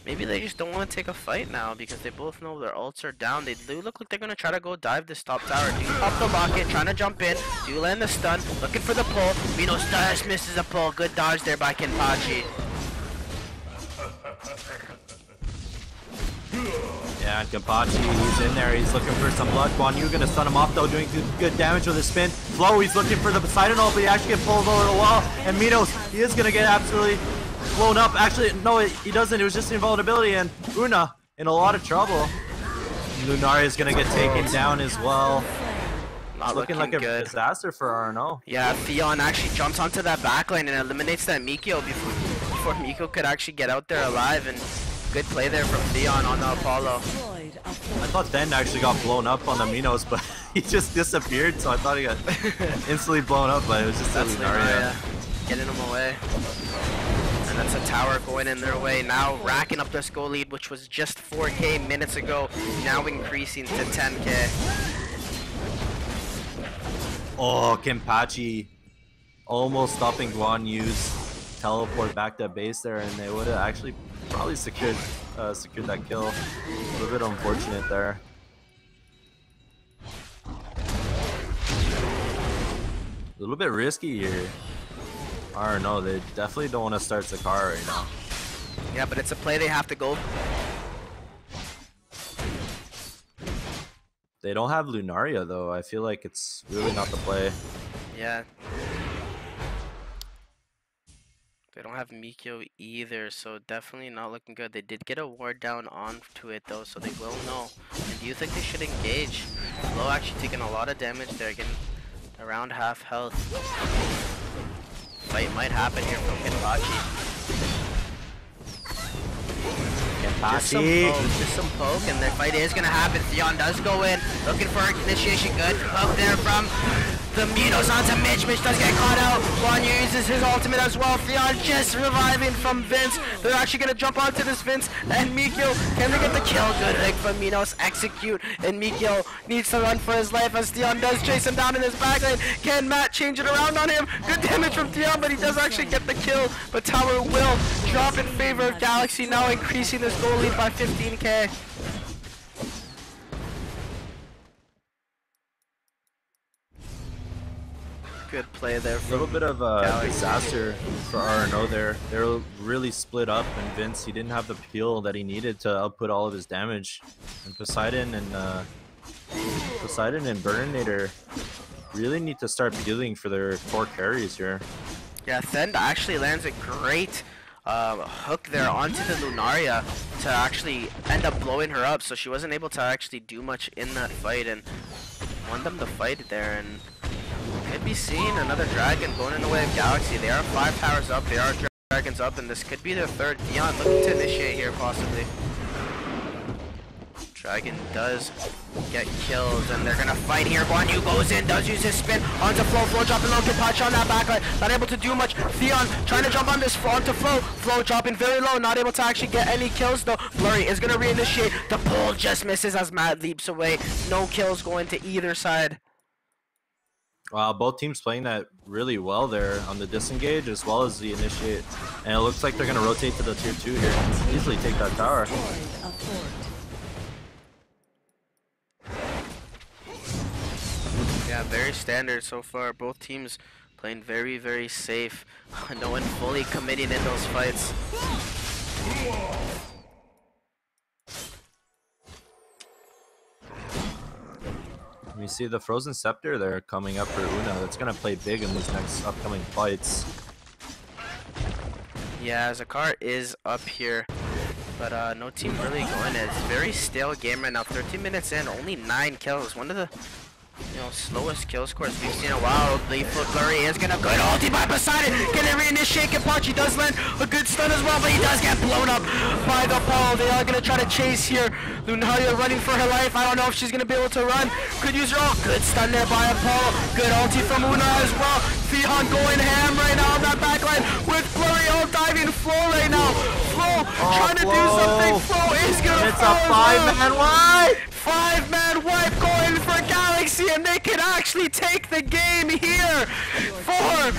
maybe they just don't want to take a fight now because they both know their ults are down. They do look like they're going to try to go dive this top tower. Do pop the locket, trying to jump in. Do land the stun, looking for the pull. Minos just misses a pull. Good dodge there by Kenpachi. Yeah, and Kenpachi, he's in there. He's looking for some blood. Guan Yu gonna stun him off though, doing good damage with his spin. Flo, he's looking for the Poseidon ult, but he actually gets pulled over the wall. And Minos, he is gonna get absolutely blown up. Actually, no, he doesn't. It was just invulnerability, and Una in a lot of trouble. Lunaria is gonna get taken down as well. Not looking like a good. disaster for RNO. Yeah, Theon actually jumps onto that backline and eliminates that Mikio before Mikio could actually get out there alive, and good play there from Theon on the Apollo. I thought Den actually got blown up on the Minos, but he just disappeared, so I thought he got instantly blown up, but it was just a Lunaria. Getting him away. And that's a tower going in their way. Now racking up this goal lead, which was just 4k minutes ago, now increasing to 10k. Oh, Kenpachi almost stopping Guan Yu's teleport back to base there, and they would have actually probably secured that kill. A little bit unfortunate there. A little bit risky here. I don't know, they definitely don't want to start Zakara right now. Yeah, but it's a play they have to go. They don't have Lunaria though. I feel like it's really not the play. Yeah. They don't have Mikio either, so definitely not looking good. They did get a ward down onto it though, so they will know. And do you think they should engage? Flo actually taking a lot of damage there, getting around half health. Fight might happen here from Kenpachi. Just some poke, and the fight is gonna happen. Theon does go in, looking for initiation. Good poke there from the Minos onto Mitch. Mitch does get caught out. Guan Yu uses his ultimate as well. Theon just reviving from Vince. They're actually gonna jump onto this Vince and Mikio. Can they get the kill? Good pick from Minos. Execute, and Mikio needs to run for his life as Theon does chase him down in his backline. Can Matt change it around on him? Good damage from Theon, but he does actually get the kill. But tower will drop in favor of Galaxy, now increasing this goal lead by 15k. Good play there. A little bit of a disaster for RNO there. They're really split up, and Vince, he didn't have the peel that he needed to output all of his damage. And Poseidon and Burninator really need to start peeling for their core carries here. Yeah, Thend actually lands a great hook there onto the Lunaria to actually end up blowing her up, so she wasn't able to actually do much in that fight and won them the fight there. And could be seeing another dragon going in the way of Galaxy. They are 5 towers up, they are dragons up, and this could be their third. Dion looking to initiate here possibly. Dragon does get killed, and they're gonna fight here. Guan Yu goes in, does use his spin onto Flo. Flo dropping low, can punch on that backline. Not able to do much. Theon trying to jump on this onto Flo. Flo dropping very low, not able to actually get any kills though. Blurry is gonna reinitiate. The pull just misses as Matt leaps away. No kills going to either side. Wow, both teams playing that really well there on the disengage as well as the initiate. And it looks like they're going to rotate to the tier 2 here and easily take that tower. Yeah, very standard so far. Both teams playing very, very safe. No one fully committing in those fights. We see the Frozen Scepter there coming up for Una. That's going to play big in these next upcoming fights. Yeah, Zakar is up here, but no team really going in. It's a very stale game right now. 13 minutes in, only 9 kills. One of the slowest kill scores we've seen in a while. Leaffoot Blurry is gonna good ulti by Poseidon. Gonna reinitiate. Kapachi does land a good stun as well, but he does get blown up by the pole. They are gonna try to chase here. Lunaria running for her life. I don't know if she's gonna be able to run. Could use her ult. Good stun there by Apollo. Good ulti from Una as well. Fihan going ham right now on that backline with Blurry ult diving Flo right now. Flo trying to do something. Flo is gonna It's a 5-man wipe! 5-man wipe going for Galaxy, and they can actually take the game here for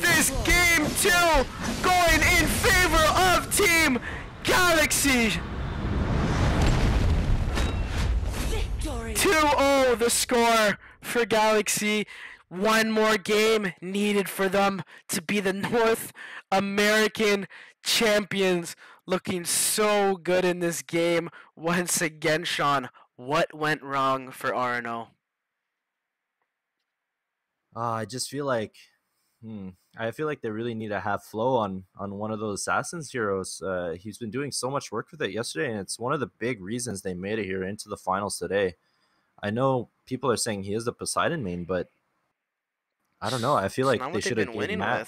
this game 2 going in favor of Team Galaxy. Victory. 2-0 the score for Galaxy. One more game needed for them to be the North American champions. Looking so good in this game once again, Sean. What went wrong for RNO? I just feel like, they really need to have Flo on one of those Assassins heroes. He's been doing so much work with it yesterday, and it's one of the big reasons they made it here into the finals today. I know people are saying he is the Poseidon main, but I don't know. I feel like they should have given Matt.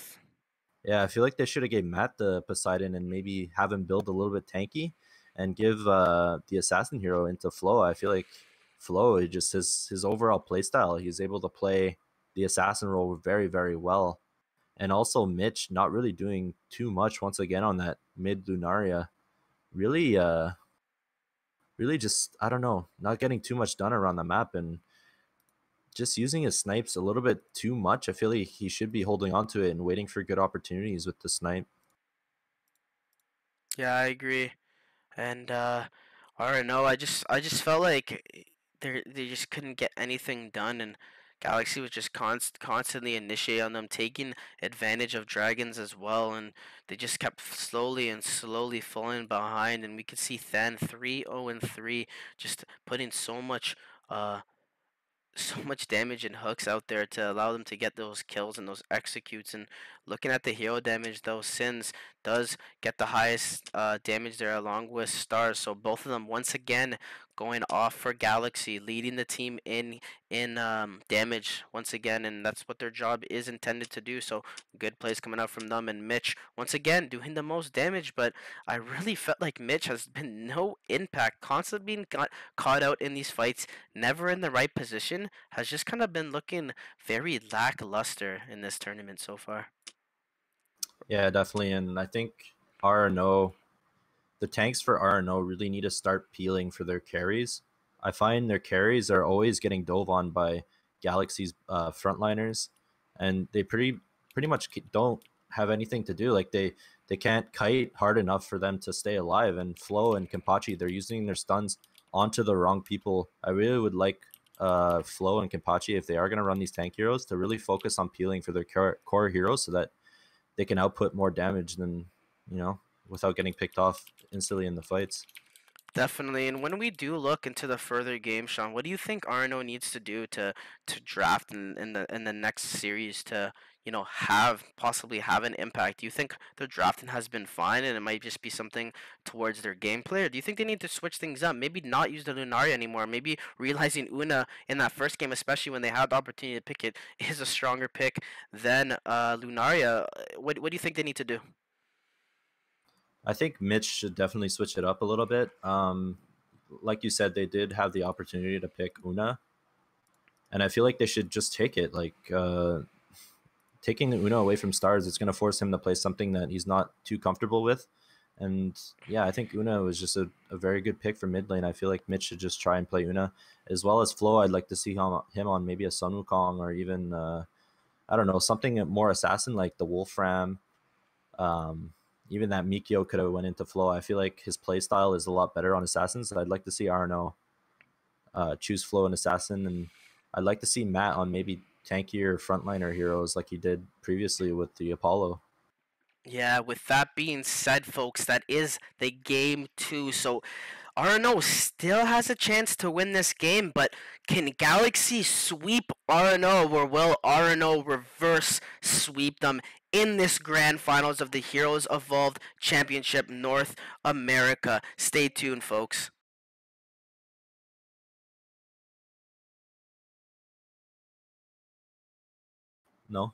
Yeah, I feel like they should have gave Matt the Poseidon and maybe have him build a little bit tanky and give the assassin hero into Flo. I feel like Flo, just his overall playstyle, he's able to play the assassin role very, very well. And also Mitch not really doing too much once again on that mid Lunaria. Really just, I don't know, not getting too much done around the map and just using his snipes a little bit too much. I feel like he should be holding on to it and waiting for good opportunities with the snipe. Yeah, I agree. And I don't know. I just felt like they just couldn't get anything done, and Galaxy was just constantly initiating on them, taking advantage of dragons as well, and they just kept slowly falling behind. And we could see Then 3-0-3, just putting so much damage and hooks out there to allow them to get those kills and those executes. And looking at the hero damage, though, Sins does get the highest damage there along with Stars. So both of them once again going off for Galaxy, leading the team in damage once again, and that's what their job is intended to do. So good plays coming out from them, and Mitch once again doing the most damage. But I really felt like Mitch has been no impact, constantly being caught out in these fights, never in the right position, has just kind of been looking very lackluster in this tournament so far. Yeah, definitely. And I think RNO, the tanks for RNO really need to start peeling for their carries. I find their carries are always getting dove on by Galaxy's frontliners, and they pretty much don't have anything to do. Like they can't kite hard enough for them to stay alive. And Flo and Kenpachi, they're using their stuns onto the wrong people. I really would like Flo and Kenpachi, if they are going to run these tank heroes, to really focus on peeling for their core heroes so that they can output more damage than, without getting picked off instantly in the fights. Definitely. And when we do look into the further game, Sean, what do you think RNO needs to do to draft in the next series to, have possibly have an impact? Do you think their drafting has been fine and it might just be something towards their gameplay? Or do you think they need to switch things up? Maybe not use the Lunaria anymore. Maybe realizing Una in that first game, especially when they had the opportunity to pick it, is a stronger pick than Lunaria. What do you think they need to do? I think Mitch should definitely switch it up a little bit. Like you said, they did have the opportunity to pick Una, and I feel like they should just take it. Like taking the Una away from Stars, it's going to force him to play something that he's not too comfortable with. And yeah, I think Una was just a very good pick for mid lane. I feel like Mitch should just try and play Una. As well as Flo, I'd like to see him on maybe a Sun Wukong or even, I don't know, something more assassin like the Wolfram. Even that Mikio could have went into Flo. I feel like his play style is a lot better on assassins. I'd like to see RNO choose Flo and assassin, and I'd like to see Matt on maybe tankier frontliner heroes like he did previously with the Apollo. Yeah, with that being said, folks, that is the game 2. So RNO still has a chance to win this game, but can Galaxy sweep RNO, or will RNO reverse sweep them in this grand finals of the Heroes Evolved Championship North America? Stay tuned, folks. No?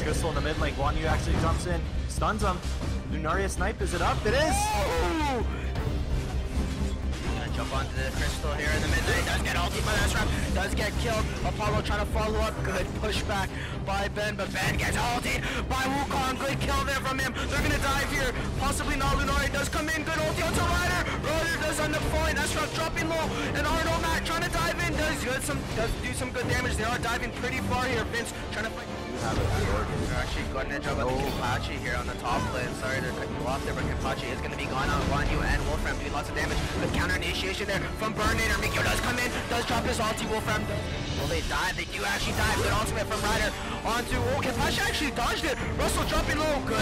Crystal in the mid lane. Guan Yu actually jumps in, stuns him. Lunaria snipe, is it up? It is! Oh! Gonna jump onto the Crystal here in the mid lane. Does get ulti by that trap. Does get killed. Apollo trying to follow up. Good pushback by Ben, but Ben gets ultied by Wukong. Good kill there from him. They're gonna dive here. Possibly not. Lunaria does come in. Good ulti onto Ryder. Ryder does end up falling. That's trap dropping low. And Arnold Matt trying to dive in. Does do some good damage. They are diving pretty far here. Vince trying to fight. They're actually going to jump on the Kenpachi here on the top lane. Sorry to cut you off there, but Kenpachi is going to be gone on Guan Yu and Wolfram doing lots of damage. Good counter initiation there from Burninator. Mikio does come in, does drop his ulti. Wolfram well, they dive. They do actually dive. Good ultimate from Ryder onto Kenpachi actually dodged it. Russell jumping low. Good.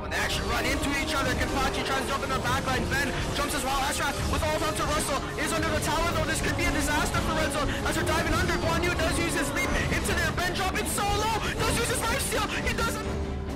When they actually run into each other, Kenpachi tries to jump in the backline. Ben jumps as well. Ashraf with ult onto Russell is under the tower though. This could be a disaster for Red Zone as they're diving under. Guan Yu does use his leap into there. Ben dropping solo. Does use his life steal. He doesn't.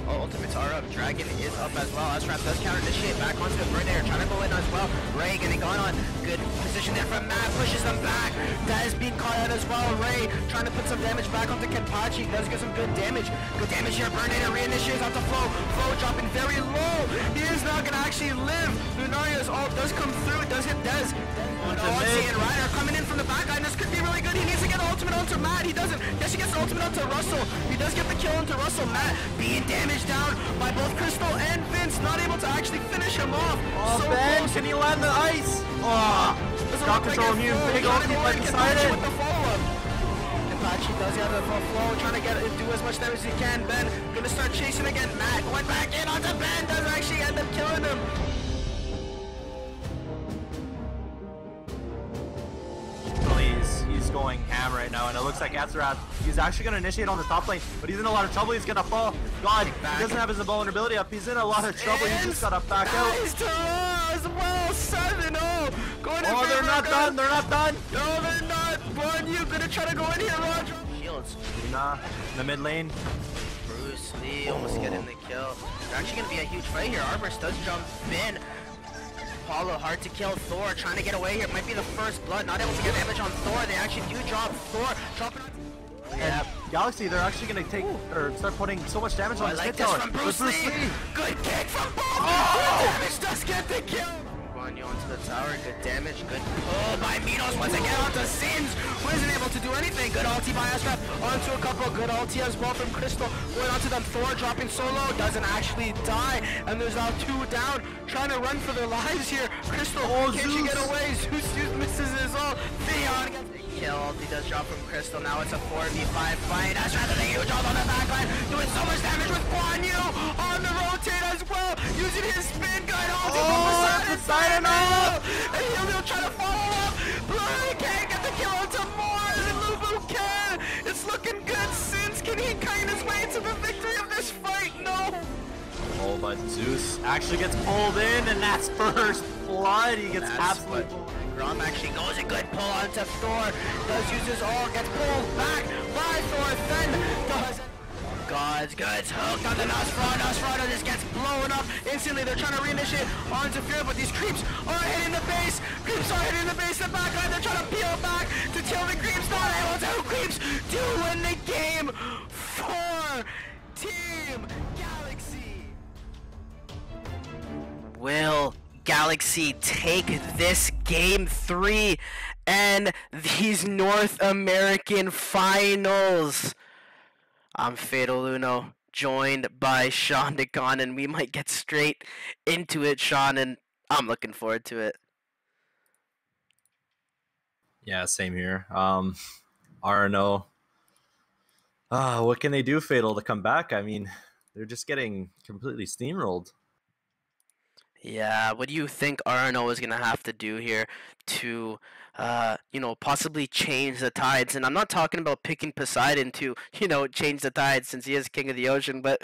Oh, ultimates are up. Dragon is up as well. Ashraf does counter initiate back onto the Burninator, trying to go in as well. Ray getting going on. Good position there from Matt. Pushes them back. That is being caught out as well. Ray trying to put some damage back onto Kenpachi. Does get some good damage. Good damage here. Burninator reinitiates onto Flo. Flo dropping very low. He is not going to actually live. Lunaria's ult does come through. Does hit Dez. Odyssey and Ryder coming in from the back line. This could be really good. He needs to get ultimate onto Matt. He doesn't. Yes, he gets the ultimate onto Russell. He does get the kill onto Russell. Matt being damaged down by both Crystal and Vince. Not able to actually finish him off. Oh, so Ben, close. can he land the ice? Oh, got control of you. Big ulti right beside it. With the follow-up. Kenpachi does have the flow, trying to do as much damage as he can. Ben gonna start chasing again. Matt went back in onto Ben. Does actually end up killing him. He's going ham right now, and it looks like Azeroth, he's actually going to initiate on the top lane, but he's in a lot of trouble. He's going to fall. God, he doesn't have his invulnerability up. He's in a lot of trouble. He just got to back out. Nice to as well. 7-0. Going in. Oh, they're not done. They're not done. No, they're not. Guan Yu gonna try to go in here, Roger. Shields. Luna in the mid lane. Bruce Lee almost getting the kill. They're actually going to be a huge fight here. Arborist does jump in. Apollo hard to kill. Thor trying to get away here. Might be the first blood. Not able to get damage on Thor. They actually do drop Thor. Dropping on. Yeah, Galaxy, they're actually going to take or start putting so much damage on this like hit tower. From Bruce Lee. Good kick from Bob. Oh! Damage does get the kill. Guan Yu onto the tower. Good damage. Good pull by Minos. Once again onto Sins, who isn't able to do anything. Good ulti by Ashraf. Onto a couple. Good ulti as well from Crystal. Going onto them. Thor dropping solo. Doesn't actually die. And there's now 2 down. Trying to run for their lives here. Crystal, can she get away? Zeus misses his ult. Theon gets killed. He does drop from Crystal. Now it's a 4v5 fight. Ashraf does a huge ult on the backline. Doing so much damage with Guan Yu on the rotate as well. Using his spin gun. Oh, Poseidon up! And he'll try to follow up. Blue can't get the kill onto Mars, and Lubu can. It's looking good. Sins, can he kite his way to the victory of this fight? No. Oh, but Zeus actually gets pulled in, and that's first blood. He gets absolutely pulled. Grom actually goes a good pull onto Thor. Does use his ult, gets pulled back by Thor. Then does. God's hooked on the Nosferatu. Nosferatu just gets blown up instantly. They're trying to reinitiate onto Fear, but these creeps are hitting the base. Creeps are hitting the base and backline. They're trying to peel back to Tillman. Creeps not able to. Creeps do win the game for Team Galaxy. Will Galaxy take this game 3 and these North American finals? I'm Fatal Uno, joined by Sean DeCon, and we might get straight into it, Sean, and I'm looking forward to it. Yeah, same here. RNO. What can they do, Fatal, to come back? I mean, they're just getting completely steamrolled. Yeah, what do you think RNO is going to have to do here to, possibly change the tides? And I'm not talking about picking Poseidon to, change the tides since he is king of the ocean, but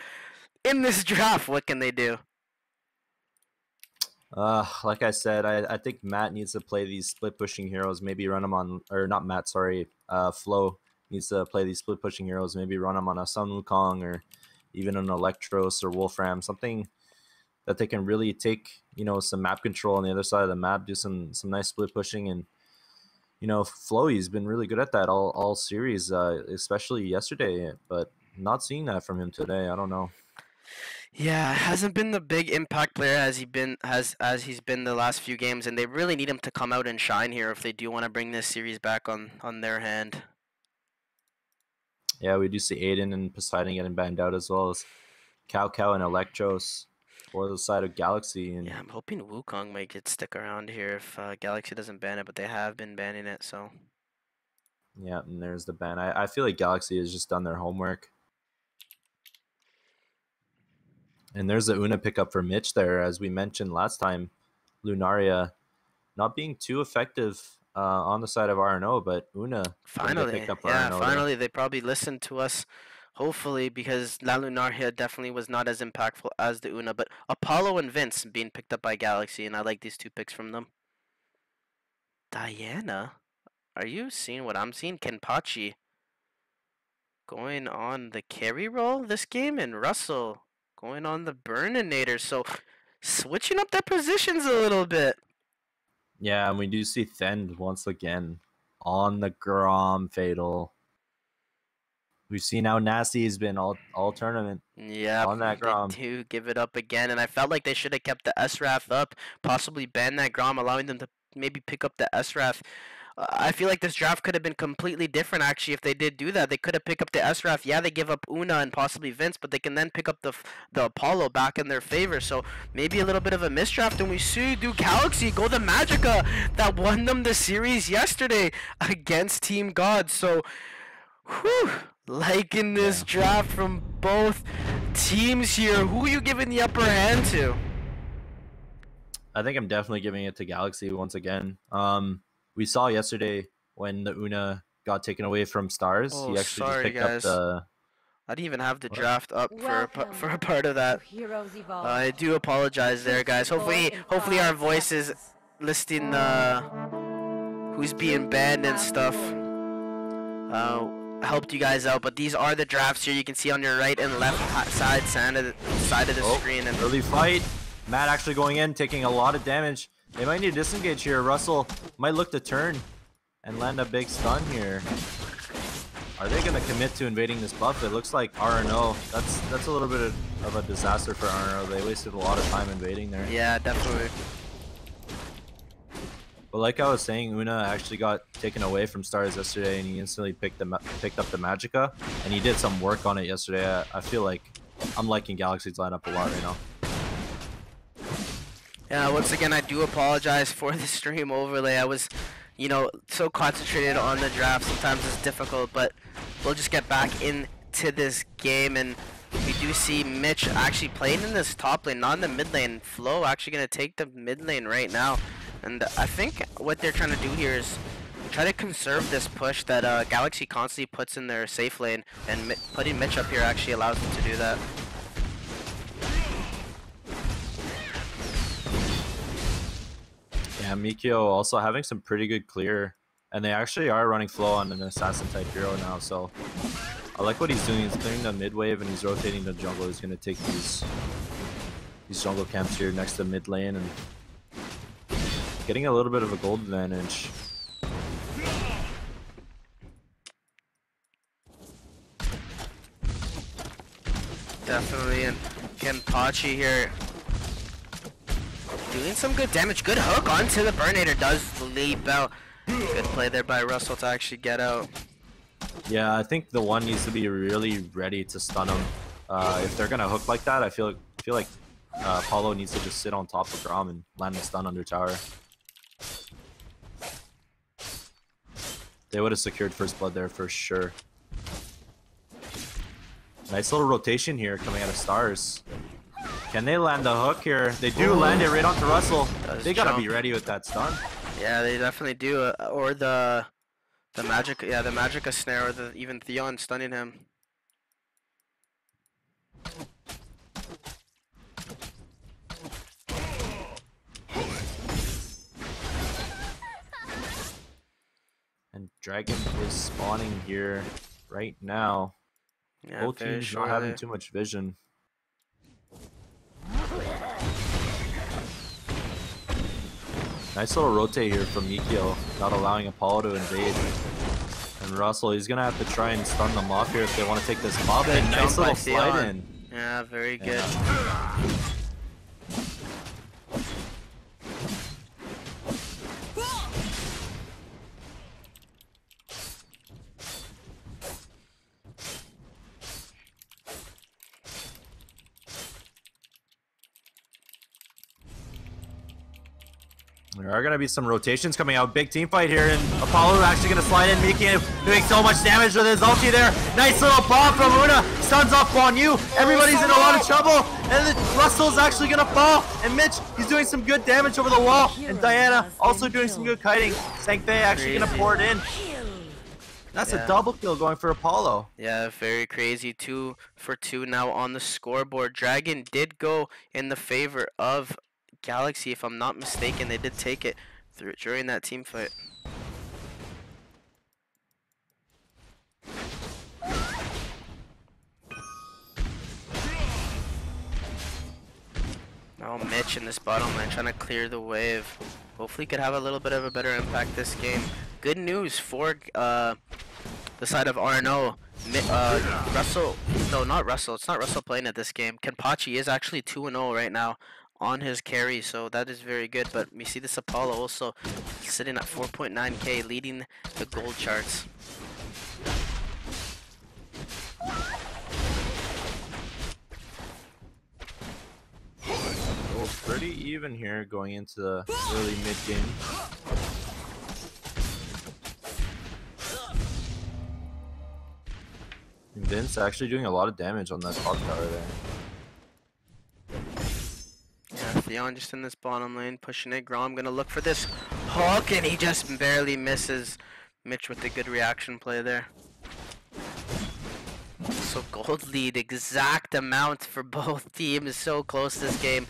in this draft, what can they do? Like I said, I think Matt needs to play these split pushing heroes, maybe run them on, or not Matt, sorry, Flo needs to play these split pushing heroes, maybe run them on a Sun Wukong or even an Electros or Wolfram, something that they can really take, some map control on the other side of the map, do some nice split pushing. And, Floey's been really good at that all series, especially yesterday, but not seeing that from him today. I don't know. Yeah, hasn't been the big impact player as he's been the last few games, and they really need him to come out and shine here if they do want to bring this series back on their hand. Yeah, we do see Aiden and Poseidon getting banned out, as well as Cow and Electros for the side of Galaxy. And yeah, I'm hoping Wukong might stick around here if Galaxy doesn't ban it, but they have been banning it, so. Yeah, and there's the ban. I feel like Galaxy has just done their homework. And there's the Una pickup for Mitch there, as we mentioned last time. Lunaria not being too effective on the side of RNO, but Una finally picked up yeah, RNO finally there. They probably listened to us, hopefully, because La Lunaria definitely was not as impactful as the Una, but Apollo and Vince being picked up by Galaxy, and I like these 2 picks from them. Diana, are you seeing what I'm seeing? Kenpachi going on the carry role this game, and Russell going on the Burninator, so switching up their positions a little bit. Yeah, and we do see Thend once again on the Grom, Fatal. We've seen how nasty he's been all tournament. Yeah, on that Grom. They do give it up again, and I felt like they should have kept the SRAF up, possibly ban that Grom, allowing them to maybe pick up the SRAF. I feel like this draft could have been completely different, actually, if they did do that. They could have picked up the SRAF. Yeah, they give up Una and possibly Vince, but they can then pick up the Apollo back in their favor. So maybe a little bit of a misdraft. And we see do Galaxy go the Magica that won them the series yesterday against Team God. So, whew, liking this draft from both teams here. Who are you giving the upper hand to? I think I'm definitely giving it to Galaxy once again. We saw yesterday when the Una got taken away from Stars. Oh, he actually sorry, just picked guys. up the... I didn't even have the draft up for a part of that. Heroes Evolve. I do apologize there, guys. Hopefully our voices listing who's being banned and stuff helped you guys out. But these are the drafts here. You can see on your right and left side of the screen. And early fight. Matt actually going in, taking a lot of damage. They might need to disengage here. Russell might look to turn and land a big stun here. Are they going to commit to invading this buff? It looks like RNO. That's a little bit of a disaster for RNO. They wasted a lot of time invading there. Yeah, definitely. But like I was saying, Una actually got taken away from Stars yesterday, and he instantly picked up the Magica, and he did some work on it yesterday. I feel like I'm liking Galaxy's lineup a lot right now. Yeah, once again, I do apologize for the stream overlay. I was, so concentrated on the draft. Sometimes it's difficult, but we'll just get back into this game. And we do see Mitch actually playing in this top lane, not in the mid lane. Flo actually going to take the mid lane right now. And I think what they're trying to do here is try to conserve this push that Galaxy constantly puts in their safe lane. And putting Mitch up here actually allows them to do that. Yeah, Mikio also having some pretty good clear, and they actually are running Flow on an assassin type hero now, so I like what he's doing. He's clearing the mid wave and he's rotating the jungle. He's going to take these jungle camps here next to mid lane, and getting a little bit of a gold advantage. Definitely, and Kenpachi here doing some good damage. Good hook onto the Burnator, does leap out. Good play there by Russell to actually get out. Yeah, I think the one needs to be really ready to stun him. If they're gonna hook like that, I feel like Apollo needs to just sit on top of Grom and land a stun under tower. They would have secured first blood there for sure. Nice little rotation here coming out of Stars. Can they land the hook here? They do land it right onto Russell. They gotta be ready with that stun. Yeah, they definitely do. Or the magic, yeah, the Magica snare, or even Theon stunning him. And Dragon is spawning here right now. Yeah, Both teams not having too much vision. Nice little rotate here from Mikio, not allowing Apollo to invade. And Russell, he's gonna have to try and stun them off here if they want to take this mob in. Nice little slide in. Yeah, very good. There are going to be some rotations coming out. Big team fight here, and Apollo actually going to slide in. Miki doing so much damage with his ulti there. Nice little bomb from Una. Stuns off Guan Yu. Everybody's in a lot of trouble. And Russell's actually going to fall. And Mitch, he's doing some good damage over the wall. And Diana also doing some good kiting. Sankfei actually going to pour it in. That's a double kill going for Apollo. Yeah, very crazy. 2 for 2 now on the scoreboard. Dragon did go in the favor of Galaxy, if I'm not mistaken. They did take it during that team fight. Now Mitch in this bottom lane trying to clear the wave. Hopefully could have a little bit of a better impact this game. Good news for the side of RNO. Russell, no, not Russell. It's not Russell playing at this game. Kenpachi is actually 2-0 right now on his carry, so that is very good. But we see this Apollo also sitting at 4.9k, leading the gold charts. Oh, pretty even here going into the early mid game. Vince actually doing a lot of damage on that top tower there. Yeah, Theon just in this bottom lane, pushing it. Grom gonna look for this hook, and he just barely misses. Mitch with the good reaction play there. So gold lead, exact amount for both teams. So close this game.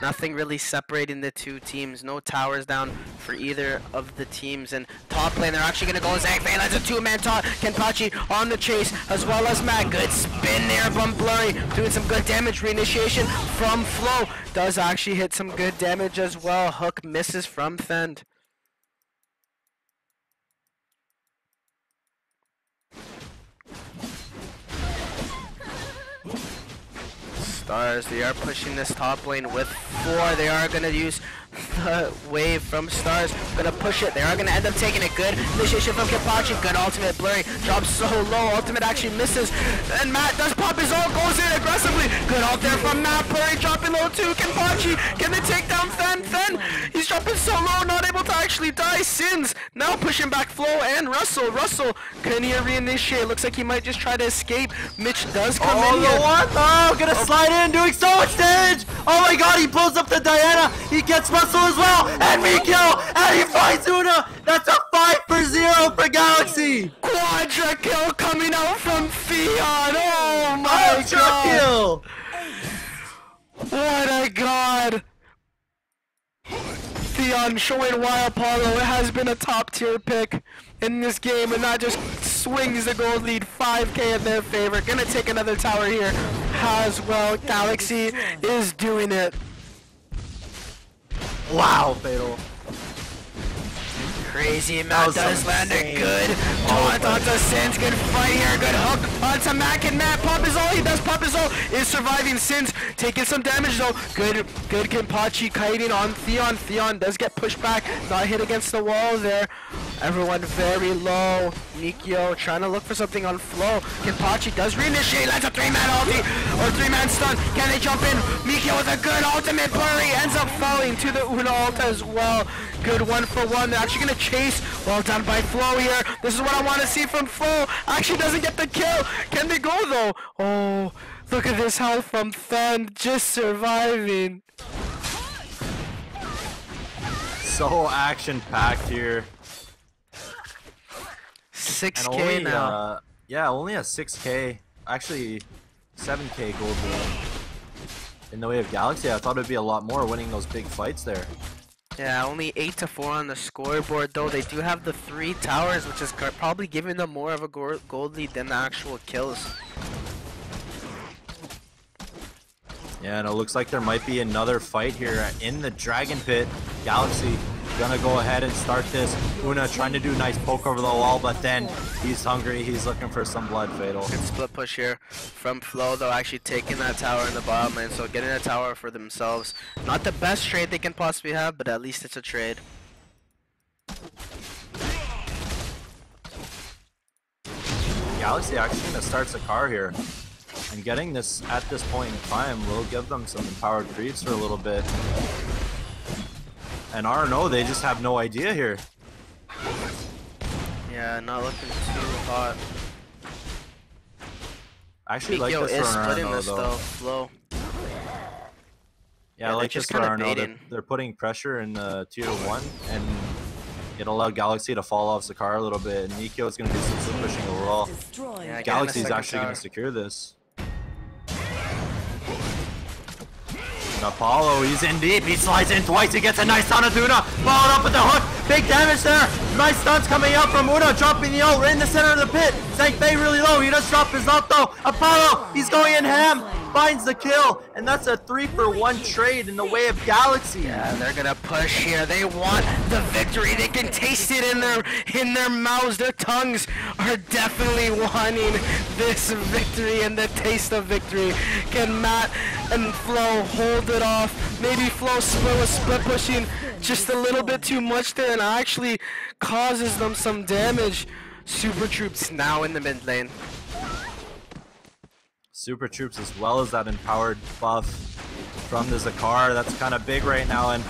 Nothing really separating the two teams. No towers down for either of the teams. And top lane, they're actually going to go Zangfei. That's a two-man top. Kenpachi on the chase, as well as Matt. Good spin there from Blurry. Doing some good damage. Reinitiation from Flo. Does actually hit some good damage as well. Hook misses from Fend. Stars, they are pushing this top lane with 4. They are going to use the wave from Stars. Going to push it. They are going to end up taking it. Good initiation from Kenpachi. Good ultimate. Blurry drops so low. Ultimate actually misses. And Matt does pop his ult. Goes in aggressively. Good ult there from Matt. Blurry dropping low too. Kenpachi can they take down Fen? Fen, he's dropping so low. Not able to actually die. Sins now pushing back Flo and Russell. Russell, can he reinitiate? Looks like he might just try to escape. Mitch does come in here. What? Oh, gonna slide in, doing so much damage. Oh my god, he pulls up the Diana. He gets Russell as well. And Mikio. And he finds Una. That's a 5-0 for Galaxy. Quadra kill coming out from Theon. Oh my god. Kill. What a god. Theon showing why Apollo has been a top tier pick in this game, and that just swings the gold lead 5k in their favor. Gonna take another tower here as well. Galaxy is doing it. Wow, Fatal. Crazy Matt does land a good taunt but- onto Sins. Good fight here. Good hook onto Mac, and Matt pop his ult. He does pop his ult. Is surviving. Sins taking some damage though. Good Kenpachi kiting on Theon. Theon does get pushed back. Not hit against the wall there. Everyone very low. Mikio trying to look for something on Flo. Kenpachi does reinitiate. Lands a 3-man ulti or 3-man stun. Can they jump in? Mikio with a good ultimate blurry. Ends up falling to the Una ult as well. Good 1-for-1. They're actually gonna chase. Well done by Flo here. This is what I want to see from Flo. Actually doesn't get the kill. Can they go though? Oh, look at this health from Thund. Just surviving. So action-packed here. 6K And only, now. yeah, only a 6K. Actually, 7K gold in the way of Galaxy. I thought it'd be a lot more winning those big fights there. Yeah, only 8-4 on the scoreboard though. They do have the 3 towers, which is probably giving them more of a gold lead than the actual kills. Yeah, and it looks like there might be another fight here in the Dragon Pit. Galaxy gonna go ahead and start this. Una trying to do a nice poke over the wall, but then he's hungry. He's looking for some blood fatal. Good split push here from Flo though, actually taking that tower in the bottom lane, so getting a tower for themselves. Not the best trade they can possibly have, but at least it's a trade. Galaxy actually gonna start Sakar here. And getting this at this point in time will give them some empowered creeps for a little bit. And RNO, they just have no idea here. Yeah, not looking too hot. I actually like Mikio this is for splitting RNO this though. though, Flo. Yeah, I they're like just this for kinda RNO. baiting. They're putting pressure in tier 1 and it'll allow Galaxy to fall off Sakar a little bit. And Nikio is going to do some split pushing overall. Destroyed. Yeah, getting a Galaxy's second actually going tower. to secure this. And Apollo, he's in deep. He slides in twice. He gets a nice stun of Una. Followed up with the hook. Big damage there. Nice stuns coming out from Una. Dropping the ult right in the center of the pit. Zank Bay really low. He does drop his ult though. Apollo, he's going in ham. Finds the kill. And that's a 3-for-1 trade in the way of Galaxy. Yeah, they're gonna push here. They want the victory. They can taste it in their mouths. Their tongues are definitely wanting this victory and the taste of victory. Can Matt and Flo hold it off? Maybe Flo was split pushing just a little bit too much there and actually causes them some damage. Super Troops now in the mid lane. Super Troops as well as that empowered buff from the Zakar. That's kind of big right now, and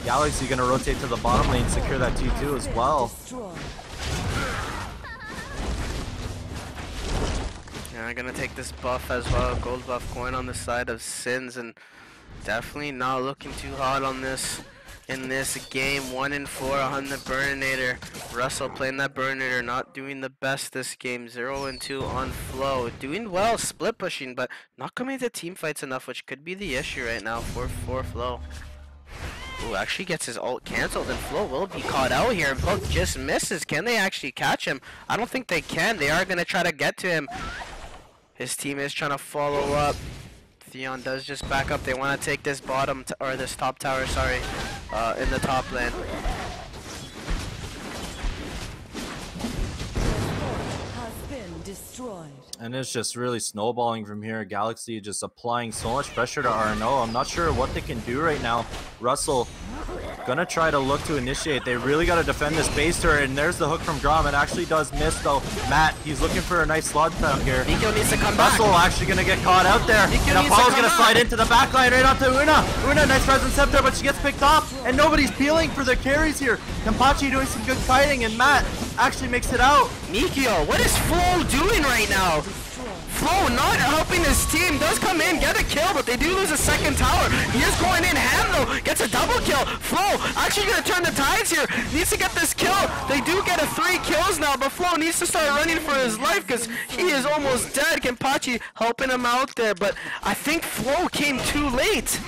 Galaxy gonna rotate to the bottom lane, secure that T2 as well. Destroyed. Yeah, I'm gonna take this buff as well. Gold buff going on the side of Sins, and definitely not looking too hot on this. In this game, 1-4 on the Burninator. Russell playing that Burninator, not doing the best this game. 0-2 on Flo. Doing well, split pushing, but not coming to team fights enough, which could be the issue right now for Flo. Ooh, actually gets his ult cancelled, and Flo will be caught out here. And Poke just misses. Can they actually catch him? I don't think they can. They are going to try to get to him. His team is trying to follow up. Theon does just back up. They want to take this bottom, or this top tower, sorry, in the top lane. Has been destroyed. And it's just really snowballing from here. Galaxy just applying so much pressure to RNO. I'm not sure what they can do right now. Russell gonna try to look to initiate. They really gotta defend this base turret, and there's the hook from Grom. It actually does miss though. Matt, he's looking for a nice slot down here. Mikio needs to come back. Russell actually gonna get caught out there. Mikio And needs to Apollo's come gonna back. slide into the back line right onto Una. Una, nice presence up there, but she gets picked off, and nobody's peeling for their carries here. Kenpachi doing some good kiting, and Matt actually makes it out. Mikio, what is Flo doing right now? Flo not helping his team, does come in, get a kill, but they do lose a second tower. He is going in ham though, gets a double kill. Flo actually gonna turn the tides here, needs to get this kill. They do get a 3 kills now, but Flo needs to start running for his life because he is almost dead. Kenpachi helping him out there, but I think Flo came too late.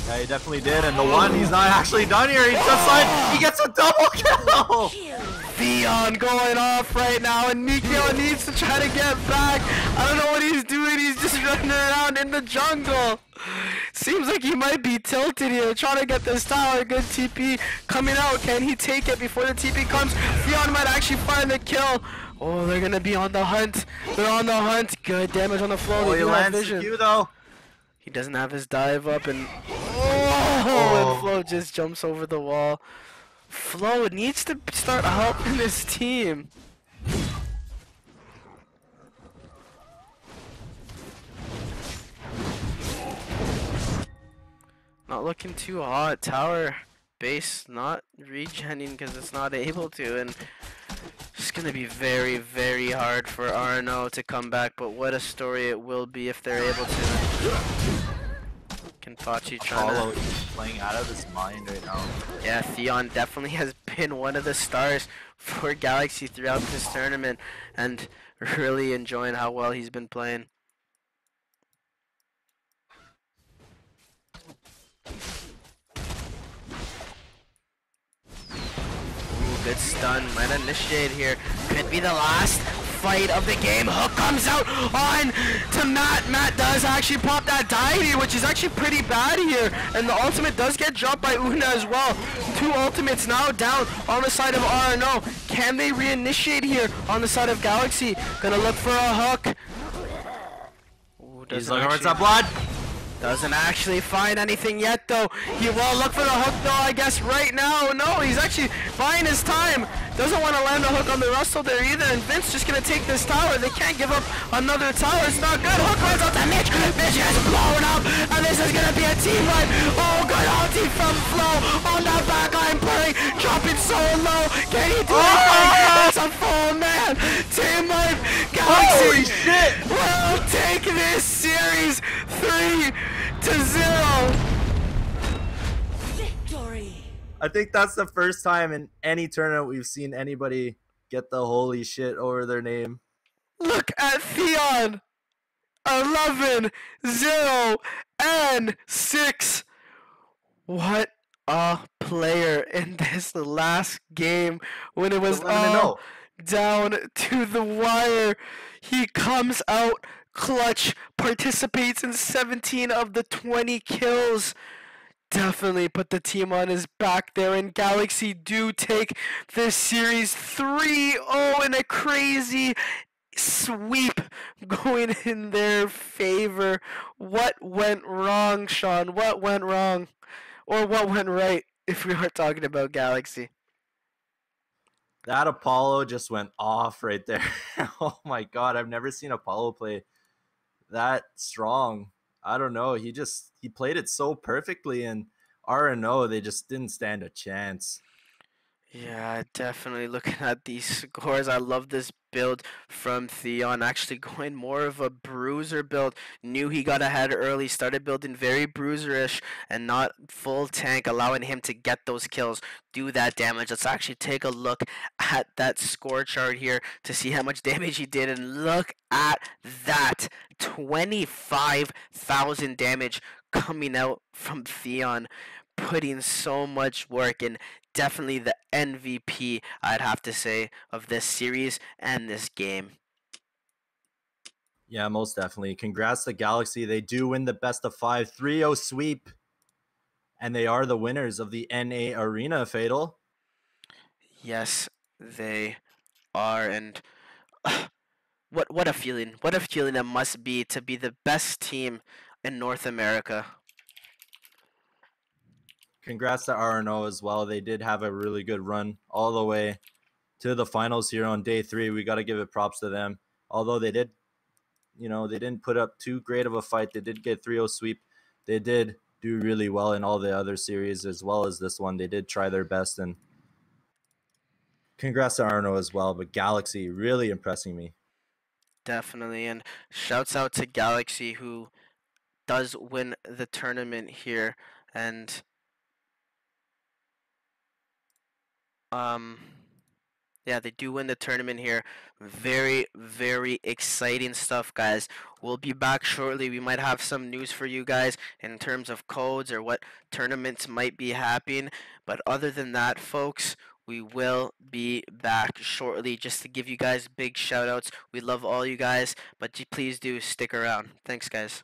Yeah, he definitely did, and the one, he's not actually done here. He's just like, he gets a double kill. Theon going off right now, and Mikio needs to try to get back. I don't know what he's doing. He's just running around in the jungle. Seems like he might be tilted here, trying to get this tower. Good TP coming out. Can he take it before the TP comes? Theon might actually find the kill. Oh, they're gonna be on the hunt. They're on the hunt. Good damage on the flow. Oh, They he do have lands the vision. Q though. He doesn't have his dive up, and and Flo just jumps over the wall. Flo needs to start helping his team. Not looking too hot. Tower base not regenning because it's not able to, and it's gonna be very, very hard for Arno to come back. But what a story it will be if they're able to. Kenpachi trying Apollo to. playing out of his mind right now. Yeah, Theon definitely has been one of the stars for Galaxy throughout this tournament, and really enjoying how well he's been playing. Ooh, good stun. Might initiate here. Could be the last fight of the game. Hook comes out on to Matt. Matt does actually pop that deity, which is actually pretty bad here. And the ultimate does get dropped by Una as well. Two ultimates now down on the side of RNO. Can they reinitiate here on the side of Galaxy? Gonna look for a hook. Ooh, He's looking for some blood. Doesn't actually find anything yet though. He will look for the hook though, I guess right now. No, he's actually buying his time. Doesn't want to land a hook on the Russell there either. And Vince just going to take this tower. They can't give up another tower. It's not good. Hook lands out to Mitch. Mitch has blown up. And this is going to be a team wipe. Oh, good ulti from Flo on that backline play. Dropping so low. Can he do anything? It's a full man. Team wipe. Galaxy. Holy shit. Will take this series 3-0. Victory. I think that's the first time in any tournament we've seen anybody get the holy shit over their name. Look at Theon. 11, 0, and 6. What a player in this last game when it was 11-0. down to the wire. He comes out clutch, participates in 17 of the 20 kills. Definitely put the team on his back there, and Galaxy do take this series 3-0 in a crazy sweep going in their favor. What went wrong, Sean? What went wrong? Or what went right if we are talking about Galaxy? That Apollo just went off right there. Oh my god, I've never seen Apollo play that strong. I don't know. He played it so perfectly, and RNO, they just didn't stand a chance. Yeah, definitely looking at these scores. I love this build from Theon, actually going more of a bruiser build. Knew he got ahead early, started building very bruiserish and not full tank, allowing him to get those kills, do that damage. Let's actually take a look at that score chart here to see how much damage he did, and look at that. 25,000 damage coming out from Theon, putting so much work in. Definitely the MVP, I'd have to say, of this series and this game. Yeah, most definitely. Congrats to Galaxy. They do win the best of 5 3-0 sweep, and they are the winners of the NA Arena, Fatal. Yes, they are, and what a feeling. What a feeling it must be to be the best team in North America. Congrats to RNO as well. They did have a really good run all the way to the finals here on day 3. We got to give it props to them. Although they did, they didn't put up too great of a fight. They did get 3-0 sweep. They did do really well in all the other series as well as this one. They did try their best, and congrats to RNO as well. But Galaxy really impressing me. Definitely, and shouts out to Galaxy, who does win the tournament here, and yeah, they do win the tournament here. Very, very exciting stuff, guys. We'll be back shortly. We might have some news for you guys in terms of codes or what tournaments might be happening. But other than that, folks, we will be back shortly just to give you guys big shout outs. We love all you guys, but please do stick around. Thanks, guys.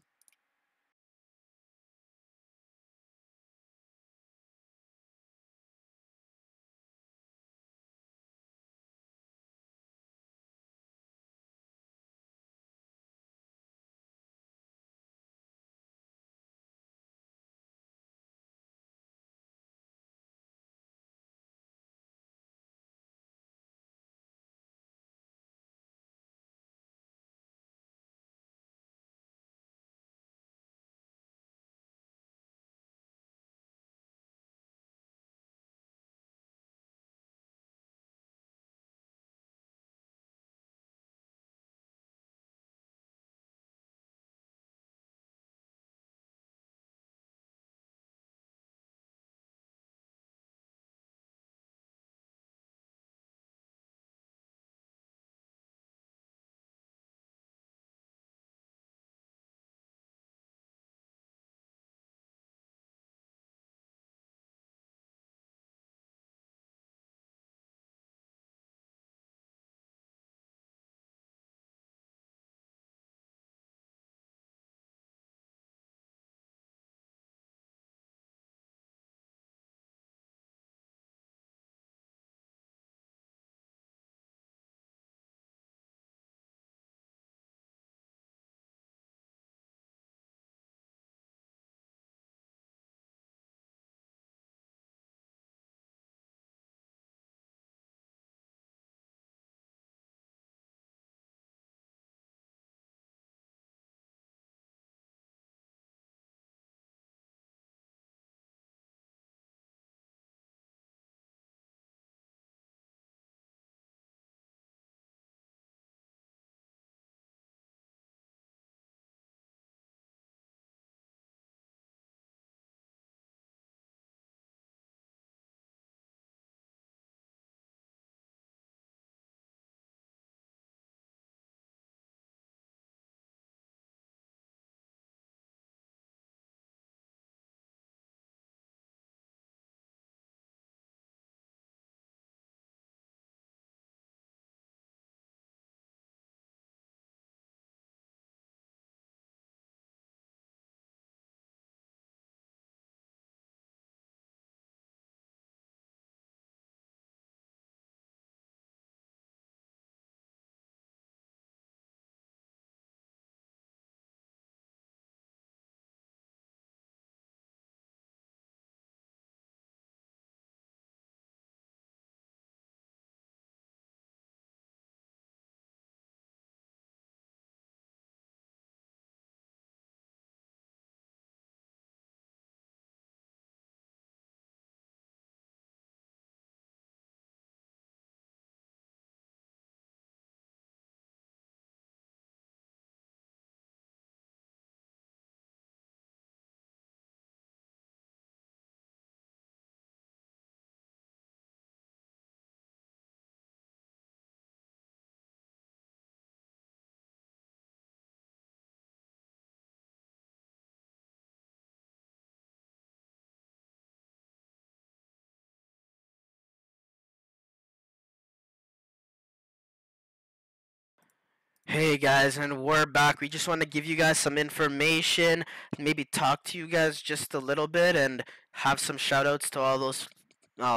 Hey guys, and we're back. We just want to give you guys some information, maybe talk to you guys just a little bit, and have some shout outs to all those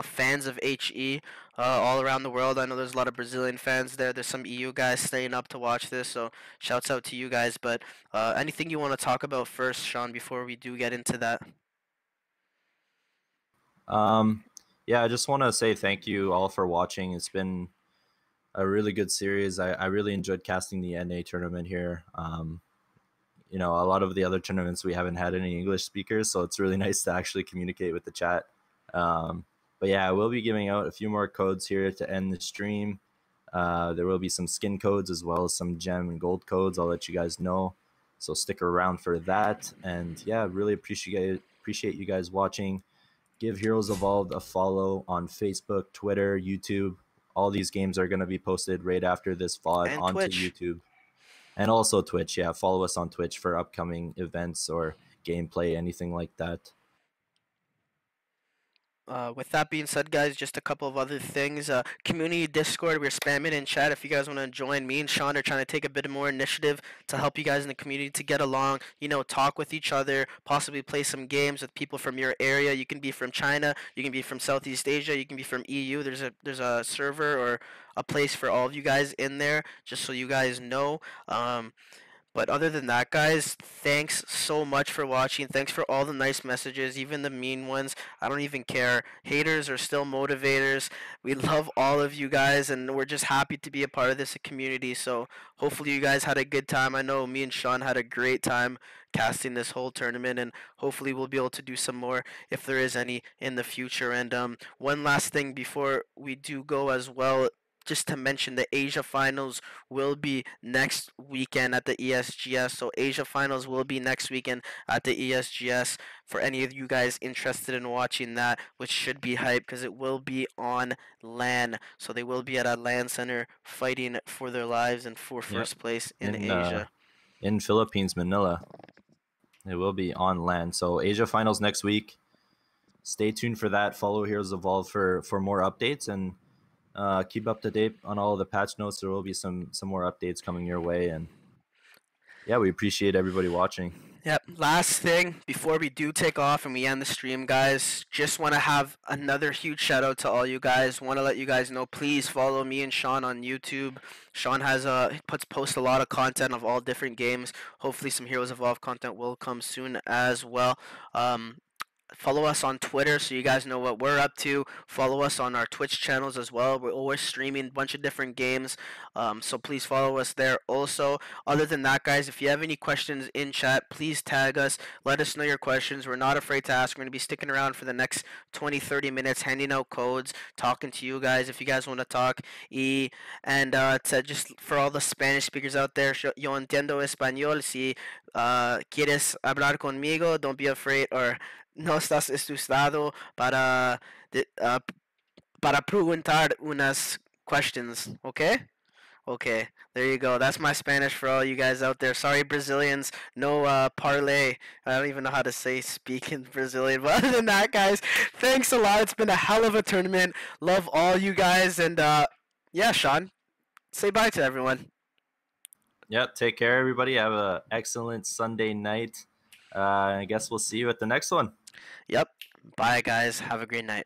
fans of HE all around the world. I know there's a lot of Brazilian fans there. There's some EU guys staying up to watch this, so shouts out to you guys. But anything you want to talk about first, Sean, before we do get into that? Yeah, I just want to say thank you all for watching. It's been a really good series. I really enjoyed casting the NA tournament here. You know, a lot of the other tournaments we haven't had any English speakers, so it's really nice to actually communicate with the chat. But yeah, I will be giving out a few more codes here to end the stream. There will be some skin codes as well as some gem and gold codes. I'll let you guys know, so stick around for that. And yeah, really appreciate you guys watching. Give Heroes Evolved a follow on Facebook, Twitter, YouTube. All these games are going to be posted right after this VOD And onto Twitch. YouTube. And also Twitch. Yeah, follow us on Twitch for upcoming events or gameplay, anything like that. With that being said, guys, just a couple of other things. Community Discord, we're spamming in chat. If you guys want to join, me and Sean are trying to take a bit more initiative to help you guys in the community to get along, you know, talk with each other, possibly play some games with people from your area. You can be from China, you can be from Southeast Asia, you can be from EU. There's a server or a place for all of you guys in there, just so you guys know. But other than that, guys, thanks so much for watching. Thanks for all the nice messages, even the mean ones. I don't even care. Haters are still motivators. We love all of you guys, and we're just happy to be a part of this community. So hopefully you guys had a good time. I know me and Sean had a great time casting this whole tournament, and hopefully we'll be able to do some more if there is any in the future. And one last thing before we do go as well, just to mention, the Asia Finals will be next weekend at the ESGS. So Asia Finals will be next weekend at the ESGS for any of you guys interested in watching that, which should be hype because it will be on LAN. So they will be at a LAN center fighting for their lives and for first place in Asia. In Philippines, Manila. It will be on LAN. So Asia Finals next week. Stay tuned for that. Follow Heroes Evolve for more updates, and keep up to date on all of the patch notes. There will be some more updates coming your way, and yeah, we appreciate everybody watching. Yep. Last thing before we do take off and we end the stream, guys, just want to have another huge shout out to all you guys. Want to let you guys know, please follow me and Sean on YouTube. Sean has posts a lot of content of all different games. Hopefully some Heroes Evolve content will come soon as well. Follow us on Twitter so you guys know what we're up to. Follow us on our Twitch channels as well. We're always streaming a bunch of different games, so please follow us there also. Other than that, guys, if you have any questions in chat, please tag us. Let us know your questions. We're not afraid to ask. We're going to be sticking around for the next 20-30 minutes, handing out codes, talking to you guys if you guys want to talk. And to just for all the Spanish speakers out there, yo entiendo español. Si quieres hablar conmigo, don't be afraid, or no estás asustado para preguntar unas questions, okay? Okay, there you go. That's my Spanish for all you guys out there. Sorry, Brazilians, no parlay. I don't even know how to say speak in Brazilian. But other than that, guys, thanks a lot. It's been a hell of a tournament. Love all you guys. And yeah, Sean, say bye to everyone. Yep, take care, everybody. Have an excellent Sunday night. I guess we'll see you at the next one. Yep. Bye, guys. Have a great night.